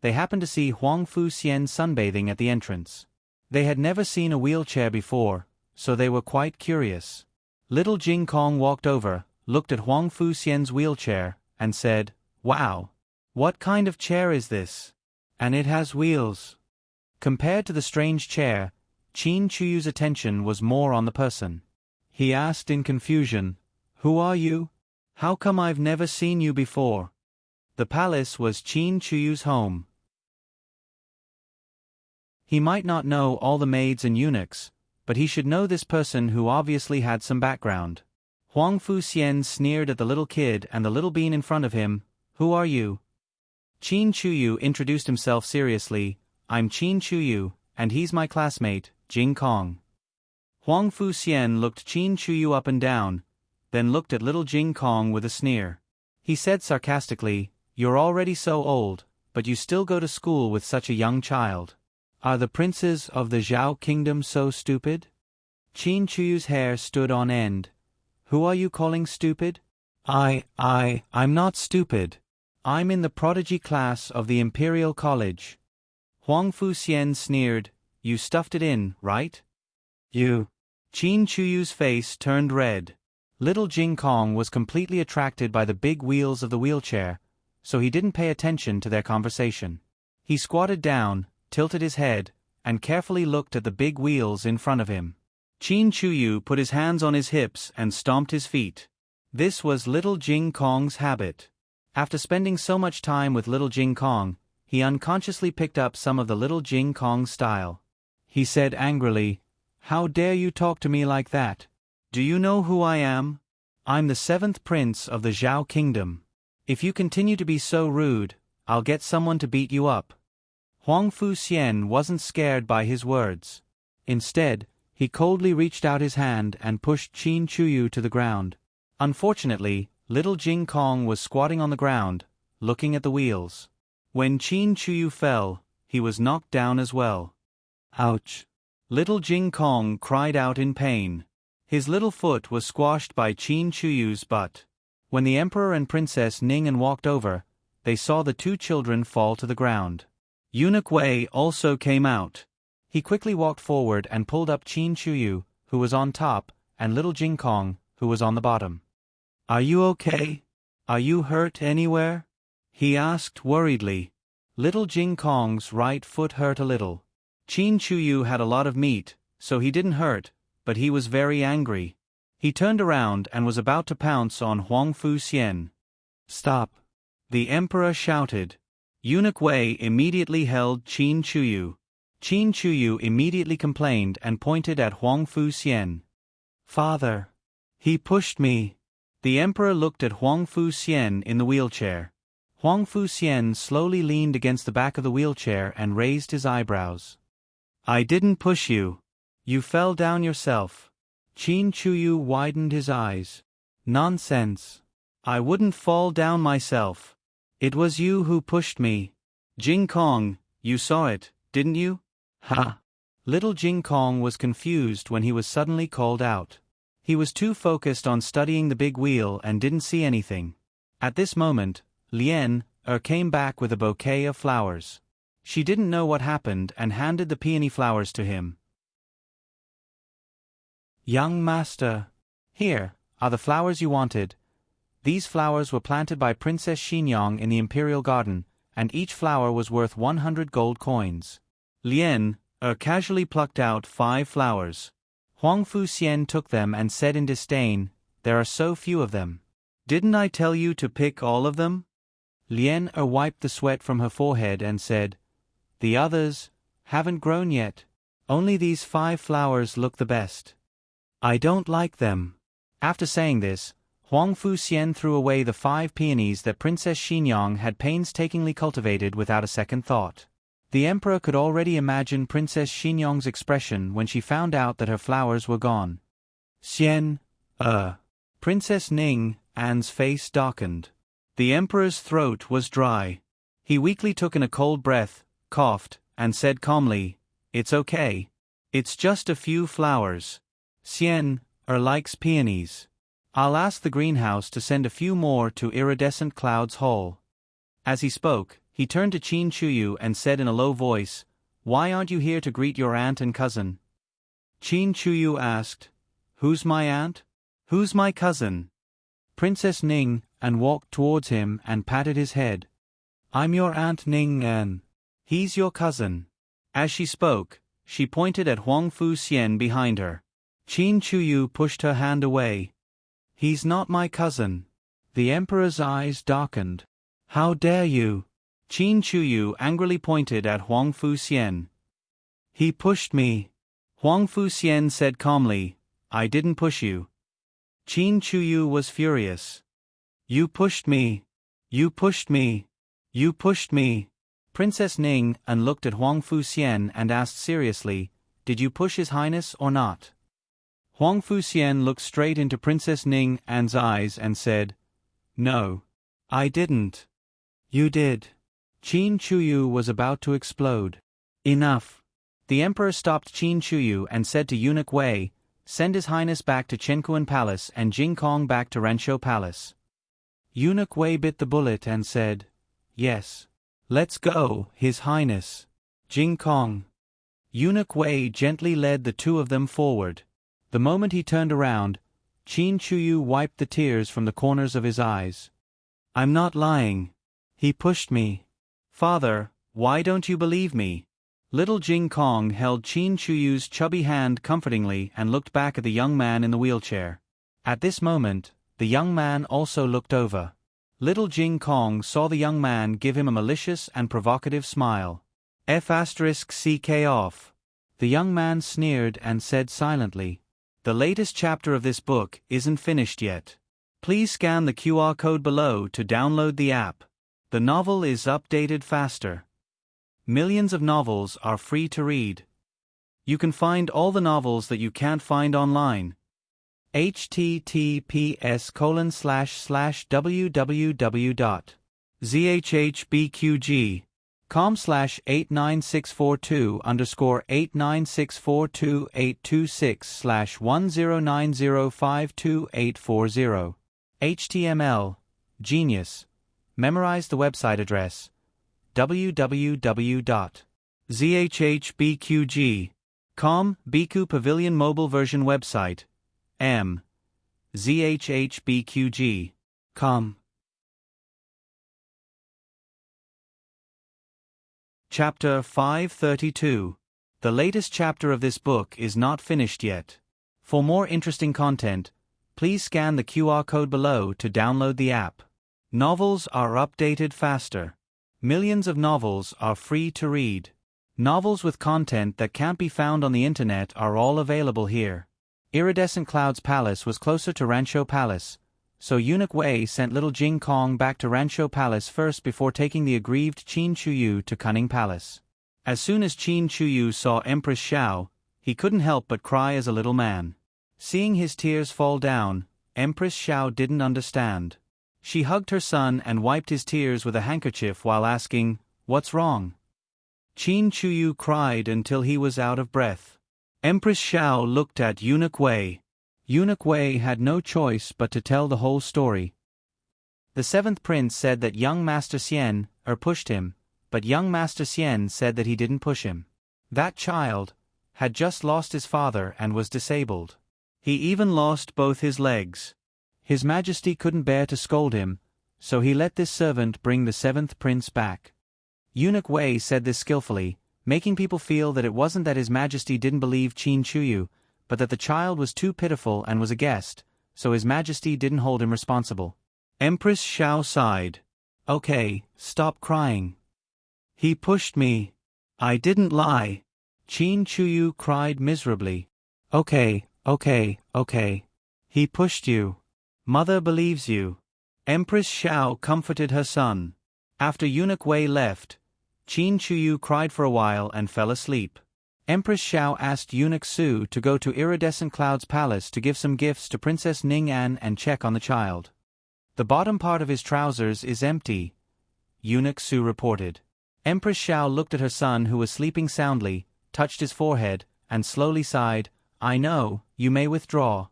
they happened to see Huang Fu Xian sunbathing at the entrance. They had never seen a wheelchair before, so they were quite curious. Little Jing Kong walked over, looked at Huang Fu Xian's wheelchair, and said, Wow! What kind of chair is this? And it has wheels. Compared to the strange chair, Qin Chuyu's attention was more on the person. He asked in confusion, Who are you? How come I've never seen you before? The palace was Qin Chuyu's home. He might not know all the maids and eunuchs, but he should know this person who obviously had some background. Huang Fu Xian sneered at the little kid and the little bean in front of him. Who are you? Qin Chuyu introduced himself seriously. I'm Qin Chuyu, and he's my classmate, Jing Kong. Huang Fu Xian looked Qin Chuyu up and down, then looked at little Jing Kong with a sneer. He said sarcastically, You're already so old, but you still go to school with such a young child. Are the princes of the Zhao kingdom so stupid? Qin Chuyu's hair stood on end. Who are you calling stupid? I'm not stupid. I'm in the prodigy class of the Imperial College. Huang Fuxian sneered. You stuffed it in, right? You. Qin Chuyu's face turned red. Little Jing Kong was completely attracted by the big wheels of the wheelchair, so he didn't pay attention to their conversation. He squatted down, tilted his head, and carefully looked at the big wheels in front of him. Qin Chuyu put his hands on his hips and stomped his feet. This was little Jing Kong's habit. After spending so much time with little Jing Kong, he unconsciously picked up some of the little Jing Kong style. He said angrily, "How dare you talk to me like that? Do you know who I am? I'm the 7th prince of the Zhao kingdom. If you continue to be so rude, I'll get someone to beat you up." Huang Fuxian wasn't scared by his words. Instead, he coldly reached out his hand and pushed Qin Chuyu to the ground. Unfortunately, little Jing Kong was squatting on the ground, looking at the wheels. When Qin Chuyu fell, he was knocked down as well. Ouch! Little Jing Kong cried out in pain. His little foot was squashed by Qin Chuyu's butt. When the Emperor and Princess Ning walked over, they saw the two children fall to the ground. Eunuch Wei also came out. He quickly walked forward and pulled up Qin Chuyu, who was on top, and little Jing Kong, who was on the bottom. "Are you okay? Are you hurt anywhere?" he asked worriedly. Little Jing Kong's right foot hurt a little. Qin Chuyu had a lot of meat, so he didn't hurt, but he was very angry. He turned around and was about to pounce on Huang Fuxian. "Stop!" the Emperor shouted. Eunuch Wei immediately held Qin Chuyu. Qin Chuyu immediately complained and pointed at Huang Fuxian. "Father! He pushed me!" The Emperor looked at Huang Fuxian in the wheelchair. Huang Fuxian slowly leaned against the back of the wheelchair and raised his eyebrows. "I didn't push you. You fell down yourself." Qin Chuyu widened his eyes. "Nonsense. I wouldn't fall down myself. It was you who pushed me." "Jing Kong, you saw it, didn't you?" "Ha!" Little Jing Kong was confused when he was suddenly called out. He was too focused on studying the big wheel and didn't see anything. At this moment, Lien came back with a bouquet of flowers. She didn't know what happened and handed the peony flowers to him. "Young master, here are the flowers you wanted. These flowers were planted by Princess Xinyang in the Imperial Garden, and each flower was worth 100 gold coins." Lien casually plucked out 5 flowers. Huang Fuxian took them and said in disdain, "There are so few of them. Didn't I tell you to pick all of them?" Lien wiped the sweat from her forehead and said, "The others haven't grown yet. Only these 5 flowers look the best. I don't like them." After saying this, Huang Fuxian threw away the 5 peonies that Princess Xinyang had painstakingly cultivated without a second thought. The Emperor could already imagine Princess Xinyang's expression when she found out that her flowers were gone. "Xian, Princess Ning An's face darkened. The Emperor's throat was dry. He weakly took in a cold breath, coughed, and said calmly, "It's okay. It's just a few flowers. Xian likes peonies. I'll ask the greenhouse to send a few more to Iridescent Cloud's Hall." As he spoke, he turned to Qin Chuyu and said in a low voice, "Why aren't you here to greet your aunt and cousin?" Qin Chuyu asked, "Who's my aunt? Who's my cousin?" Princess Ning An walked towards him and patted his head. "I'm your Aunt Ning An. He's your cousin." As she spoke, she pointed at Huang Fuxian behind her. Qin Chuyu pushed her hand away. "He's not my cousin." The Emperor's eyes darkened. "How dare you?" Qin Chuyu angrily pointed at Huang Fuxian. "He pushed me." Huang Fuxian said calmly, "I didn't push you." Qin Chuyu was furious. "You pushed me. You pushed me. You pushed me." Princess Ning An looked at Huang Fuxian and asked seriously, "Did you push His Highness or not?" Huang Fuxian looked straight into Princess Ning An's eyes and said, "No. I didn't." "You did." Qin Chuyu was about to explode. "Enough." The Emperor stopped Qin Chuyu and said to Eunuch Wei, Send His Highness back to Chenkuan Palace and Jing Kong back to Ranshou Palace. Eunuch Wei bit the bullet and said, Yes. Let's go, His Highness. Jing Kong. Eunuch Wei gently led the two of them forward. The moment he turned around, Qin Chuyu wiped the tears from the corners of his eyes. I'm not lying. He pushed me. Father, why don't you believe me? Little Jing Kong held Qin Chuyu's chubby hand comfortingly and looked back at the young man in the wheelchair. At this moment, the young man also looked over. Little Jing Kong saw the young man give him a malicious and provocative smile. F***ck off. The young man sneered and said silently, The latest chapter of this book isn't finished yet. Please scan the QR code below to download the app. The novel is updated faster. Millions of novels are free to read. You can find all the novels that you can't find online. https://www.zhbqg.com/89642_8964282852840. HTML. Genius. Memorize the website address. www.zhbqg.com Biku Pavilion Mobile Version Website. zhbqg.com. Chapter 532. The latest chapter of this book is not finished yet. For more interesting content, please scan the QR code below to download the app. Novels are updated faster. Millions of novels are free to read. Novels with content that can't be found on the internet are all available here. Iridescent Cloud's palace was closer to Ranshou Palace, so Eunuch Wei sent little Jing Kong back to Ranshou Palace first before taking the aggrieved Qin Chuyu to Cunning Palace. As soon as Qin Chuyu saw Empress Xiao, he couldn't help but cry as a little man. Seeing his tears fall down, Empress Xiao didn't understand. She hugged her son and wiped his tears with a handkerchief while asking, What's wrong? Qin Chuyu cried until he was out of breath. Empress Xiao looked at Eunuch Wei. Eunuch Wei had no choice but to tell the whole story. The seventh prince said that young Master Xian pushed him, but young Master Xian said that he didn't push him. That child had just lost his father and was disabled. He even lost both his legs. His Majesty couldn't bear to scold him, so he let this servant bring the seventh prince back. Eunuch Wei said this skillfully, making people feel that it wasn't that His Majesty didn't believe Qin Chuyu, but that the child was too pitiful and was a guest, so His Majesty didn't hold him responsible. Empress Xiao sighed. Okay, stop crying. He pushed me. I didn't lie. Qin Chuyu cried miserably. Okay. He pushed you. Mother believes you. Empress Xiao comforted her son. After Eunuch Wei left, Qin Chuyu cried for a while and fell asleep. Empress Xiao asked Eunuch Su to go to Iridescent Cloud's palace to give some gifts to Princess Ning An and check on the child. The bottom part of his trousers is empty, Eunuch Su reported. Empress Xiao looked at her son who was sleeping soundly, touched his forehead, and slowly sighed, I know, you may withdraw.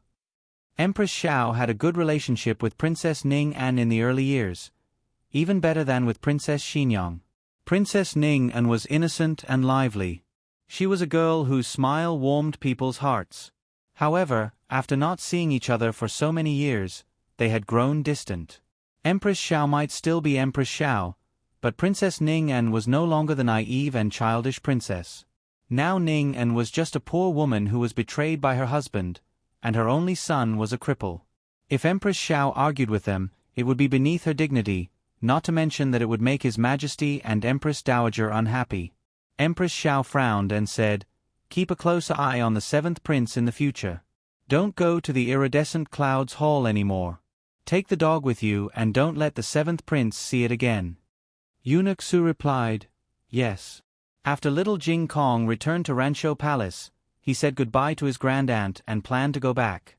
Empress Xiao had a good relationship with Princess Ning An in the early years, even better than with Princess Xinyang. Princess Ning An was innocent and lively. She was a girl whose smile warmed people's hearts. However, after not seeing each other for so many years, they had grown distant. Empress Xiao might still be Empress Xiao, but Princess Ning An was no longer the naive and childish princess. Now Ning An was just a poor woman who was betrayed by her husband, and her only son was a cripple. If Empress Xiao argued with them, it would be beneath her dignity, not to mention that it would make His Majesty and Empress Dowager unhappy. Empress Xiao frowned and said, Keep a close eye on the seventh prince in the future. Don't go to the Iridescent Clouds Hall anymore. Take the dog with you and don't let the seventh prince see it again. Eunuch Su replied, Yes. After little Jing Kong returned to Ranshou Palace, he said goodbye to his grand aunt and planned to go back.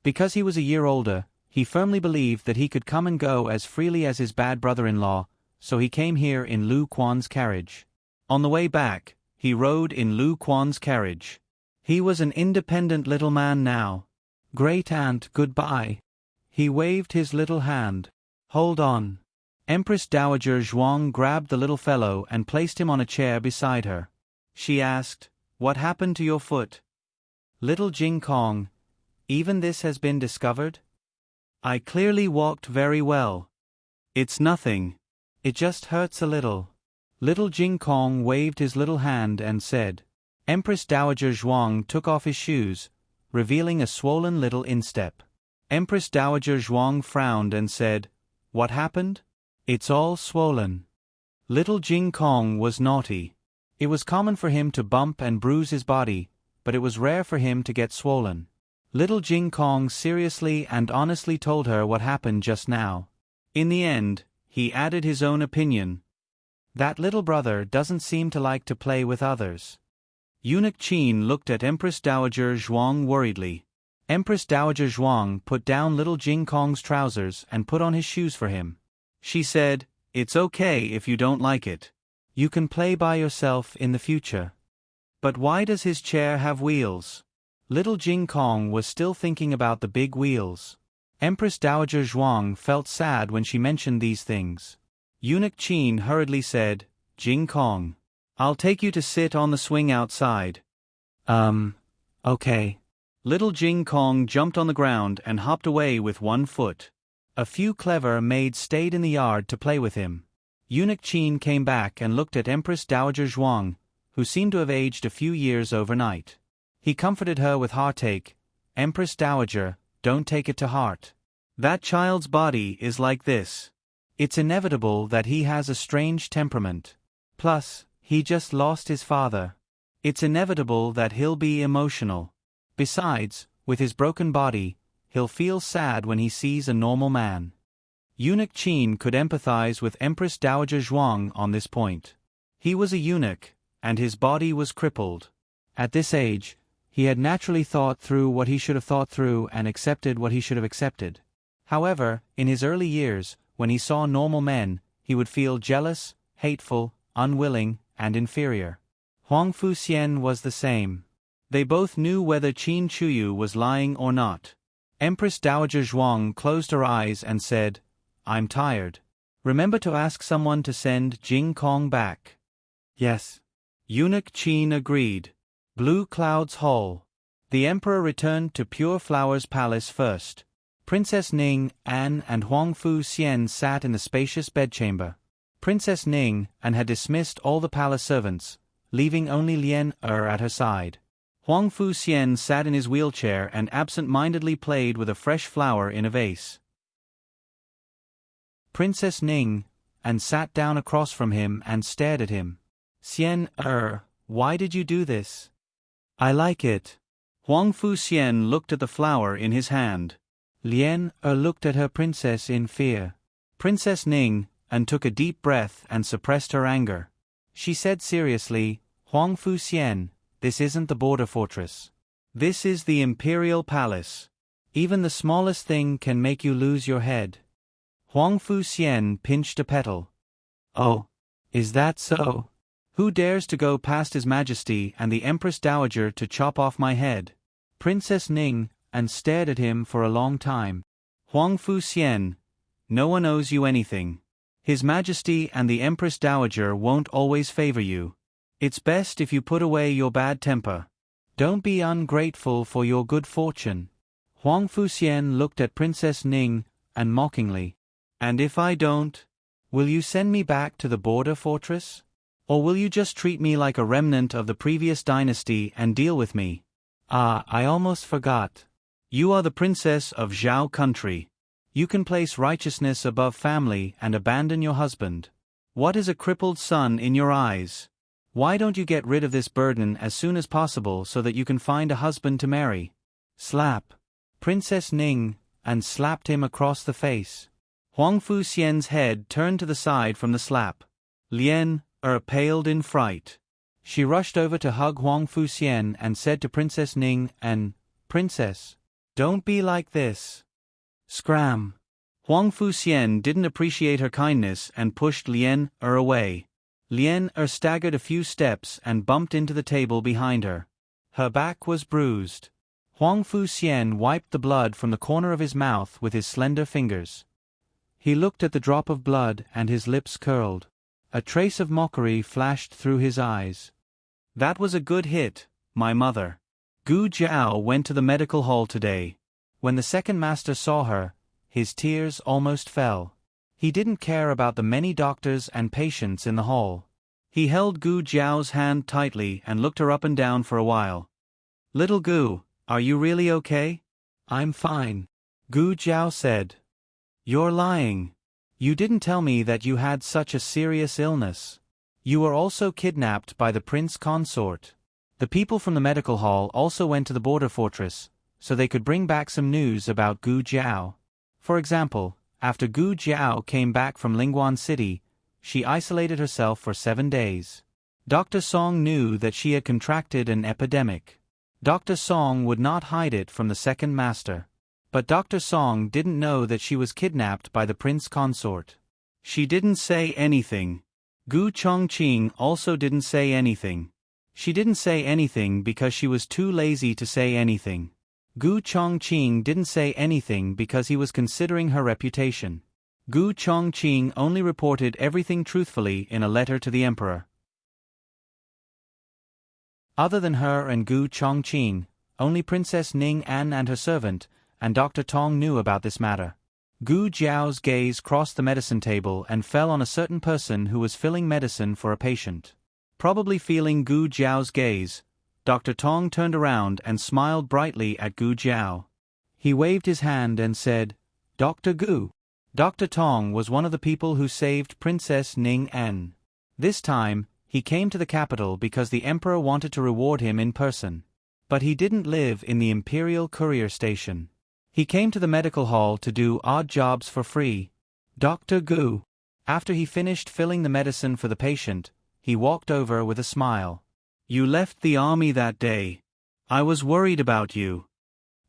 Because he was a year older, he firmly believed that he could come and go as freely as his bad brother-in-law, so he came here in Lu Quan's carriage. On the way back, he rode in Lu Quan's carriage. He was an independent little man now. Great aunt, goodbye. He waved his little hand. Hold on. Empress Dowager Zhuang grabbed the little fellow and placed him on a chair beside her. She asked, "What happened to your foot?" Little Jing Kong, "Even this has been discovered? I clearly walked very well. It's nothing. It just hurts a little." Little Jing Kong waved his little hand and said. Empress Dowager Zhuang took off his shoes, revealing a swollen little instep. Empress Dowager Zhuang frowned and said, "What happened?" "It's all swollen." Little Jing Kong was naughty. It was common for him to bump and bruise his body, but it was rare for him to get swollen. Little Jing Kong seriously and honestly told her what happened just now. In the end, he added his own opinion. That little brother doesn't seem to like to play with others. Eunuch Qin looked at Empress Dowager Zhuang worriedly. Empress Dowager Zhuang put down little Jing Kong's trousers and put on his shoes for him. She said, "It's okay if you don't like it. You can play by yourself in the future." "But why does his chair have wheels?" Little Jing Kong was still thinking about the big wheels. Empress Dowager Zhuang felt sad when she mentioned these things. Eunuch Qin hurriedly said, "Jing Kong, I'll take you to sit on the swing outside." Okay. Little Jing Kong jumped on the ground and hopped away with one foot. A few clever maids stayed in the yard to play with him. Eunuch Qin came back and looked at Empress Dowager Zhuang, who seemed to have aged a few years overnight. He comforted her with heartache. "Empress Dowager, don't take it to heart. That child's body is like this. It's inevitable that he has a strange temperament. Plus, he just lost his father. It's inevitable that he'll be emotional. Besides, with his broken body, he'll feel sad when he sees a normal man." Eunuch Qin could empathize with Empress Dowager Zhuang on this point. He was a eunuch, and his body was crippled. At this age, he had naturally thought through what he should have thought through and accepted what he should have accepted. However, in his early years, when he saw normal men, he would feel jealous, hateful, unwilling, and inferior. Huang Fuxian was the same. They both knew whether Qin Chuyu was lying or not. Empress Dowager Zhuang closed her eyes and said, "I'm tired. Remember to ask someone to send Jing Kong back." "Yes." Eunuch Qin agreed. Blue Cloud's Hall. The emperor returned to Pure Flower's palace first. Princess Ning, An, and Huang Fuxian sat in the spacious bedchamber. Princess Ning, An had dismissed all the palace servants, leaving only Lien at her side. Huang Fuxian sat in his wheelchair and absent-mindedly played with a fresh flower in a vase. Princess Ning, An sat down across from him and stared at him. "Xian, why did you do this?" "I like it." Huang Fuxian looked at the flower in his hand. Lien looked at her princess in fear. Princess Ning, An took a deep breath and suppressed her anger. She said seriously, "Huang Fuxian, this isn't the border fortress. This is the imperial palace. Even the smallest thing can make you lose your head." Huang Fuxian pinched a petal. "Oh, is that so? Who dares to go past His Majesty and the Empress Dowager to chop off my head?" Princess Ning, An stared at him for a long time. "Huang Fuxian, no one owes you anything. His Majesty and the Empress Dowager won't always favor you. It's best if you put away your bad temper. Don't be ungrateful for your good fortune." Huang Fuxian looked at Princess Ning, An mockingly. "And if I don't? Will you send me back to the border fortress? Or will you just treat me like a remnant of the previous dynasty and deal with me? I almost forgot. You are the princess of Zhao country. You can place righteousness above family and abandon your husband. What is a crippled son in your eyes? Why don't you get rid of this burden as soon as possible so that you can find a husband to marry?" Slap. Princess Ning, An slapped him across the face. Huang Fuxian's head turned to the side from the slap. Lien paled in fright. She rushed over to hug Huang Fuxian and said to Princess Ning, An, "Princess, don't be like this." Scram. Huang Fuxian didn't appreciate her kindness and pushed Lien away. Lien staggered a few steps and bumped into the table behind her. Her back was bruised. Huang Fuxian wiped the blood from the corner of his mouth with his slender fingers. He looked at the drop of blood and his lips curled. A trace of mockery flashed through his eyes. That was a good hit, my mother. Gu Jiao went to the medical hall today. When the second master saw her, his tears almost fell. He didn't care about the many doctors and patients in the hall. He held Gu Jiao's hand tightly and looked her up and down for a while. Little Gu, are you really okay? I'm fine, Gu Jiao said. You're lying. You didn't tell me that you had such a serious illness. You were also kidnapped by the prince consort. The people from the medical hall also went to the border fortress, so they could bring back some news about Gu Jiao. For example, after Gu Jiao came back from Lingguan City, she isolated herself for 7 days. Dr. Song knew that she had contracted an epidemic. Dr. Song would not hide it from the second master. But Dr. Song didn't know that she was kidnapped by the prince consort. She didn't say anything. Gu Chongqing also didn't say anything. She didn't say anything because she was too lazy to say anything. Gu Chongqing didn't say anything because he was considering her reputation. Gu Chongqing only reported everything truthfully in a letter to the emperor. Other than her and Gu Chongqing, only Princess Ning An and her servant, and Dr. Tong knew about this matter. Gu Jiao's gaze crossed the medicine table and fell on a certain person who was filling medicine for a patient. Probably feeling Gu Jiao's gaze, Dr. Tong turned around and smiled brightly at Gu Jiao. He waved his hand and said, Dr. Gu. Dr. Tong was one of the people who saved Princess Ning An. This time, he came to the capital because the emperor wanted to reward him in person. But he didn't live in the imperial courier station. He came to the medical hall to do odd jobs for free. Dr. Gu. After he finished filling the medicine for the patient, he walked over with a smile. You left the army that day. I was worried about you.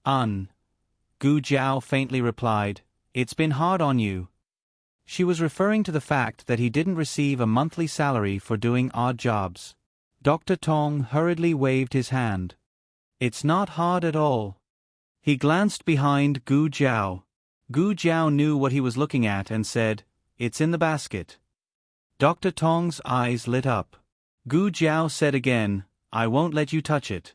Gu Jiao faintly replied, It's been hard on you. She was referring to the fact that he didn't receive a monthly salary for doing odd jobs. Dr. Tong hurriedly waved his hand. It's not hard at all. He glanced behind Gu Jiao. Gu Jiao knew what he was looking at and said, It's in the basket. Dr. Tong's eyes lit up. Gu Jiao said again, I won't let you touch it.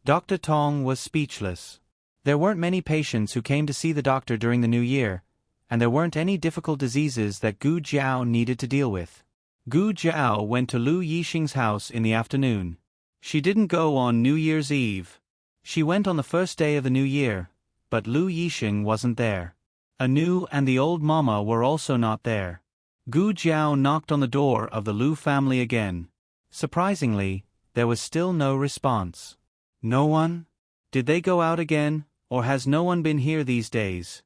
Dr. Tong was speechless. There weren't many patients who came to see the doctor during the new year, and there weren't any difficult diseases that Gu Jiao needed to deal with. Gu Jiao went to Lu Yixing's house in the afternoon. She didn't go on New Year's Eve. She went on the first day of the new year, but Lu Yixing wasn't there. Anu and the old mama were also not there. Gu Jiao knocked on the door of the Lu family again. Surprisingly, there was still no response. No one? Did they go out again, or has no one been here these days?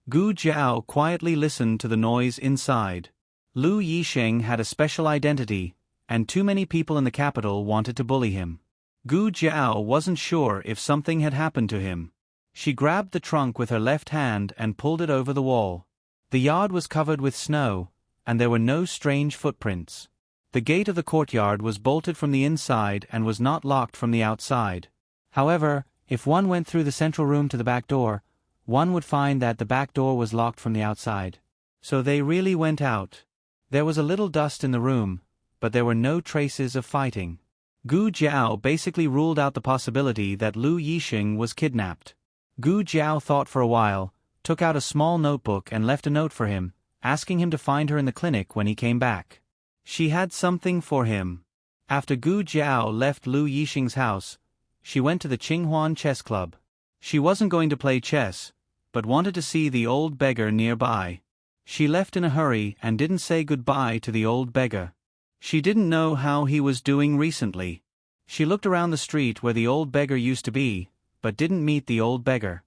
Gu Jiao quietly listened to the noise inside. Lu Yixing had a special identity, and too many people in the capital wanted to bully him. Gu Jiao wasn't sure if something had happened to him. She grabbed the trunk with her left hand and pulled it over the wall. The yard was covered with snow, and there were no strange footprints. The gate of the courtyard was bolted from the inside and was not locked from the outside. However, if one went through the central room to the back door, one would find that the back door was locked from the outside. So they really went out. There was a little dust in the room, but there were no traces of fighting. Gu Jiao basically ruled out the possibility that Lu Yixing was kidnapped. Gu Jiao thought for a while, took out a small notebook and left a note for him, asking him to find her in the clinic when he came back. She had something for him. After Gu Jiao left Lu Yixing's house, she went to the Qinghuan chess club. She wasn't going to play chess, but wanted to see the old beggar nearby. She left in a hurry and didn't say goodbye to the old beggar. She didn't know how he was doing recently. She looked around the street where the old beggar used to be, but didn't meet the old beggar.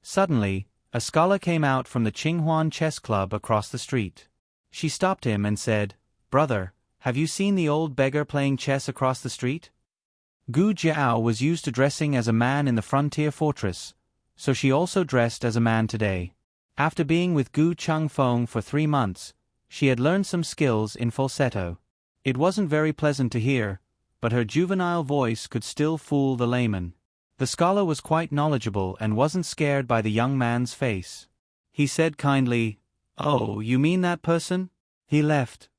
Suddenly, a scholar came out from the Qinghuan chess club across the street. She stopped him and said, Brother, have you seen the old beggar playing chess across the street? Gu Jiao was used to dressing as a man in the frontier fortress, so she also dressed as a man today. After being with Gu Changfeng for 3 months, she had learned some skills in falsetto. It wasn't very pleasant to hear, but her juvenile voice could still fool the layman. The scholar was quite knowledgeable and wasn't scared by the young man's face. He said kindly, "Oh, you mean that person? He left."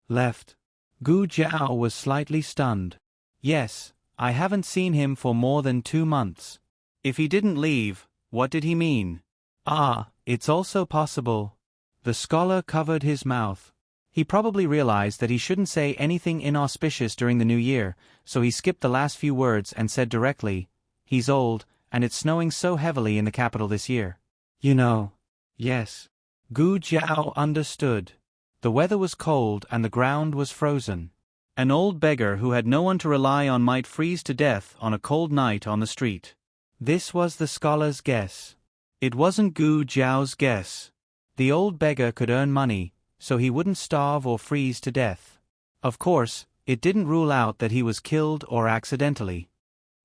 Left? Gu Jiao was slightly stunned. "Yes, I haven't seen him for more than 2 months. If he didn't leave, what did he mean?" "Ah, it's also possible." The scholar covered his mouth. He probably realized that he shouldn't say anything inauspicious during the new year, so he skipped the last few words and said directly, "He's old, and it's snowing so heavily in the capital this year. You know." "Yes." Gu Jiao understood. The weather was cold and the ground was frozen. An old beggar who had no one to rely on might freeze to death on a cold night on the street. This was the scholar's guess. It wasn't Gu Jiao's guess. The old beggar could earn money, so he wouldn't starve or freeze to death. Of course, it didn't rule out that he was killed or accidentally.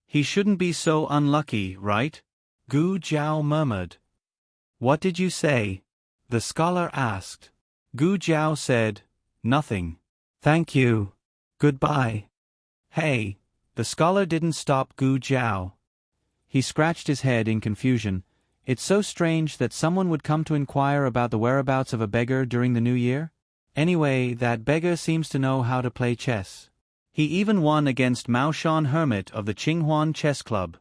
"He shouldn't be so unlucky, right?" Gu Jiao murmured. "What did you say?" the scholar asked. Gu Jiao said, "Nothing. Thank you. Goodbye." "Hey." The scholar didn't stop Gu Jiao. He scratched his head in confusion. It's so strange that someone would come to inquire about the whereabouts of a beggar during the new year. Anyway, that beggar seems to know how to play chess. He even won against Mao Shan Hermit of the Qinghuan Chess Club.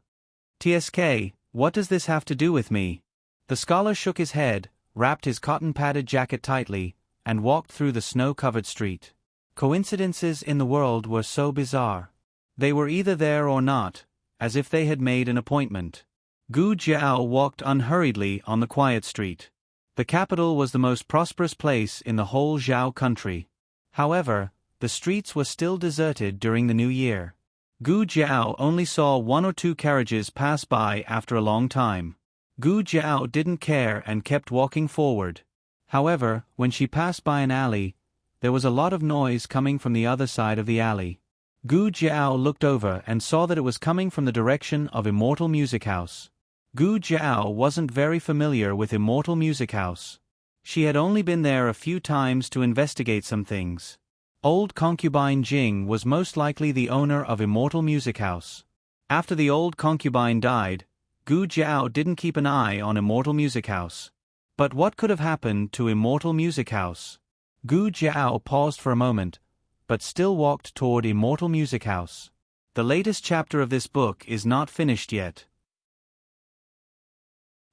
"TSK, what does this have to do with me?" The scholar shook his head, wrapped his cotton-padded jacket tightly, and walked through the snow-covered street. Coincidences in the world were so bizarre. They were either there or not, as if they had made an appointment. Gu Jiao walked unhurriedly on the quiet street. The capital was the most prosperous place in the whole Zhao country. However, the streets were still deserted during the new year. Gu Jiao only saw 1 or 2 carriages pass by after a long time. Gu Jiao didn't care and kept walking forward. However, when she passed by an alley, there was a lot of noise coming from the other side of the alley. Gu Jiao looked over and saw that it was coming from the direction of Immortal Music House. Gu Jiao wasn't very familiar with Immortal Music House. She had only been there a few times to investigate some things. Old concubine Jing was most likely the owner of Immortal Music House. After the old concubine died, Gu Jiao didn't keep an eye on Immortal Music House. But what could have happened to Immortal Music House? Gu Jiao paused for a moment, but still walked toward Immortal Music House. The latest chapter of this book is not finished yet.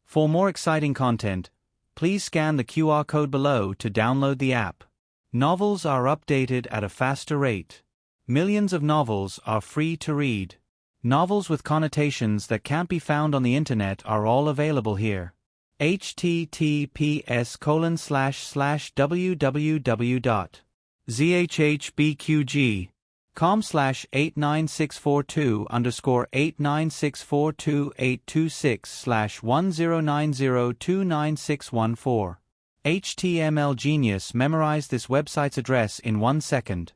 For more exciting content, please scan the QR code below to download the app. Novels are updated at a faster rate. Millions of novels are free to read. Novels with connotations that can't be found on the internet are all available here. https://www.zhbqg.com/896428266/109029029614. HTML Genius memorized this website's address in 1 second.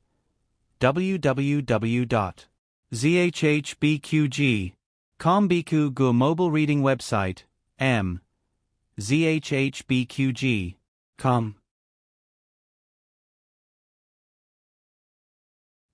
www.zhbqg.com Biku Gu mobile reading website, m. zhbqg.com.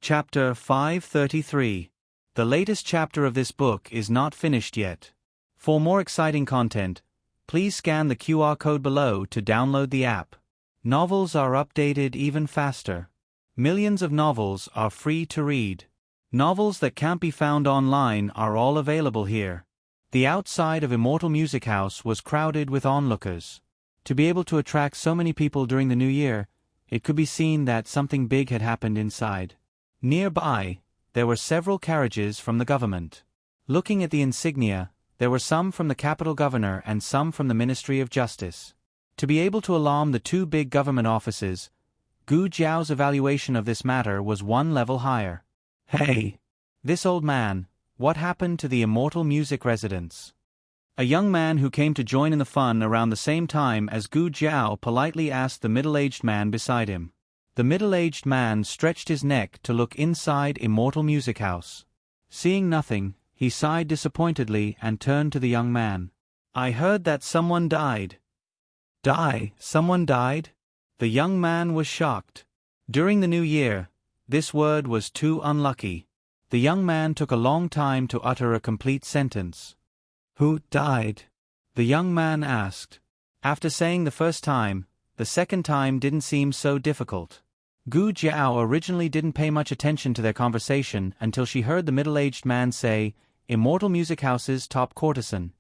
Chapter 533. The latest chapter of this book is not finished yet. For more exciting content, please scan the QR code below to download the app. Novels are updated even faster. Millions of novels are free to read. Novels that can't be found online are all available here. The outside of Immortal Music House was crowded with onlookers. To be able to attract so many people during the new year, it could be seen that something big had happened inside. Nearby, there were several carriages from the government. Looking at the insignia, there were some from the capital governor and some from the Ministry of Justice. To be able to alarm the 2 big government offices, Gu Jiao's evaluation of this matter was 1 level higher. "Hey! This old man, what happened to the Immortal Music residents?" A young man who came to join in the fun around the same time as Gu Jiao politely asked the middle-aged man beside him. The middle-aged man stretched his neck to look inside Immortal Music House. Seeing nothing, he sighed disappointedly and turned to the young man. "I heard that someone died." "Die? Someone died?" The young man was shocked. During the new year, this word was too unlucky. The young man took a long time to utter a complete sentence. Who died? The young man asked. After saying the first time, the second time didn't seem so difficult. Gu Jiao originally didn't pay much attention to their conversation until she heard the middle-aged man say, Immortal Music House's top courtesan.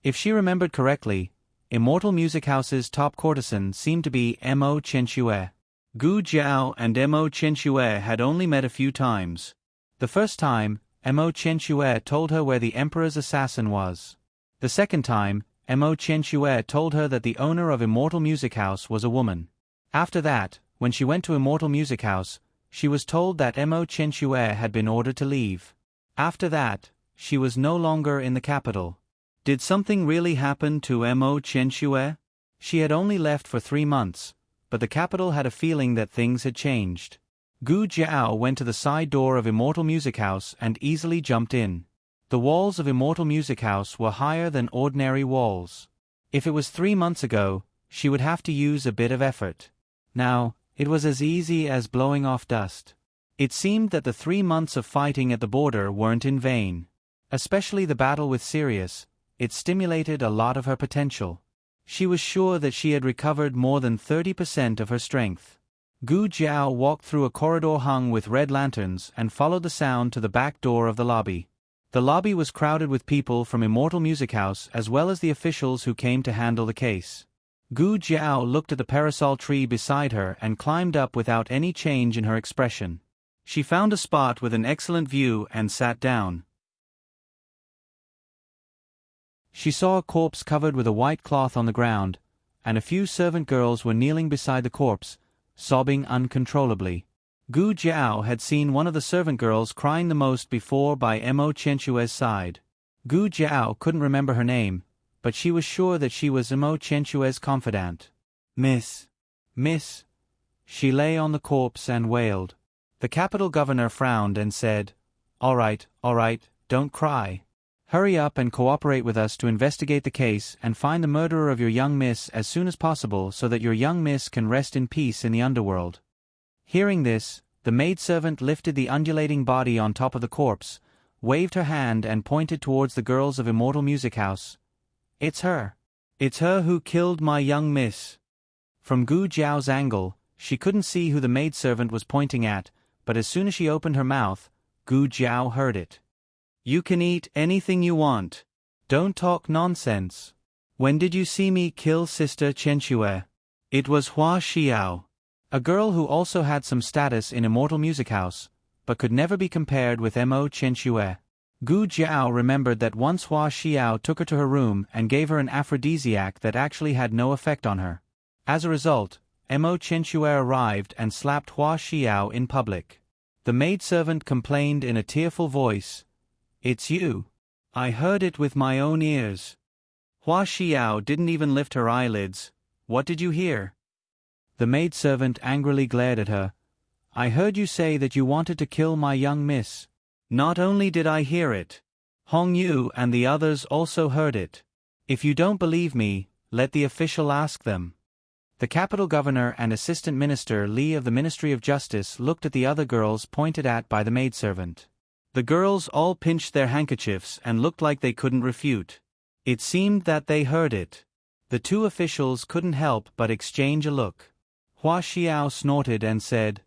If she remembered correctly, Immortal Music House's top courtesan seemed to be Mo Chenxue. Gu Jiao and Mo Chenxue had only met a few times. The first time, Mo Chenxue told her where the emperor's assassin was. The second time, Mo Chenxue told her that the owner of Immortal Music House was a woman. After that, when she went to Immortal Music House, she was told that Mo Chenxue had been ordered to leave. After that, she was no longer in the capital. Did something really happen to Mo Chenxue? She had only left for 3 months, but the capital had a feeling that things had changed. Gu Jiao went to the side door of Immortal Music House and easily jumped in. The walls of Immortal Music House were higher than ordinary walls. If it was 3 months ago, she would have to use a bit of effort. Now, it was as easy as blowing off dust. It seemed that the 3 months of fighting at the border weren't in vain. Especially the battle with Sirius, it stimulated a lot of her potential. She was sure that she had recovered more than 30% of her strength. Gu Jiao walked through a corridor hung with red lanterns and followed the sound to the back door of the lobby. The lobby was crowded with people from Immortal Music House as well as the officials who came to handle the case. Gu Jiao looked at the parasol tree beside her and climbed up without any change in her expression. She found a spot with an excellent view and sat down. She saw a corpse covered with a white cloth on the ground, and a few servant girls were kneeling beside the corpse, sobbing uncontrollably. Gu Jiao had seen one of the servant girls crying the most before by Mo Chenxue's side. Gu Jiao couldn't remember her name, but she was sure that she was Mo Chenxue's confidant. Miss. She lay on the corpse and wailed. The capital governor frowned and said, all right, don't cry. Hurry up and cooperate with us to investigate the case and find the murderer of your young miss as soon as possible so that your young miss can rest in peace in the underworld. Hearing this, the maidservant lifted the undulating body on top of the corpse, waved her hand and pointed towards the girls of Immortal Music House. It's her. It's her who killed my young miss. From Gu Jiao's angle, she couldn't see who the maidservant was pointing at, but as soon as she opened her mouth, Gu Jiao heard it. You can eat anything you want. Don't talk nonsense. When did you see me kill Sister Chenxue? It was Hua Xiao. A girl who also had some status in Immortal Music House, but could never be compared with Mo Chenxue. Gu Jiao remembered that once Hua Xiao took her to her room and gave her an aphrodisiac that actually had no effect on her. As a result, Mo Chenxue arrived and slapped Hua Xiao in public. The maidservant complained in a tearful voice, It's you. I heard it with my own ears. Hua Xiao didn't even lift her eyelids. What did you hear? The maidservant angrily glared at her. I heard you say that you wanted to kill my young miss. Not only did I hear it. Hong Yu and the others also heard it. If you don't believe me, let the official ask them. The capital governor and assistant minister Li of the Ministry of Justice looked at the other girls pointed at by the maidservant. The girls all pinched their handkerchiefs and looked like they couldn't refute. It seemed that they heard it. The two officials couldn't help but exchange a look. Hua Xiao snorted and said,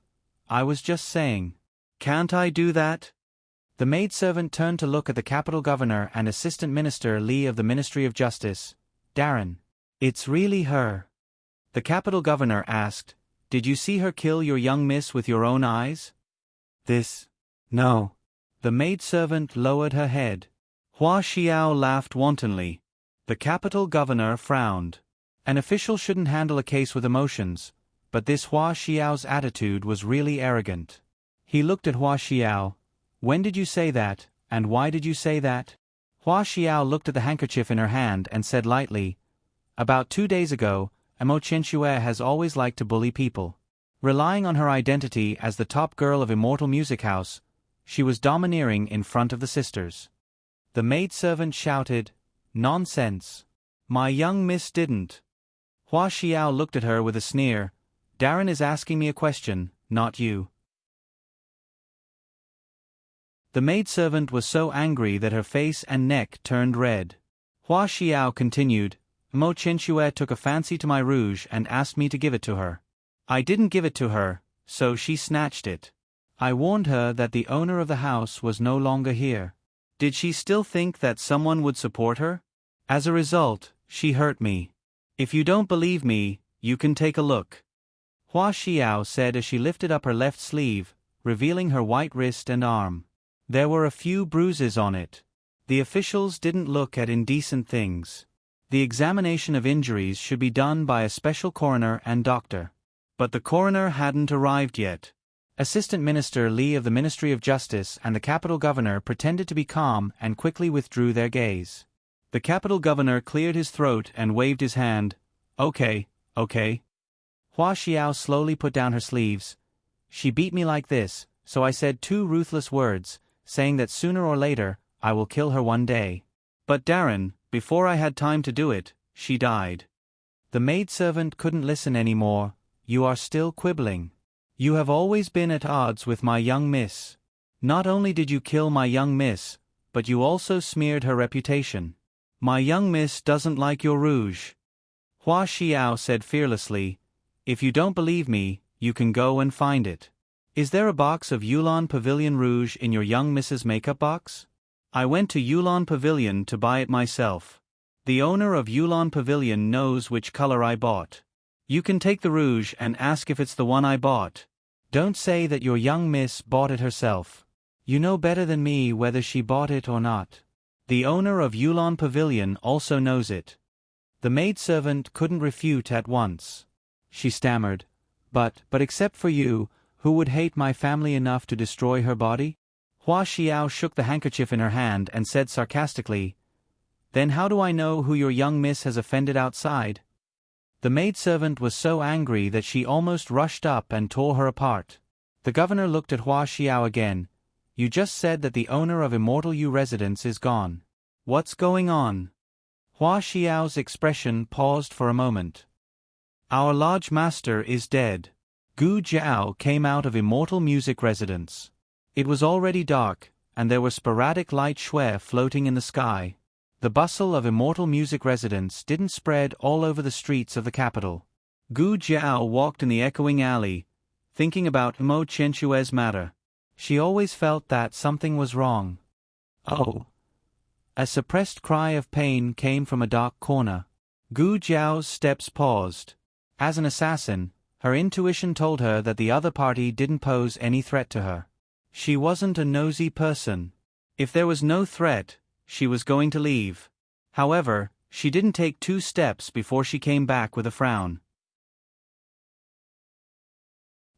I was just saying. Can't I do that? The maidservant turned to look at the capital governor and assistant minister Li of the Ministry of Justice. Darren. It's really her. The capital governor asked, Did you see her kill your young miss with your own eyes? No. The maidservant lowered her head. Hua Xiao laughed wantonly. The capital governor frowned. An official shouldn't handle a case with emotions, but this Hua Xiao's attitude was really arrogant. He looked at Hua Xiao. When did you say that, and why did you say that? Hua Xiao looked at the handkerchief in her hand and said lightly, About 2 days ago, Mo Chenxue has always liked to bully people. Relying on her identity as the top girl of Immortal Music House, she was domineering in front of the sisters. The maidservant shouted, Nonsense. My young miss didn't. Hua Xiao looked at her with a sneer. Darren is asking me a question, not you. The maidservant was so angry that her face and neck turned red. Hua Xiao continued, Mo Chenxue took a fancy to my rouge and asked me to give it to her. I didn't give it to her, so she snatched it. I warned her that the owner of the house was no longer here. Did she still think that someone would support her? As a result, she hurt me. If you don't believe me, you can take a look. Hua Xiao said as she lifted up her left sleeve, revealing her white wrist and arm. There were a few bruises on it. The officials didn't look at indecent things. The examination of injuries should be done by a special coroner and doctor. But the coroner hadn't arrived yet. Assistant Minister Li of the Ministry of Justice and the capital governor pretended to be calm and quickly withdrew their gaze. The capital governor cleared his throat and waved his hand. Okay. Hua Xiao slowly put down her sleeves. She beat me like this, so I said 2 ruthless words, saying that sooner or later, I will kill her one day. But Darren, before I had time to do it, she died. The maidservant couldn't listen anymore. You are still quibbling. You have always been at odds with my young miss. Not only did you kill my young miss, but you also smeared her reputation. My young miss doesn't like your rouge. Hua Xiao said fearlessly, If you don't believe me, you can go and find it. Is there a box of Yulon Pavilion rouge in your young miss's makeup box? I went to Yulon Pavilion to buy it myself. The owner of Yulon Pavilion knows which color I bought. You can take the rouge and ask if it's the one I bought. Don't say that your young miss bought it herself. You know better than me whether she bought it or not. The owner of Yulon Pavilion also knows it. The maidservant couldn't refute at once. She stammered, But except for you, who would hate my family enough to destroy her body? Hua Xiao shook the handkerchief in her hand and said sarcastically, Then how do I know who your young miss has offended outside? The maidservant was so angry that she almost rushed up and tore her apart. The governor looked at Hua Xiao again. You just said that the owner of Immortal U residence is gone. What's going on? Hua Xiao's expression paused for a moment. Our lodge master is dead. Gu Jiao came out of Immortal Music residence. It was already dark, and there were sporadic light shui floating in the sky. The bustle of Immortal Music residence didn't spread all over the streets of the capital. Gu Jiao walked in the echoing alley, thinking about Mo Chenxue's matter. She always felt that something was wrong. Oh! A suppressed cry of pain came from a dark corner. Gu Jiao's steps paused. As an assassin, her intuition told her that the other party didn't pose any threat to her. She wasn't a nosy person. If there was no threat, she was going to leave. However, she didn't take 2 steps before she came back with a frown.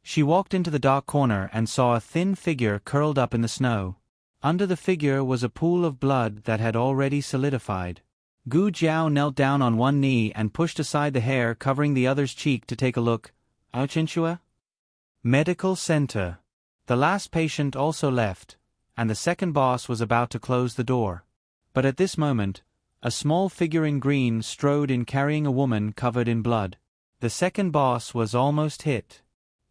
She walked into the dark corner and saw a thin figure curled up in the snow. Under the figure was a pool of blood that had already solidified. Gu Jiao knelt down on one knee and pushed aside the hair covering the other's cheek to take a look. Chenxue? Medical Center. The last patient also left, and the second boss was about to close the door. But at this moment, a small figure in green strode in carrying a woman covered in blood. The second boss was almost hit.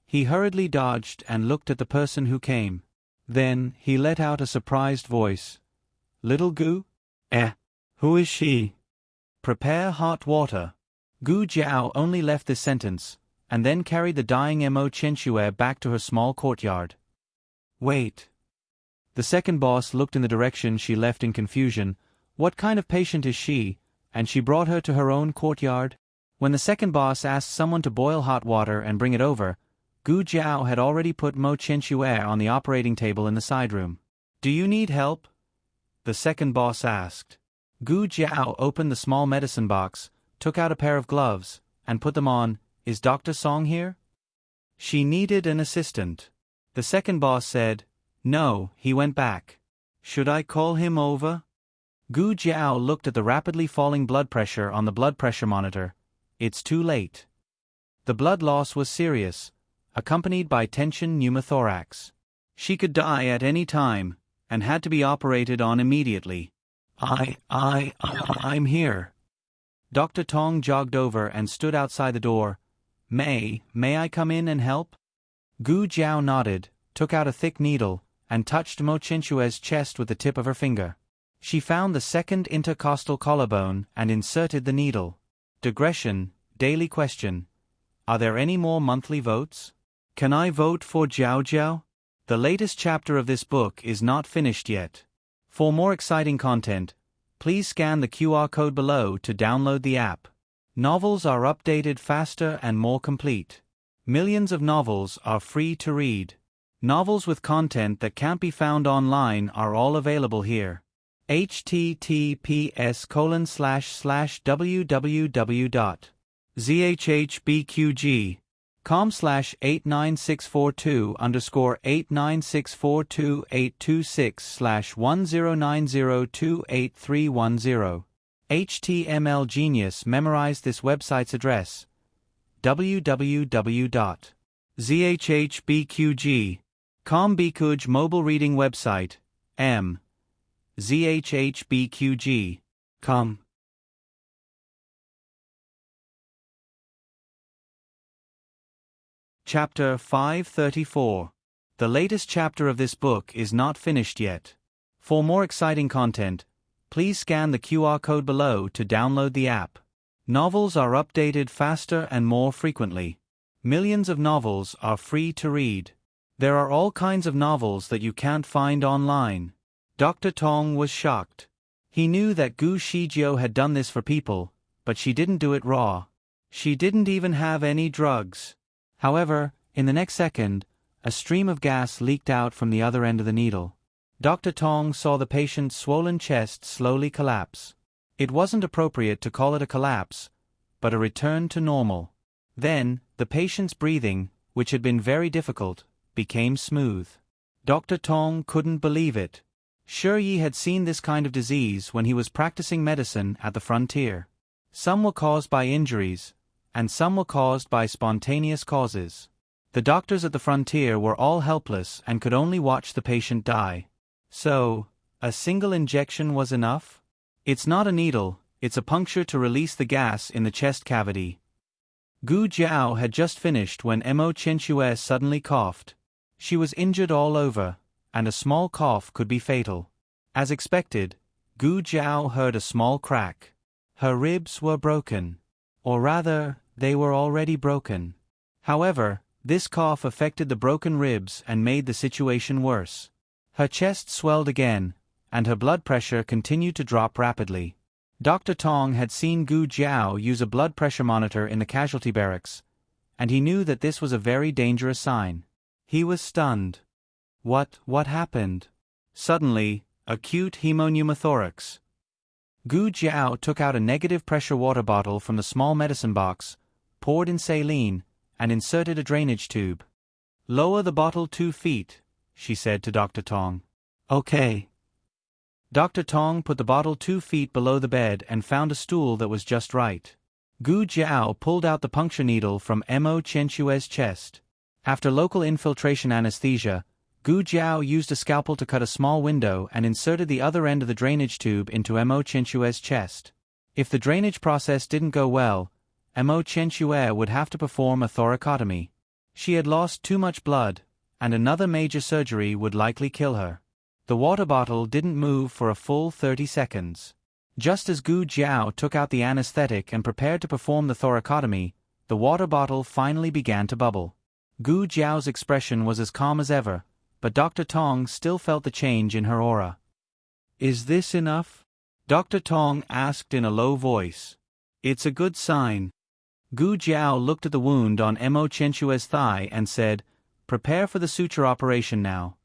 He hurriedly dodged and looked at the person who came. Then, he let out a surprised voice. Little Gu? Who is she? Prepare hot water. Gu Jiao only left this sentence, and then carried the dying Mo Chenxue back to her small courtyard. Wait. The second boss looked in the direction she left in confusion. What kind of patient is she? And she brought her to her own courtyard? When the second boss asked someone to boil hot water and bring it over, Gu Jiao had already put Mo Chenxue on the operating table in the side room. Do you need help? The second boss asked. Gu Jiao opened the small medicine box, took out a pair of gloves, and put them on. Is Dr. Song here? She needed an assistant. The second boss said, No, he went back. Should I call him over? Gu Jiao looked at the rapidly falling blood pressure on the blood pressure monitor. It's too late. The blood loss was serious, accompanied by tension pneumothorax. She could die at any time, and had to be operated on immediately. I'm here. Dr. Tong jogged over and stood outside the door. May I come in and help? Gu Jiao nodded, took out a thick needle, and touched Mo Chinchue's chest with the tip of her finger. She found the second intercostal collarbone and inserted the needle. Digression, daily question. Are there any more monthly votes? Can I vote for Jiao Jiao? The latest chapter of this book is not finished yet. For more exciting content, please scan the QR code below to download the app. Novels are updated faster and more complete. Millions of novels are free to read. Novels with content that can't be found online are all available here. https://www.zhbqg.com/896428266/1090283110. HTML Genius memorized this website's address. www.zhbqg.com Bikuj mobile reading website. zhbqg.com. Chapter 534. The latest chapter of this book is not finished yet. For more exciting content, please scan the QR code below to download the app. Novels are updated faster and more frequently. Millions of novels are free to read. There are all kinds of novels that you can't find online. Dr. Tong was shocked. He knew that Gu Shijiao had done this for people, but she didn't do it raw. She didn't even have any drugs. However, in the next second, a stream of gas leaked out from the other end of the needle. Dr. Tong saw the patient's swollen chest slowly collapse. It wasn't appropriate to call it a collapse, but a return to normal. Then, the patient's breathing, which had been very difficult, became smooth. Dr. Tong couldn't believe it. Sure, Yi had seen this kind of disease when he was practicing medicine at the frontier. Some were caused by injuries, and some were caused by spontaneous causes. The doctors at the frontier were all helpless and could only watch the patient die. So, a single injection was enough? It's not a needle, it's a puncture to release the gas in the chest cavity. Gu Jiao had just finished when Mo Chinchue suddenly coughed. She was injured all over, and a small cough could be fatal. As expected, Gu Jiao heard a small crack. Her ribs were broken. Or rather, they were already broken. However, this cough affected the broken ribs and made the situation worse. Her chest swelled again, and her blood pressure continued to drop rapidly. Dr. Tong had seen Gu Jiao use a blood pressure monitor in the casualty barracks, and he knew that this was a very dangerous sign. He was stunned. What happened? Suddenly, acute hemopneumothorax. Gu Jiao took out a negative pressure water bottle from the small medicine box, poured in saline, and inserted a drainage tube. Lower the bottle 2 feet, she said to Dr. Tong. Okay. Dr. Tong put the bottle 2 feet below the bed and found a stool that was just right. Gu Jiao pulled out the puncture needle from Mo Chenchue's chest. After local infiltration anesthesia, Gu Jiao used a scalpel to cut a small window and inserted the other end of the drainage tube into Mo Chenchue's chest. If the drainage process didn't go well, Mo Chenchue would have to perform a thoracotomy. She had lost too much blood, and another major surgery would likely kill her. The water bottle didn't move for a full 30 seconds. Just as Gu Jiao took out the anesthetic and prepared to perform the thoracotomy, the water bottle finally began to bubble. Gu Jiao's expression was as calm as ever, but Dr. Tong still felt the change in her aura. Is this enough? Dr. Tong asked in a low voice. It's a good sign. Gu Jiao looked at the wound on Mo Chenchue's thigh and said, "Prepare for the suture operation now."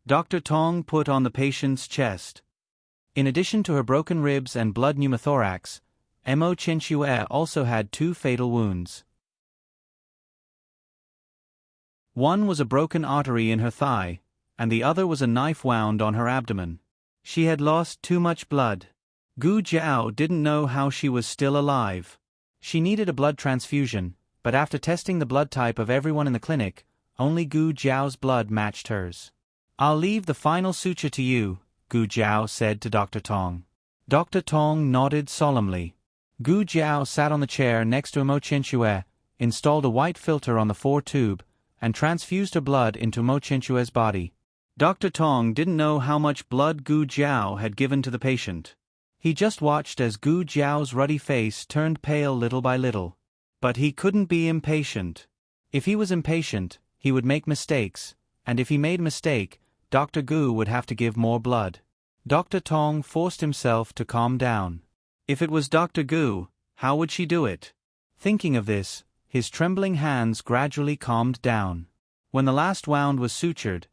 Dr. Tong put on the patient's chest. In addition to her broken ribs and blood pneumothorax, Mo Chenchue also had 2 fatal wounds. One was a broken artery in her thigh, and the other was a knife wound on her abdomen. She had lost too much blood. Gu Jiao didn't know how she was still alive. She needed a blood transfusion, but after testing the blood type of everyone in the clinic, only Gu Jiao's blood matched hers. "I'll leave the final suture to you," Gu Jiao said to Dr. Tong. Dr. Tong nodded solemnly. Gu Jiao sat on the chair next to Mo Chenchue, installed a white filter on the 4 tube, and transfused her blood into Mo Chenchue's body. Dr. Tong didn't know how much blood Gu Jiao had given to the patient. He just watched as Gu Jiao's ruddy face turned pale little by little. But he couldn't be impatient. If he was impatient, he would make mistakes, and if he made a mistake, Dr. Gu would have to give more blood. Dr. Tong forced himself to calm down. If it was Dr. Gu, how would she do it? Thinking of this, his trembling hands gradually calmed down. When the last wound was sutured,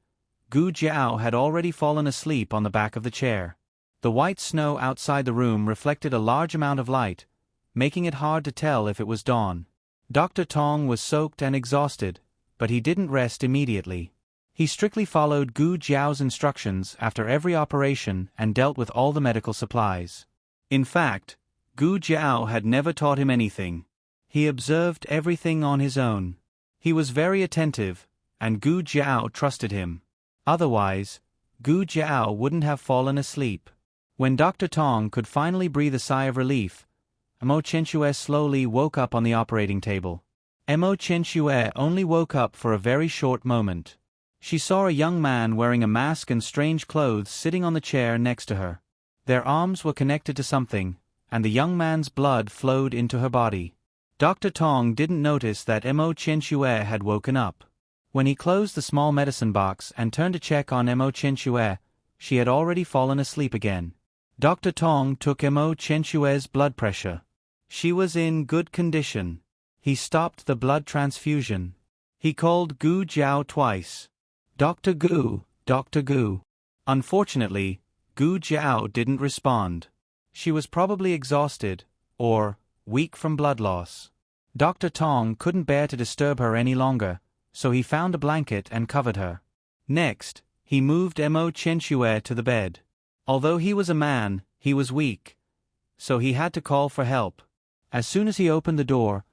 Gu Jiao had already fallen asleep on the back of the chair. The white snow outside the room reflected a large amount of light, making it hard to tell if it was dawn. Dr. Tong was soaked and exhausted, but he didn't rest immediately. He strictly followed Gu Jiao's instructions after every operation and dealt with all the medical supplies. In fact, Gu Jiao had never taught him anything. He observed everything on his own. He was very attentive, and Gu Jiao trusted him. Otherwise, Gu Jiao wouldn't have fallen asleep. When Dr. Tong could finally breathe a sigh of relief, Mo Chenxue slowly woke up on the operating table. Mo Chenxue only woke up for a very short moment. She saw a young man wearing a mask and strange clothes sitting on the chair next to her. Their arms were connected to something, and the young man's blood flowed into her body. Dr. Tong didn't notice that Mo Chenxue had woken up. When he closed the small medicine box and turned to check on Mo Chenxue, she had already fallen asleep again. Dr. Tong took Mo Chenxue's blood pressure. She was in good condition. He stopped the blood transfusion. He called Gu Jiao twice. Dr. Gu, Dr. Gu. Unfortunately, Gu Jiao didn't respond. She was probably exhausted, or weak from blood loss. Dr. Tong couldn't bear to disturb her any longer, so he found a blanket and covered her. Next, he moved Mo Chenxue to the bed. Although he was a man, he was weak, so he had to call for help. As soon as he opened the door,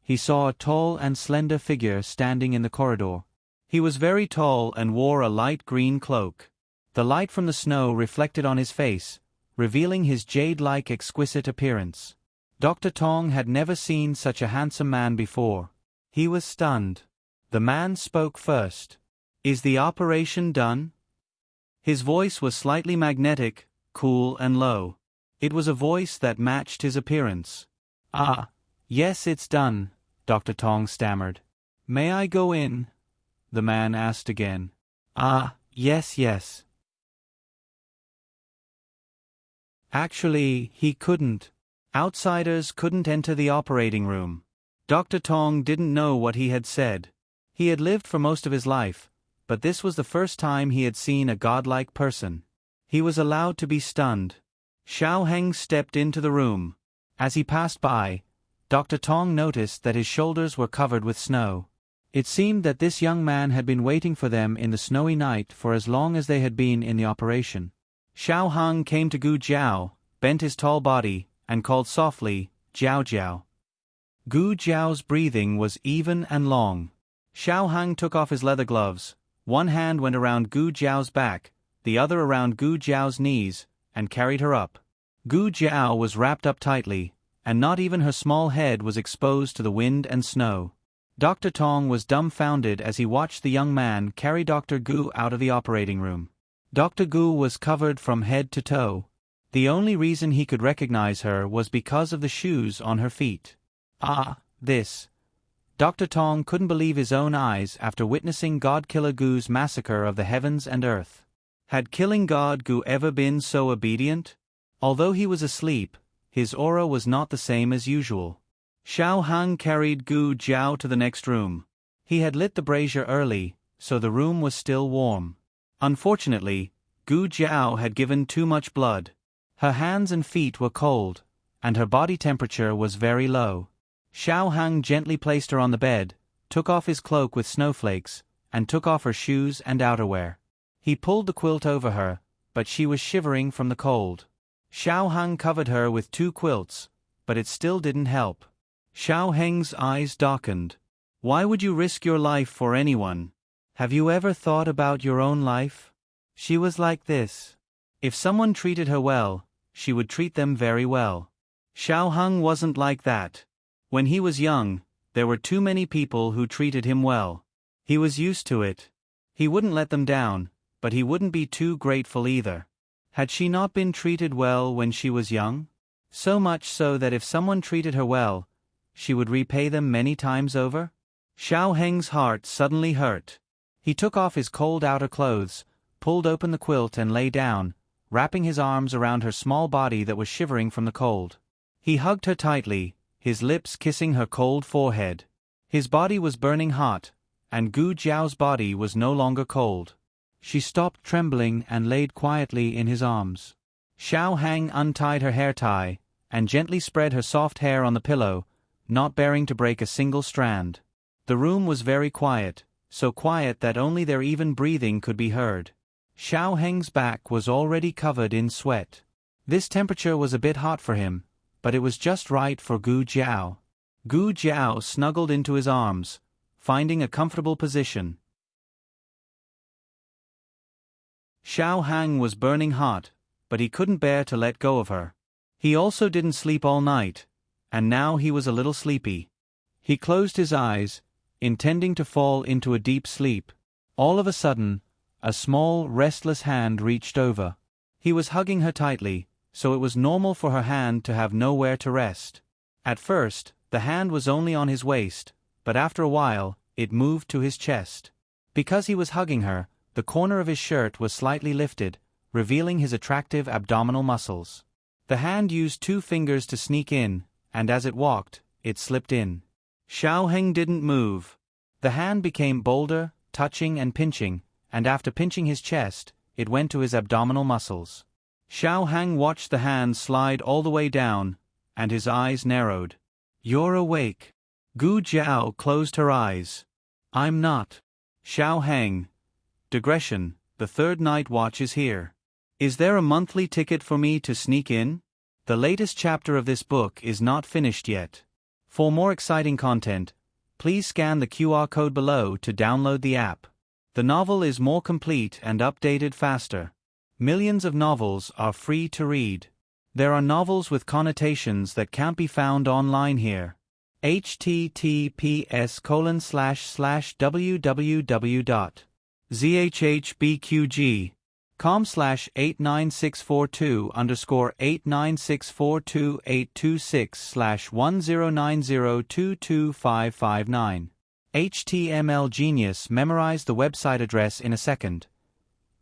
he saw a tall and slender figure standing in the corridor. He was very tall and wore a light green cloak. The light from the snow reflected on his face, revealing his jade-like exquisite appearance. Dr. Tong had never seen such a handsome man before. He was stunned. The man spoke first. "Is the operation done?" His voice was slightly magnetic, cool and low. It was a voice that matched his appearance. "Ah, yes, it's done," Dr. Tong stammered. "May I go in?" the man asked again. "Ah, yes. Actually, he couldn't. Outsiders couldn't enter the operating room. Dr. Tong didn't know what he had said. He had lived for most of his life, but this was the first time he had seen a godlike person. He was allowed to be stunned. Xiao Heng stepped into the room. As he passed by, Dr. Tong noticed that his shoulders were covered with snow. It seemed that this young man had been waiting for them in the snowy night for as long as they had been in the operation. Xiao Heng came to Gu Jiao, bent his tall body, and called softly, "Jiao Jiao." Gu Jiao's breathing was even and long. Xiao Heng took off his leather gloves. One hand went around Gu Jiao's back, the other around Gu Jiao's knees, and carried her up. Gu Jiao was wrapped up tightly, and not even her small head was exposed to the wind and snow. Dr. Tong was dumbfounded as he watched the young man carry Dr. Gu out of the operating room. Dr. Gu was covered from head to toe. The only reason he could recognize her was because of the shoes on her feet. This. Dr. Tong couldn't believe his own eyes after witnessing God Killer Gu's massacre of the heavens and earth. Had killing God Gu ever been so obedient? Although he was asleep, his aura was not the same as usual. Xiao Heng carried Gu Jiao to the next room. He had lit the brazier early, so the room was still warm. Unfortunately, Gu Jiao had given too much blood. Her hands and feet were cold, and her body temperature was very low. Xiao Heng gently placed her on the bed, took off his cloak with snowflakes, and took off her shoes and outerwear. He pulled the quilt over her, but she was shivering from the cold. Xiao Heng covered her with 2 quilts, but it still didn't help. Xiao Heng's eyes darkened. "Why would you risk your life for anyone? Have you ever thought about your own life?" She was like this. If someone treated her well, she would treat them very well. Xiao Heng wasn't like that. When he was young, there were too many people who treated him well. He was used to it. He wouldn't let them down, but he wouldn't be too grateful either. Had she not been treated well when she was young? So much so that if someone treated her well, she would repay them many times over? Xiao Heng's heart suddenly hurt. He took off his cold outer clothes, pulled open the quilt and lay down, wrapping his arms around her small body that was shivering from the cold. He hugged her tightly, his lips kissing her cold forehead. His body was burning hot, and Gu Jiao's body was no longer cold. She stopped trembling and laid quietly in his arms. Xiao Hang untied her hair tie, and gently spread her soft hair on the pillow, not bearing to break a single strand. The room was very quiet, so quiet that only their even breathing could be heard. Xiao Heng's back was already covered in sweat. This temperature was a bit hot for him, but it was just right for Gu Jiao. Gu Jiao snuggled into his arms, finding a comfortable position. Xiao Hang was burning hot, but he couldn't bear to let go of her. He also didn't sleep all night, and now he was a little sleepy. He closed his eyes, intending to fall into a deep sleep. All of a sudden, a small, restless hand reached over. He was hugging her tightly, so it was normal for her hand to have nowhere to rest. At first, the hand was only on his waist, but after a while, it moved to his chest. Because he was hugging her, the corner of his shirt was slightly lifted, revealing his attractive abdominal muscles. The hand used 2 fingers to sneak in, and as it walked, it slipped in. Xiao Heng didn't move. The hand became bolder, touching and pinching, and after pinching his chest, it went to his abdominal muscles. Xiao Hang watched the hand slide all the way down, and his eyes narrowed. "You're awake." Gu Jiao closed her eyes. "I'm not." Xiao Hang. Digression, the 3rd night watch is here. Is there a monthly ticket for me to sneak in? The latest chapter of this book is not finished yet. For more exciting content, please scan the QR code below to download the app. The novel is more complete and updated faster. Millions of novels are free to read. There are novels with connotations that can't be found online here. https://www.zhbqg.com/89642_826/1090225559. HTML Genius memorized the website address in a second.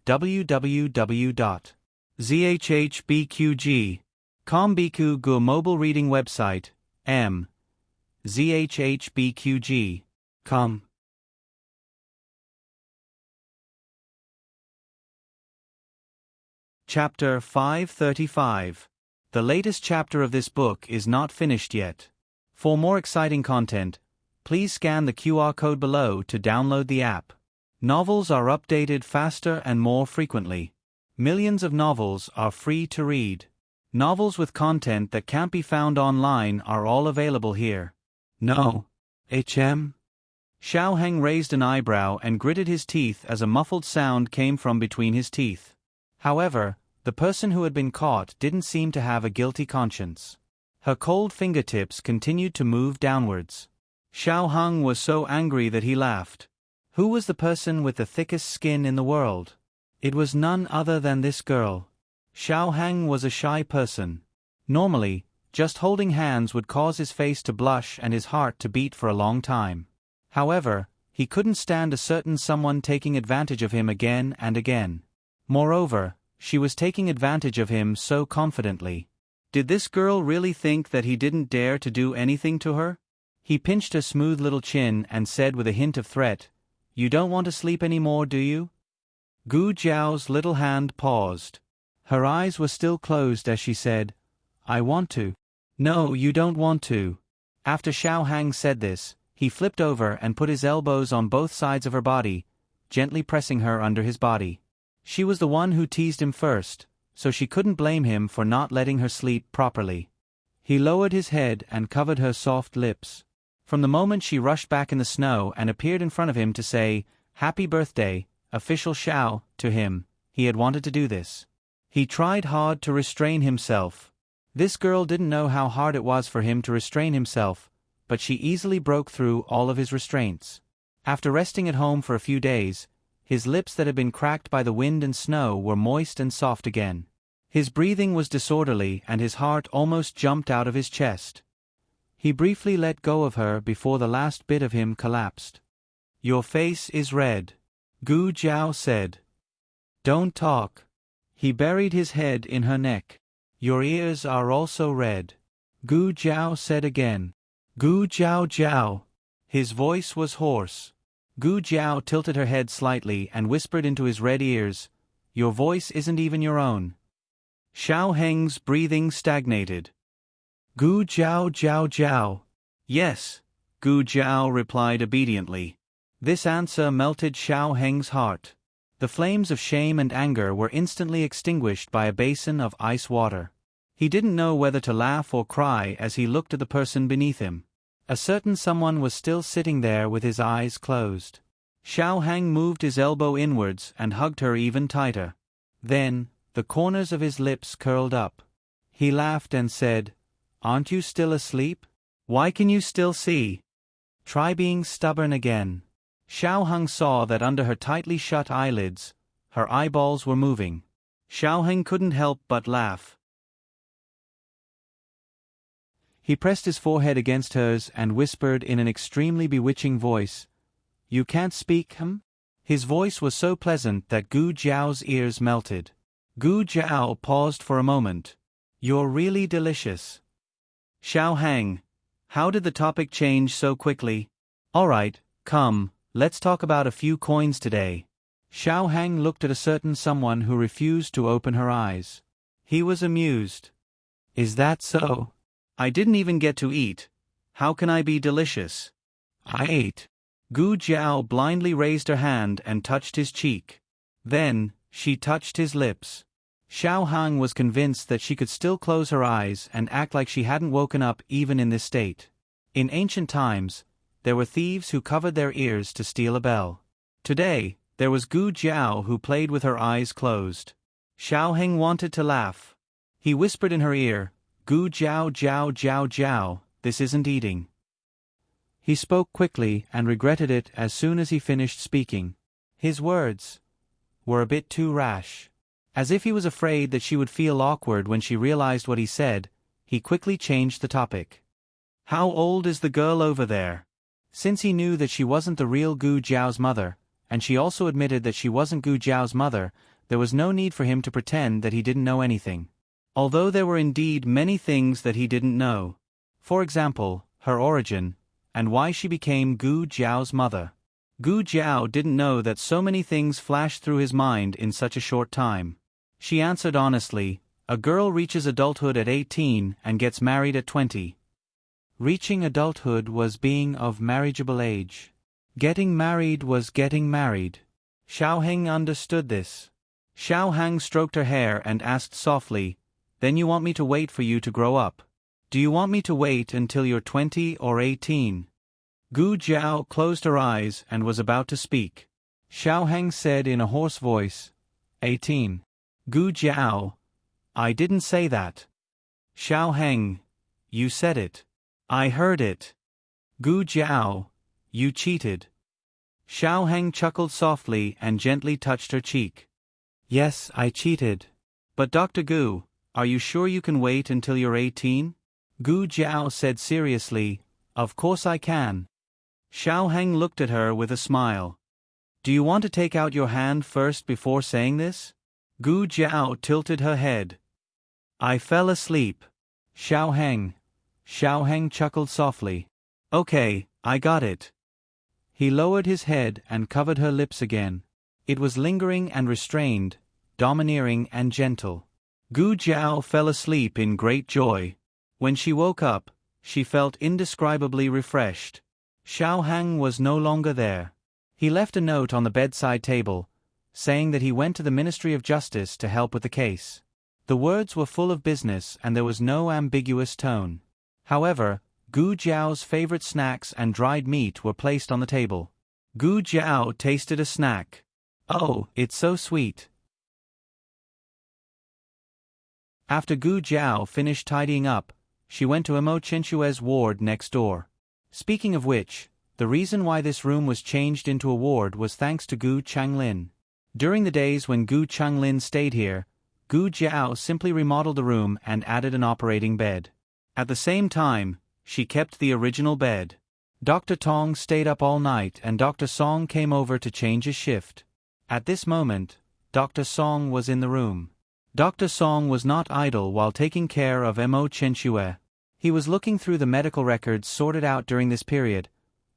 www.zhbqg.com Biku Gu mobile reading website, m. zhbqg.com. Chapter 535. The latest chapter of this book is not finished yet. For more exciting content, please scan the QR code below to download the app. Novels are updated faster and more frequently. Millions of novels are free to read. Novels with content that can't be found online are all available here. No. HM? Xiao Heng raised an eyebrow and gritted his teeth as a muffled sound came from between his teeth. However, the person who had been caught didn't seem to have a guilty conscience. Her cold fingertips continued to move downwards. Xiao Heng was so angry that he laughed. Who was the person with the thickest skin in the world? It was none other than this girl. Xiao Heng was a shy person. Normally, just holding hands would cause his face to blush and his heart to beat for a long time. However, he couldn't stand a certain someone taking advantage of him again and again. Moreover, she was taking advantage of him so confidently. Did this girl really think that he didn't dare to do anything to her? He pinched her smooth little chin and said with a hint of threat, "You don't want to sleep anymore, do you?" Gu Jiao's little hand paused. Her eyes were still closed as she said, "I want to." "No, you don't want to." After Xiao Hang said this, he flipped over and put his elbows on both sides of her body, gently pressing her under his body. She was the one who teased him first, so she couldn't blame him for not letting her sleep properly. He lowered his head and covered her soft lips. From the moment she rushed back in the snow and appeared in front of him to say, "Happy birthday, official Xiao," to him, he had wanted to do this. He tried hard to restrain himself. This girl didn't know how hard it was for him to restrain himself, but she easily broke through all of his restraints. After resting at home for a few days, His lips that had been cracked by the wind and snow were moist and soft again. His breathing was disorderly and his heart almost jumped out of his chest. He briefly let go of her before the last bit of him collapsed. "Your face is red," Gu Jiao said. "Don't talk." He buried his head in her neck. "Your ears are also red," Gu Jiao said again. "Gu Jiao Jiao." His voice was hoarse. Gu Jiao tilted her head slightly and whispered into his red ears, "Your voice isn't even your own." Xiao Heng's breathing stagnated. "Gu Jiao Jiao Jiao." "Yes," Gu Jiao replied obediently. This answer melted Xiao Heng's heart. The flames of shame and anger were instantly extinguished by a basin of ice water. He didn't know whether to laugh or cry as he looked at the person beneath him. A certain someone was still sitting there with his eyes closed. Xiao Heng moved his elbow inwards and hugged her even tighter. Then, the corners of his lips curled up. He laughed and said, "Aren't you still asleep? Why can you still see? Try being stubborn again." Xiao Heng saw that under her tightly shut eyelids, her eyeballs were moving. Xiao Heng couldn't help but laugh. He pressed his forehead against hers and whispered in an extremely bewitching voice, "You can't speak, him?" His voice was so pleasant that Gu Jiao's ears melted. Gu Jiao paused for a moment. "You're really delicious." "Xiao Heng, how did the topic change so quickly?" "All right, come, let's talk about a few coins today." Xiao Heng looked at a certain someone who refused to open her eyes. He was amused. "Is that so? I didn't even get to eat. How can I be delicious?" "I ate." Gu Jiao blindly raised her hand and touched his cheek. Then, she touched his lips. Xiao Heng was convinced that she could still close her eyes and act like she hadn't woken up even in this state. In ancient times, there were thieves who covered their ears to steal a bell. Today, there was Gu Jiao who played with her eyes closed. Xiao Heng wanted to laugh. He whispered in her ear, "Gu Jiao Jiao Jiao Jiao, this isn't eating." He spoke quickly and regretted it as soon as he finished speaking. His words were a bit too rash. As if he was afraid that she would feel awkward when she realized what he said, he quickly changed the topic. "How old is the girl over there?" Since he knew that she wasn't the real Gu Jiao's mother, and she also admitted that she wasn't Gu Jiao's mother, there was no need for him to pretend that he didn't know anything. Although there were indeed many things that he didn't know. For example, her origin, and why she became Gu Jiao's mother. Gu Jiao didn't know that so many things flashed through his mind in such a short time. She answered honestly, "A girl reaches adulthood at 18 and gets married at 20. Reaching adulthood was being of marriageable age. Getting married was getting married." Xiao Heng understood this. Xiao Heng stroked her hair and asked softly, "Then you want me to wait for you to grow up? Do you want me to wait until you're 20 or 18? Gu Jiao closed her eyes and was about to speak. Xiao Heng said in a hoarse voice, 18. Gu Jiao, "I didn't say that." Xiao Heng, "You said it. I heard it." Gu Jiao, "You cheated." Xiao Heng chuckled softly and gently touched her cheek. "Yes, I cheated. But Dr. Gu, are you sure you can wait until you're 18? Gu Jiao said seriously, "Of course I can." Xiao Heng looked at her with a smile. "Do you want to take out your hand first before saying this?" Gu Jiao tilted her head. "I fell asleep." Xiao Heng chuckled softly. "Okay, I got it." He lowered his head and covered her lips again. It was lingering and restrained, domineering and gentle. Gu Jiao fell asleep in great joy. When she woke up, she felt indescribably refreshed. Xiao Heng was no longer there. He left a note on the bedside table, saying that he went to the Ministry of Justice to help with the case. The words were full of business and there was no ambiguous tone. However, Gu Jiao's favorite snacks and dried meat were placed on the table. Gu Jiao tasted a snack. "Oh, it's so sweet." After Gu Jiao finished tidying up, she went to Imo Chenchue's ward next door. Speaking of which, The reason why this room was changed into a ward was thanks to Gu Changlin. During the days when Gu Changlin stayed here, Gu Jiao simply remodeled the room and added an operating bed. At the same time, she kept the original bed. Dr. Tong stayed up all night and Dr. Song came over to change his shift. At this moment, Dr. Song was in the room. Dr. Song was not idle while taking care of Mo Chenxue. He was looking through the medical records sorted out during this period,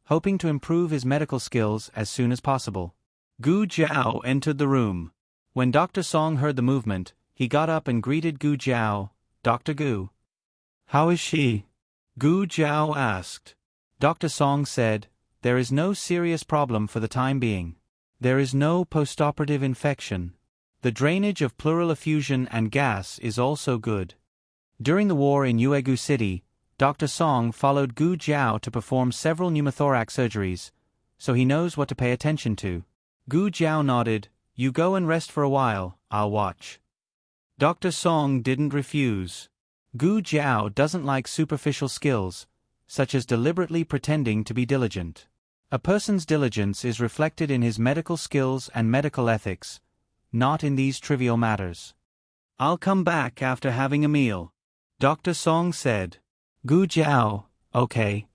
hoping to improve his medical skills as soon as possible. Gu Jiao entered the room. When Dr. Song heard the movement, he got up and greeted Gu Jiao. "Dr. Gu." "How is she?" Gu Jiao asked. Dr. Song said, "There is no serious problem for the time being. There is no postoperative infection. The drainage of pleural effusion and gas is also good." During the war in Yuegu City, Dr. Song followed Gu Jiao to perform several pneumothorax surgeries, so he knows what to pay attention to. Gu Jiao nodded. "You go and rest for a while, I'll watch." Dr. Song didn't refuse. Gu Jiao doesn't like superficial skills, such as deliberately pretending to be diligent. A person's diligence is reflected in his medical skills and medical ethics, not in these trivial matters. "I'll come back after having a meal," Dr. Song said. Gu Jiao, "Okay."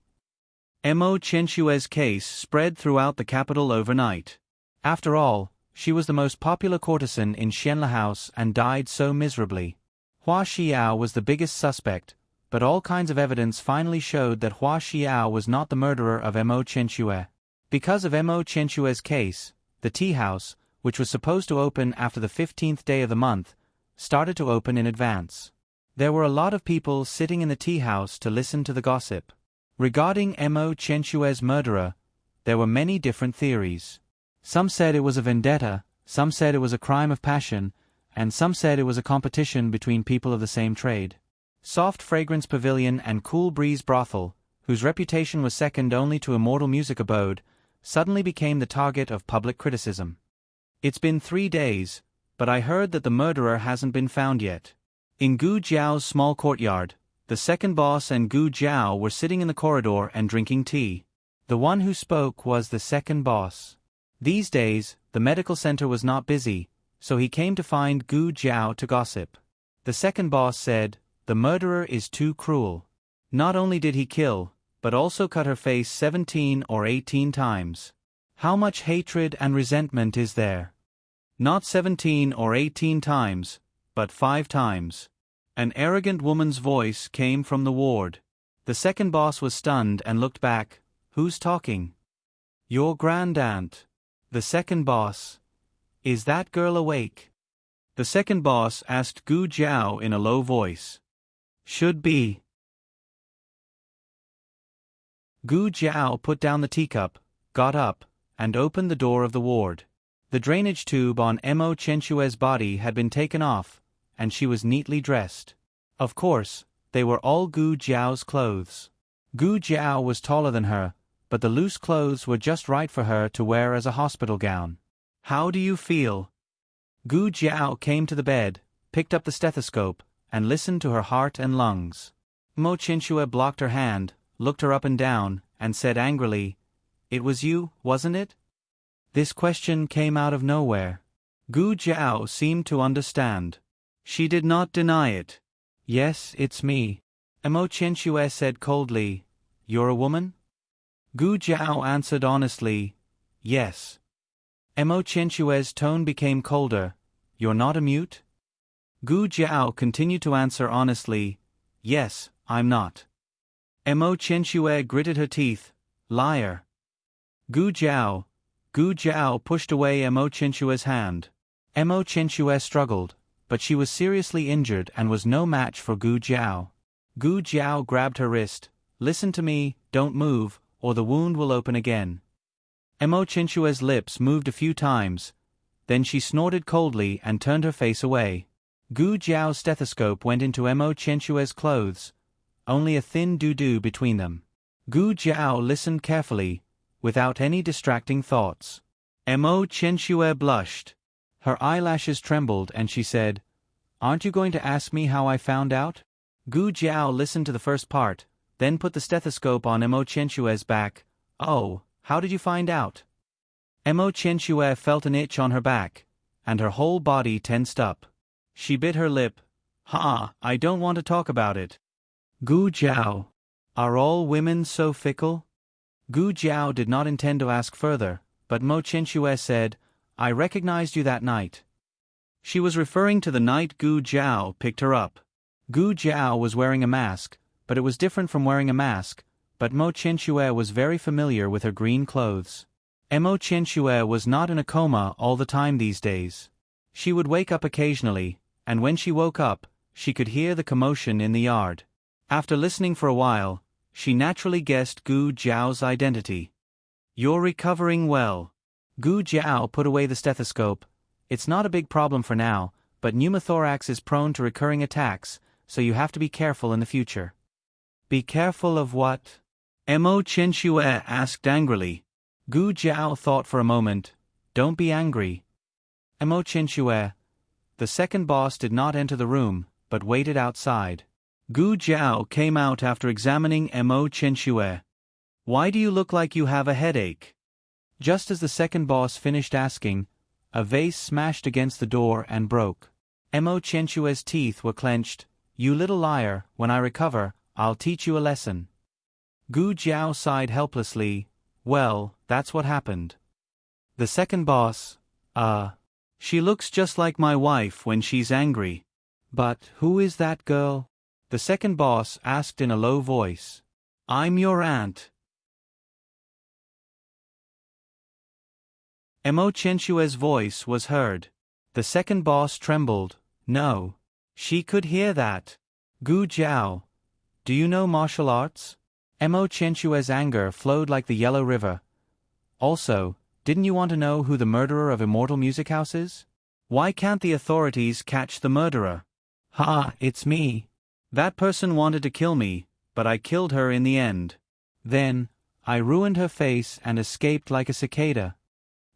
Mo Chenxue's case spread throughout the capital overnight. After all, she was the most popular courtesan in Xianle House and died so miserably. Hua Xiao was the biggest suspect, but all kinds of evidence finally showed that Hua Xiao was not the murderer of Mo Chenxue. Because of Mo Chenxue's case, the tea house, which was supposed to open after the 15th day of the month, started to open in advance. There were a lot of people sitting in the tea house to listen to the gossip. Regarding Mo Chenxue's murderer, there were many different theories. Some said it was a vendetta, some said it was a crime of passion, and some said it was a competition between people of the same trade. Soft Fragrance Pavilion and Cool Breeze Brothel, whose reputation was second only to Immortal Music Abode, suddenly became the target of public criticism. "It's been 3 days, but I heard that the murderer hasn't been found yet." In Gu Jiao's small courtyard, the second boss and Gu Jiao were sitting in the corridor and drinking tea. The one who spoke was the second boss. These days, the medical center was not busy, so he came to find Gu Jiao to gossip. The second boss said, "The murderer is too cruel. Not only did he kill, but also cut her face 17 or 18 times. How much hatred and resentment is there? Not 17 or 18 times, but 5 times. An arrogant woman's voice came from the ward. The second boss was stunned and looked back. "Who's talking?" "Your grandaunt." The second boss. "Is that girl awake?" The second boss asked Gu Jiao in a low voice. "Should be." Gu Jiao put down the teacup, got up, and opened the door of the ward. The drainage tube on Mo Chenxue's body had been taken off, and she was neatly dressed. Of course, they were all Gu Jiao's clothes. Gu Jiao was taller than her, but the loose clothes were just right for her to wear as a hospital gown. "How do you feel?" Gu Jiao came to the bed, picked up the stethoscope, and listened to her heart and lungs. Mo Chenxue blocked her hand, looked her up and down, and said angrily, "It was you, wasn't it?" This question came out of nowhere. Gu Jiao seemed to understand. She did not deny it. "Yes, it's me." Mo Chenxue said coldly, "You're a woman?" Gu Jiao answered honestly, "Yes." Mo Chenxue's tone became colder. "You're not a mute?" Gu Jiao continued to answer honestly, "Yes, I'm not." Mo Chenxue gritted her teeth, "Liar." Gu Jiao pushed away Mo Chenxue's hand. Mo Chenxue struggled, but she was seriously injured and was no match for Gu Jiao. Gu Jiao grabbed her wrist. "Listen to me, don't move, or the wound will open again." Mo Chenxue's lips moved a few times, then she snorted coldly and turned her face away. Gu Jiao's stethoscope went into Mo Chenxue's clothes, only a thin doo-doo between them. Gu Jiao listened carefully, without any distracting thoughts. Mo Chenxue blushed. Her eyelashes trembled and she said, "Aren't you going to ask me how I found out?" Gu Jiao listened to the first part, then put the stethoscope on Mo Chenxue's back. Oh, how did you find out? Mo Qianxue felt an itch on her back, and her whole body tensed up. She bit her lip. I don't want to talk about it. Gu Jiao. Are all women so fickle? Gu Jiao did not intend to ask further, but Mo Qianxue said, I recognized you that night. She was referring to the night Gu Jiao picked her up. Gu Jiao was wearing a mask, but it was different from wearing a mask, but Mo Qianxue was very familiar with her green clothes. Mo Qianxue was not in a coma all the time these days. She would wake up occasionally, and when she woke up, she could hear the commotion in the yard. After listening for a while, she naturally guessed Gu Jiao's identity. You're recovering well. Gu Jiao put away the stethoscope. It's not a big problem for now, but pneumothorax is prone to recurring attacks, so you have to be careful in the future. Be careful of what? Mo Qianxue asked angrily. Gu Jiao thought for a moment. Don't be angry. Mo Qianxue. The second boss did not enter the room, but waited outside. Gu Jiao came out after examining Mo Qianxue. Why do you look like you have a headache? Just as the second boss finished asking, a vase smashed against the door and broke. Mo Qianxue's teeth were clenched. You little liar, when I recover, I'll teach you a lesson. Gu Jiao sighed helplessly. Well, that's what happened. The second boss, she looks just like my wife when she's angry. But who is that girl? The second boss asked in a low voice. I'm your aunt. Mo Qianxue's voice was heard. The second boss trembled. No. She could hear that. Gu Jiao. Do you know martial arts? Mo Qianxue's anger flowed like the Yellow River. Also, didn't you want to know who the murderer of Immortal Music House is? Why can't the authorities catch the murderer? It's me. That person wanted to kill me, but I killed her in the end. Then, I ruined her face and escaped like a cicada.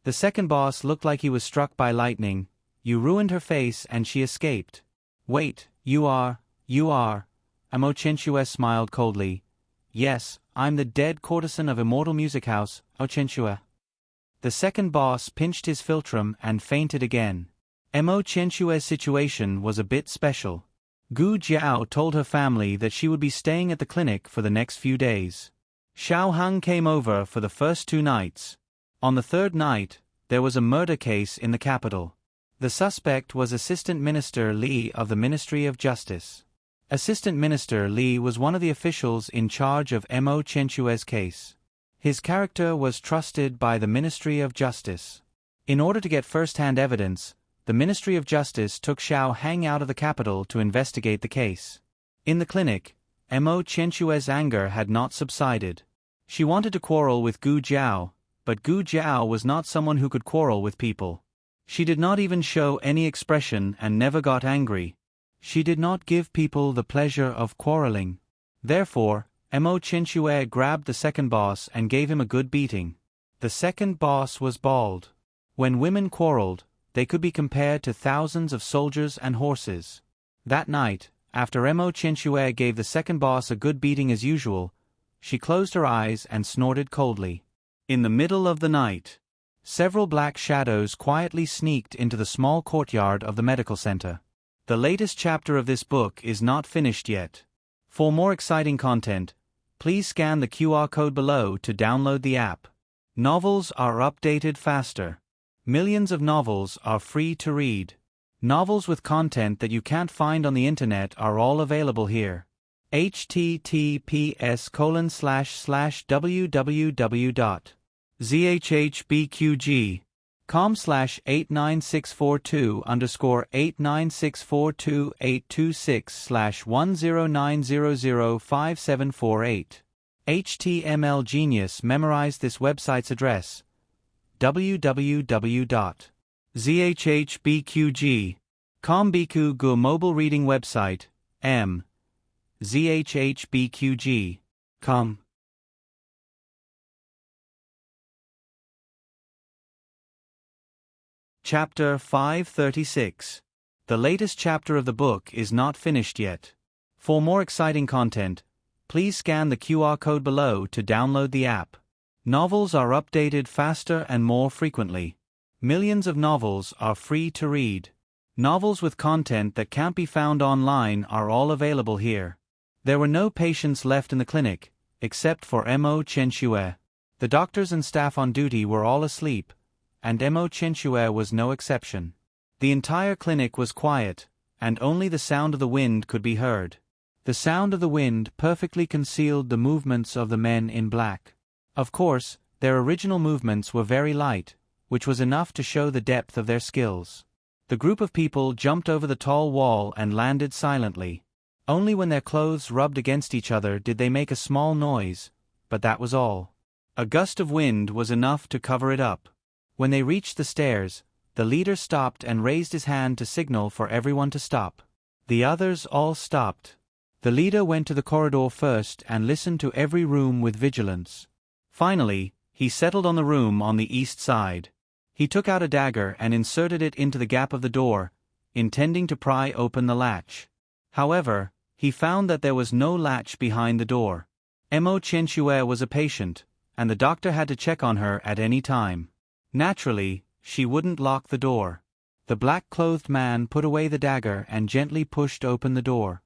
The second boss looked like he was struck by lightning. You ruined her face and she escaped. Wait, you are. Mo Qianxue smiled coldly. Yes, I'm the dead courtesan of Immortal Music House, Mo Qianxue. The second boss pinched his philtrum and fainted again. Mo Qianxue's situation was a bit special. Gu Jiao told her family that she would be staying at the clinic for the next few days. Xiao Hang came over for the first 2 nights. On the third night, there was a murder case in the capital. The suspect was Assistant Minister Li of the Ministry of Justice. Assistant Minister Li was one of the officials in charge of Mo Qianxue's case. His character was trusted by the Ministry of Justice. In order to get first-hand evidence, the Ministry of Justice took Xiao Hang out of the capital to investigate the case. In the clinic, Mo Qianxue's anger had not subsided. She wanted to quarrel with Gu Jiao, but Gu Jiao was not someone who could quarrel with people. She did not even show any expression and never got angry. She did not give people the pleasure of quarreling. Therefore, Mo Qianxue grabbed the second boss and gave him a good beating. The second boss was bald. When women quarreled, they could be compared to thousands of soldiers and horses. That night, after Mo Qianxue gave the second boss a good beating as usual, she closed her eyes and snorted coldly. In the middle of the night, several black shadows quietly sneaked into the small courtyard of the medical center. The latest chapter of this book is not finished yet. For more exciting content, please scan the QR code below to download the app. Novels are updated faster. Millions of novels are free to read. Novels with content that you can't find on the internet are all available here. https://www.zhbqg.com/89642-826/1090057448. HTML Genius memorized this website's address. www.zhhbqg.com Biku Gu mobile reading website, zhhbqg.com. Chapter 536. The latest chapter of the book is not finished yet. For more exciting content, please scan the QR code below to download the app. Novels are updated faster and more frequently. Millions of novels are free to read. Novels with content that can't be found online are all available here. There were no patients left in the clinic, except for Mo Chenxue. The doctors and staff on duty were all asleep, and Mo Chenxue was no exception. The entire clinic was quiet, and only the sound of the wind could be heard. The sound of the wind perfectly concealed the movements of the men in black. Of course, their original movements were very light, which was enough to show the depth of their skills. The group of people jumped over the tall wall and landed silently. Only when their clothes rubbed against each other did they make a small noise, but that was all. A gust of wind was enough to cover it up. When they reached the stairs, the leader stopped and raised his hand to signal for everyone to stop. The others all stopped. The leader went to the corridor first and listened to every room with vigilance. Finally, he settled on the room on the east side. He took out a dagger and inserted it into the gap of the door, intending to pry open the latch. However, he found that there was no latch behind the door. Mo Chenxue was a patient, and the doctor had to check on her at any time. Naturally, she wouldn't lock the door. The black-clothed man put away the dagger and gently pushed open the door.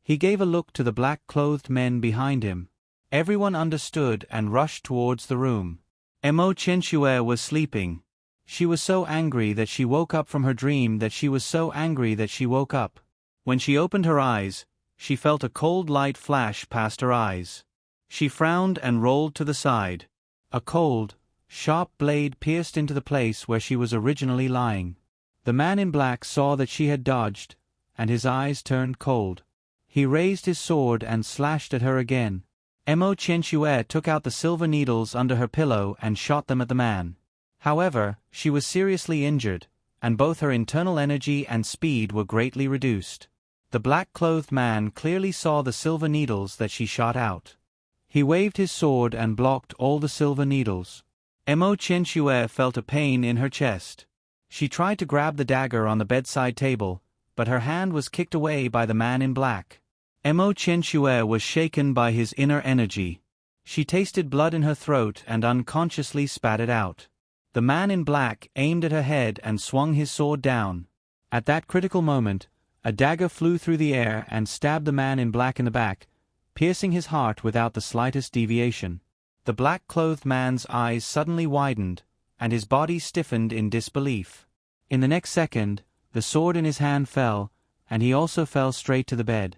He gave a look to the black-clothed men behind him. Everyone understood and rushed towards the room. Mo Chenxue was sleeping. She was so angry that she woke up from her dream that she was so angry that she woke up. When she opened her eyes, she felt a cold light flash past her eyes. She frowned and rolled to the side. A cold, sharp blade pierced into the place where she was originally lying. The man in black saw that she had dodged, and his eyes turned cold. He raised his sword and slashed at her again. Mo Chenxue took out the silver needles under her pillow and shot them at the man. However, she was seriously injured, and both her internal energy and speed were greatly reduced. The black-clothed man clearly saw the silver needles that she shot out. He waved his sword and blocked all the silver needles. Mo Chenxue felt a pain in her chest. She tried to grab the dagger on the bedside table, but her hand was kicked away by the man in black. Mo Chenxue was shaken by his inner energy. She tasted blood in her throat and unconsciously spat it out. The man in black aimed at her head and swung his sword down. At that critical moment, a dagger flew through the air and stabbed the man in black in the back, piercing his heart without the slightest deviation. The black-clothed man's eyes suddenly widened, and his body stiffened in disbelief. In the next second, the sword in his hand fell, and he also fell straight to the bed.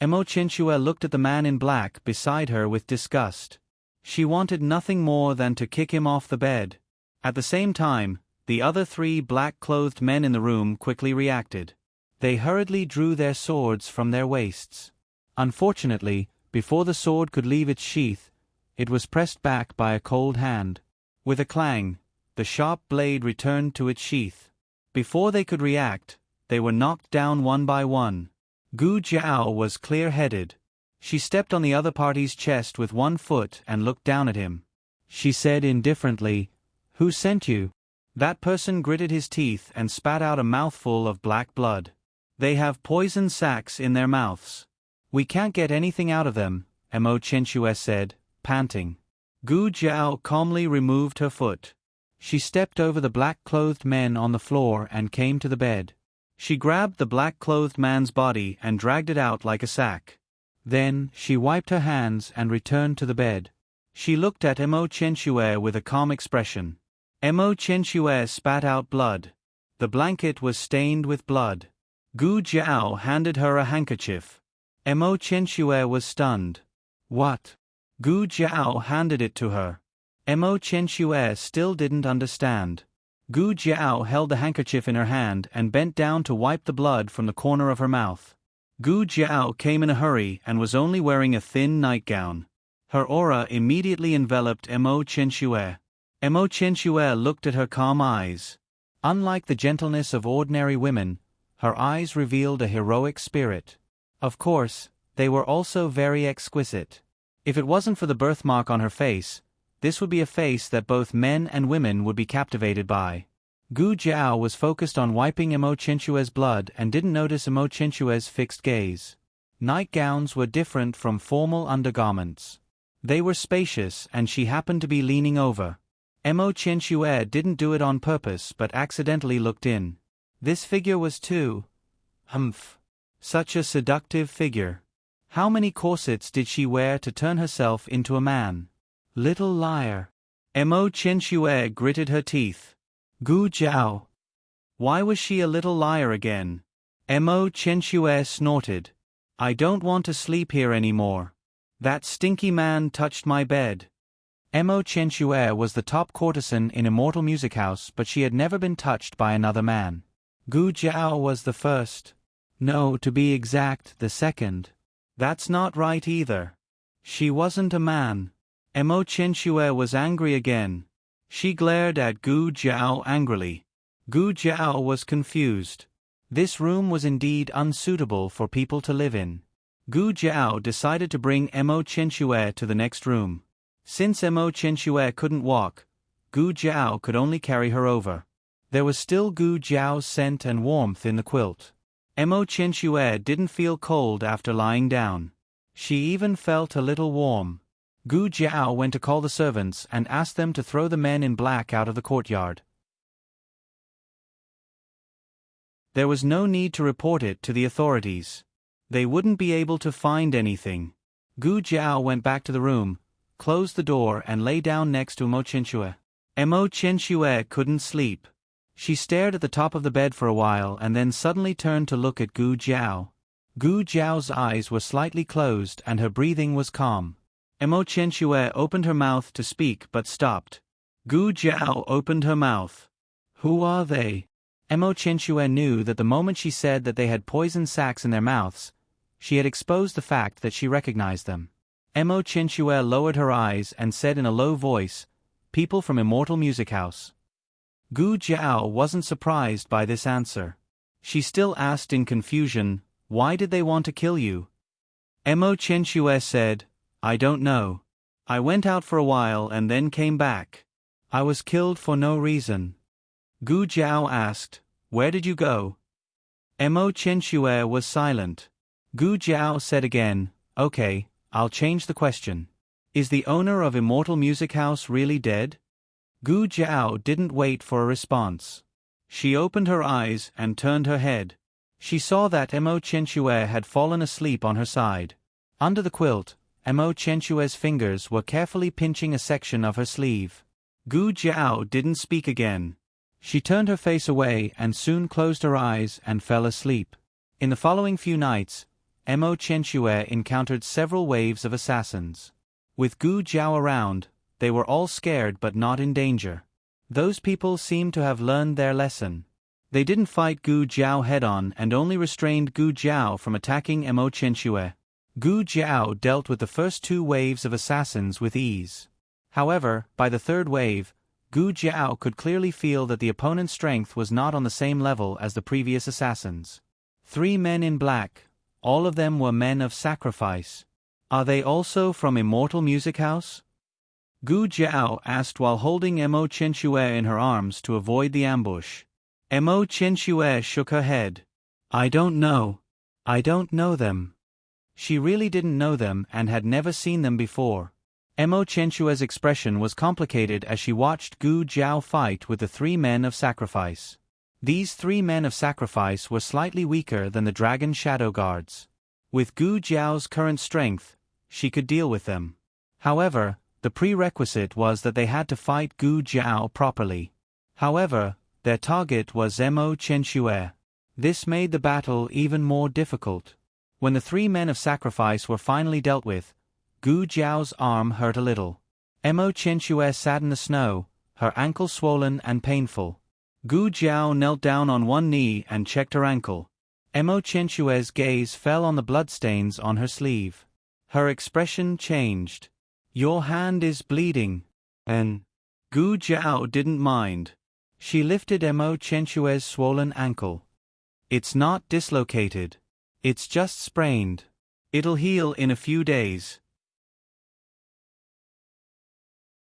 Mo Chenxue looked at the man in black beside her with disgust. She wanted nothing more than to kick him off the bed. At the same time, the other 3 black-clothed men in the room quickly reacted. They hurriedly drew their swords from their waists. Unfortunately, before the sword could leave its sheath, it was pressed back by a cold hand. With a clang, the sharp blade returned to its sheath. Before they could react, they were knocked down one by one. Gu Jiao was clear-headed. She stepped on the other party's chest with one foot and looked down at him. She said indifferently, "Who sent you?" That person gritted his teeth and spat out a mouthful of black blood. "They have poison sacs in their mouths. We can't get anything out of them," Mo Chenxue said, panting. Gu Jiao calmly removed her foot. She stepped over the black-clothed men on the floor and came to the bed. She grabbed the black-clothed man's body and dragged it out like a sack. Then, she wiped her hands and returned to the bed. She looked at Mo Chenxue with a calm expression. Mo Chenxue spat out blood. The blanket was stained with blood. Gu Jiao handed her a handkerchief. Mo Chenxue was stunned. "What?" Gu Jiao handed it to her. Mo Chenxue still didn't understand. Gu Jiao held the handkerchief in her hand and bent down to wipe the blood from the corner of her mouth. Gu Jiao came in a hurry and was only wearing a thin nightgown. Her aura immediately enveloped Mo Chenxue. Mo Chenxue looked at her calm eyes. Unlike the gentleness of ordinary women, her eyes revealed a heroic spirit. Of course, they were also very exquisite. If it wasn't for the birthmark on her face, this would be a face that both men and women would be captivated by. Gu Jiao was focused on wiping Mo Chenxue's blood and didn't notice Mo Chenxue's fixed gaze. Nightgowns were different from formal undergarments. They were spacious and she happened to be leaning over. Mo Chen-Shue didn't do it on purpose but accidentally looked in. This figure was too… such a seductive figure. How many corsets did she wear to turn herself into a man? Little liar. Mo Chen-Shue gritted her teeth. Gu Jiao. Why was she a little liar again? Mo Chen-Shue snorted. I don't want to sleep here anymore. That stinky man touched my bed. Mo Chen-Shue was the top courtesan in Immortal Music House, but she had never been touched by another man. Gu Jiao was the first. No, to be exact, the second. That's not right either. She wasn't a man. Mo Chen-Shue was angry again. She glared at Gu Jiao angrily. Gu Jiao was confused. This room was indeed unsuitable for people to live in. Gu Jiao decided to bring Mo Chen-Shue to the next room. Since Mo Chen-Shue couldn't walk, Gu Jiao could only carry her over. There was still Gu Jiao's scent and warmth in the quilt. Mo Chen-Shue didn't feel cold after lying down. She even felt a little warm. Gu Jiao went to call the servants and asked them to throw the men in black out of the courtyard. There was no need to report it to the authorities. They wouldn't be able to find anything. Gu Jiao went back to the room, closed the door and lay down next to Mo Chen-Shue. Mo Chen-Shue couldn't sleep. She stared at the top of the bed for a while and then suddenly turned to look at Gu Jiao. Gu Jiao's eyes were slightly closed and her breathing was calm. Mo Chen-Shue opened her mouth to speak but stopped. Gu Jiao opened her mouth. Who are they? Mo Chen-Shue knew that the moment she said that they had poison sacs in their mouths, she had exposed the fact that she recognized them. Mo Chen-Shue lowered her eyes and said in a low voice, "People from Immortal Music House." Gu Jiao wasn't surprised by this answer. She still asked in confusion, "Why did they want to kill you?" Mo Chen-Shue said, "I don't know. I went out for a while and then came back. I was killed for no reason." Gu Jiao asked, "Where did you go?" Mo Chen-Shue was silent. Gu Jiao said again, "Okay, I'll change the question. Is the owner of Immortal Music House really dead?" Gu Jiao didn't wait for a response. She opened her eyes and turned her head. She saw that Mo Chen-Shue had fallen asleep on her side. Under the quilt, Mo Chen-Shue's fingers were carefully pinching a section of her sleeve. Gu Jiao didn't speak again. She turned her face away and soon closed her eyes and fell asleep. In the following few nights, Mo Chen-Shue encountered several waves of assassins. With Gu Jiao around, they were all scared but not in danger. Those people seemed to have learned their lesson. They didn't fight Gu Jiao head-on and only restrained Gu Jiao from attacking Mo Chen-Shue. Gu Jiao dealt with the first two waves of assassins with ease. However, by the third wave, Gu Jiao could clearly feel that the opponent's strength was not on the same level as the previous assassins. 3 men in black. All of them were men of sacrifice. Are they also from Immortal Music House? Gu Jiao asked while holding Mo Chen-Shue in her arms to avoid the ambush. Mo Chen-Shue shook her head. "I don't know. I don't know them." She really didn't know them and had never seen them before. Mo Chen-Shue's expression was complicated as she watched Gu Jiao fight with the 3 men of sacrifice. These 3 men of sacrifice were slightly weaker than the Dragon Shadow Guards. With Gu Jiao's current strength, she could deal with them. However, the prerequisite was that they had to fight Gu Jiao properly. However, their target was Mo Chen-Shue. This made the battle even more difficult. When the 3 men of sacrifice were finally dealt with, Gu Jiao's arm hurt a little. Mo Chen-Shue sat in the snow, her ankle swollen and painful. Gu Jiao knelt down on one knee and checked her ankle. Mo Chen-Shue's gaze fell on the bloodstains on her sleeve. Her expression changed. "Your hand is bleeding." And Gu Jiao didn't mind. She lifted Mo Chen-Shue's swollen ankle. "It's not dislocated. It's just sprained. It'll heal in a few days."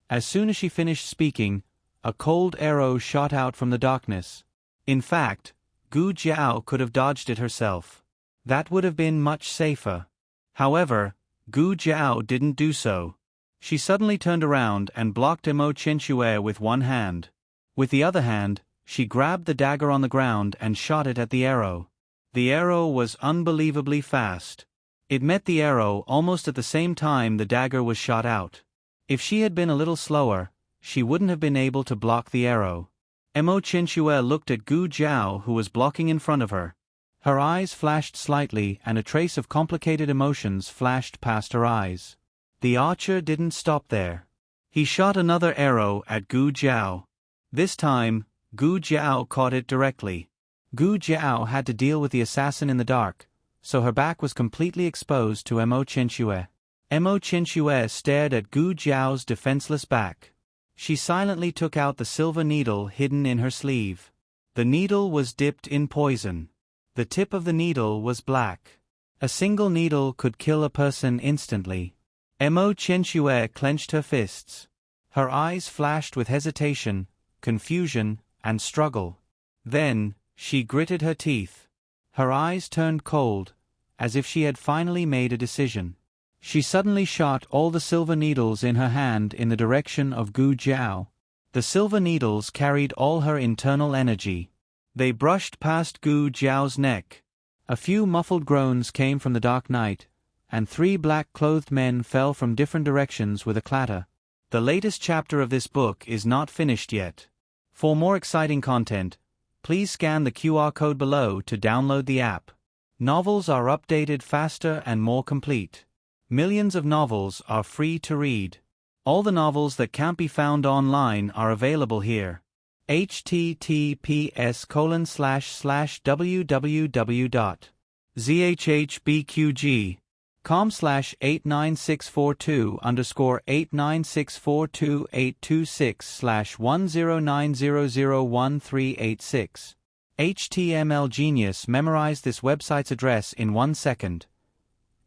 As soon as she finished speaking, a cold arrow shot out from the darkness. In fact, Gu Jiao could have dodged it herself. That would have been much safer. However, Gu Jiao didn't do so. She suddenly turned around and blocked Mo Chenxue with one hand. With the other hand, she grabbed the dagger on the ground and shot it at the arrow. The arrow was unbelievably fast. It met the arrow almost at the same time the dagger was shot out. If she had been a little slower, she wouldn't have been able to block the arrow. Mo Chenxue looked at Gu Jiao, who was blocking in front of her. Her eyes flashed slightly and a trace of complicated emotions flashed past her eyes. The archer didn't stop there. He shot another arrow at Gu Jiao. This time, Gu Jiao caught it directly. Gu Jiao had to deal with the assassin in the dark, so her back was completely exposed to Mo Chenxue. Mo Chenxue stared at Gu Jiao's defenseless back. She silently took out the silver needle hidden in her sleeve. The needle was dipped in poison. The tip of the needle was black. A single needle could kill a person instantly. Mo Chenxue clenched her fists. Her eyes flashed with hesitation, confusion, and struggle. Then, she gritted her teeth. Her eyes turned cold, as if she had finally made a decision. She suddenly shot all the silver needles in her hand in the direction of Gu Jiao. The silver needles carried all her internal energy. They brushed past Gu Jiao's neck. A few muffled groans came from the dark night, and 3 black-clothed men fell from different directions with a clatter. The latest chapter of this book is not finished yet. For more exciting content, please scan the QR code below to download the app. Novels are updated faster and more complete. Millions of novels are free to read. All the novels that can't be found online are available here. https://www.zhbqg.com/89642-826/1090013886. HTML Genius memorized this website's address in 1 second.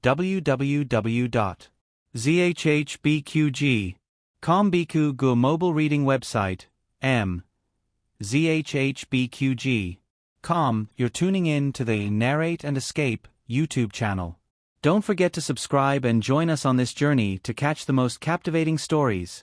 www.zhbqg.com Biku Gu mobile reading website, zhbqg.com. You're tuning in to the Narrate and Escape YouTube channel. Don't forget to subscribe and join us on this journey to catch the most captivating stories.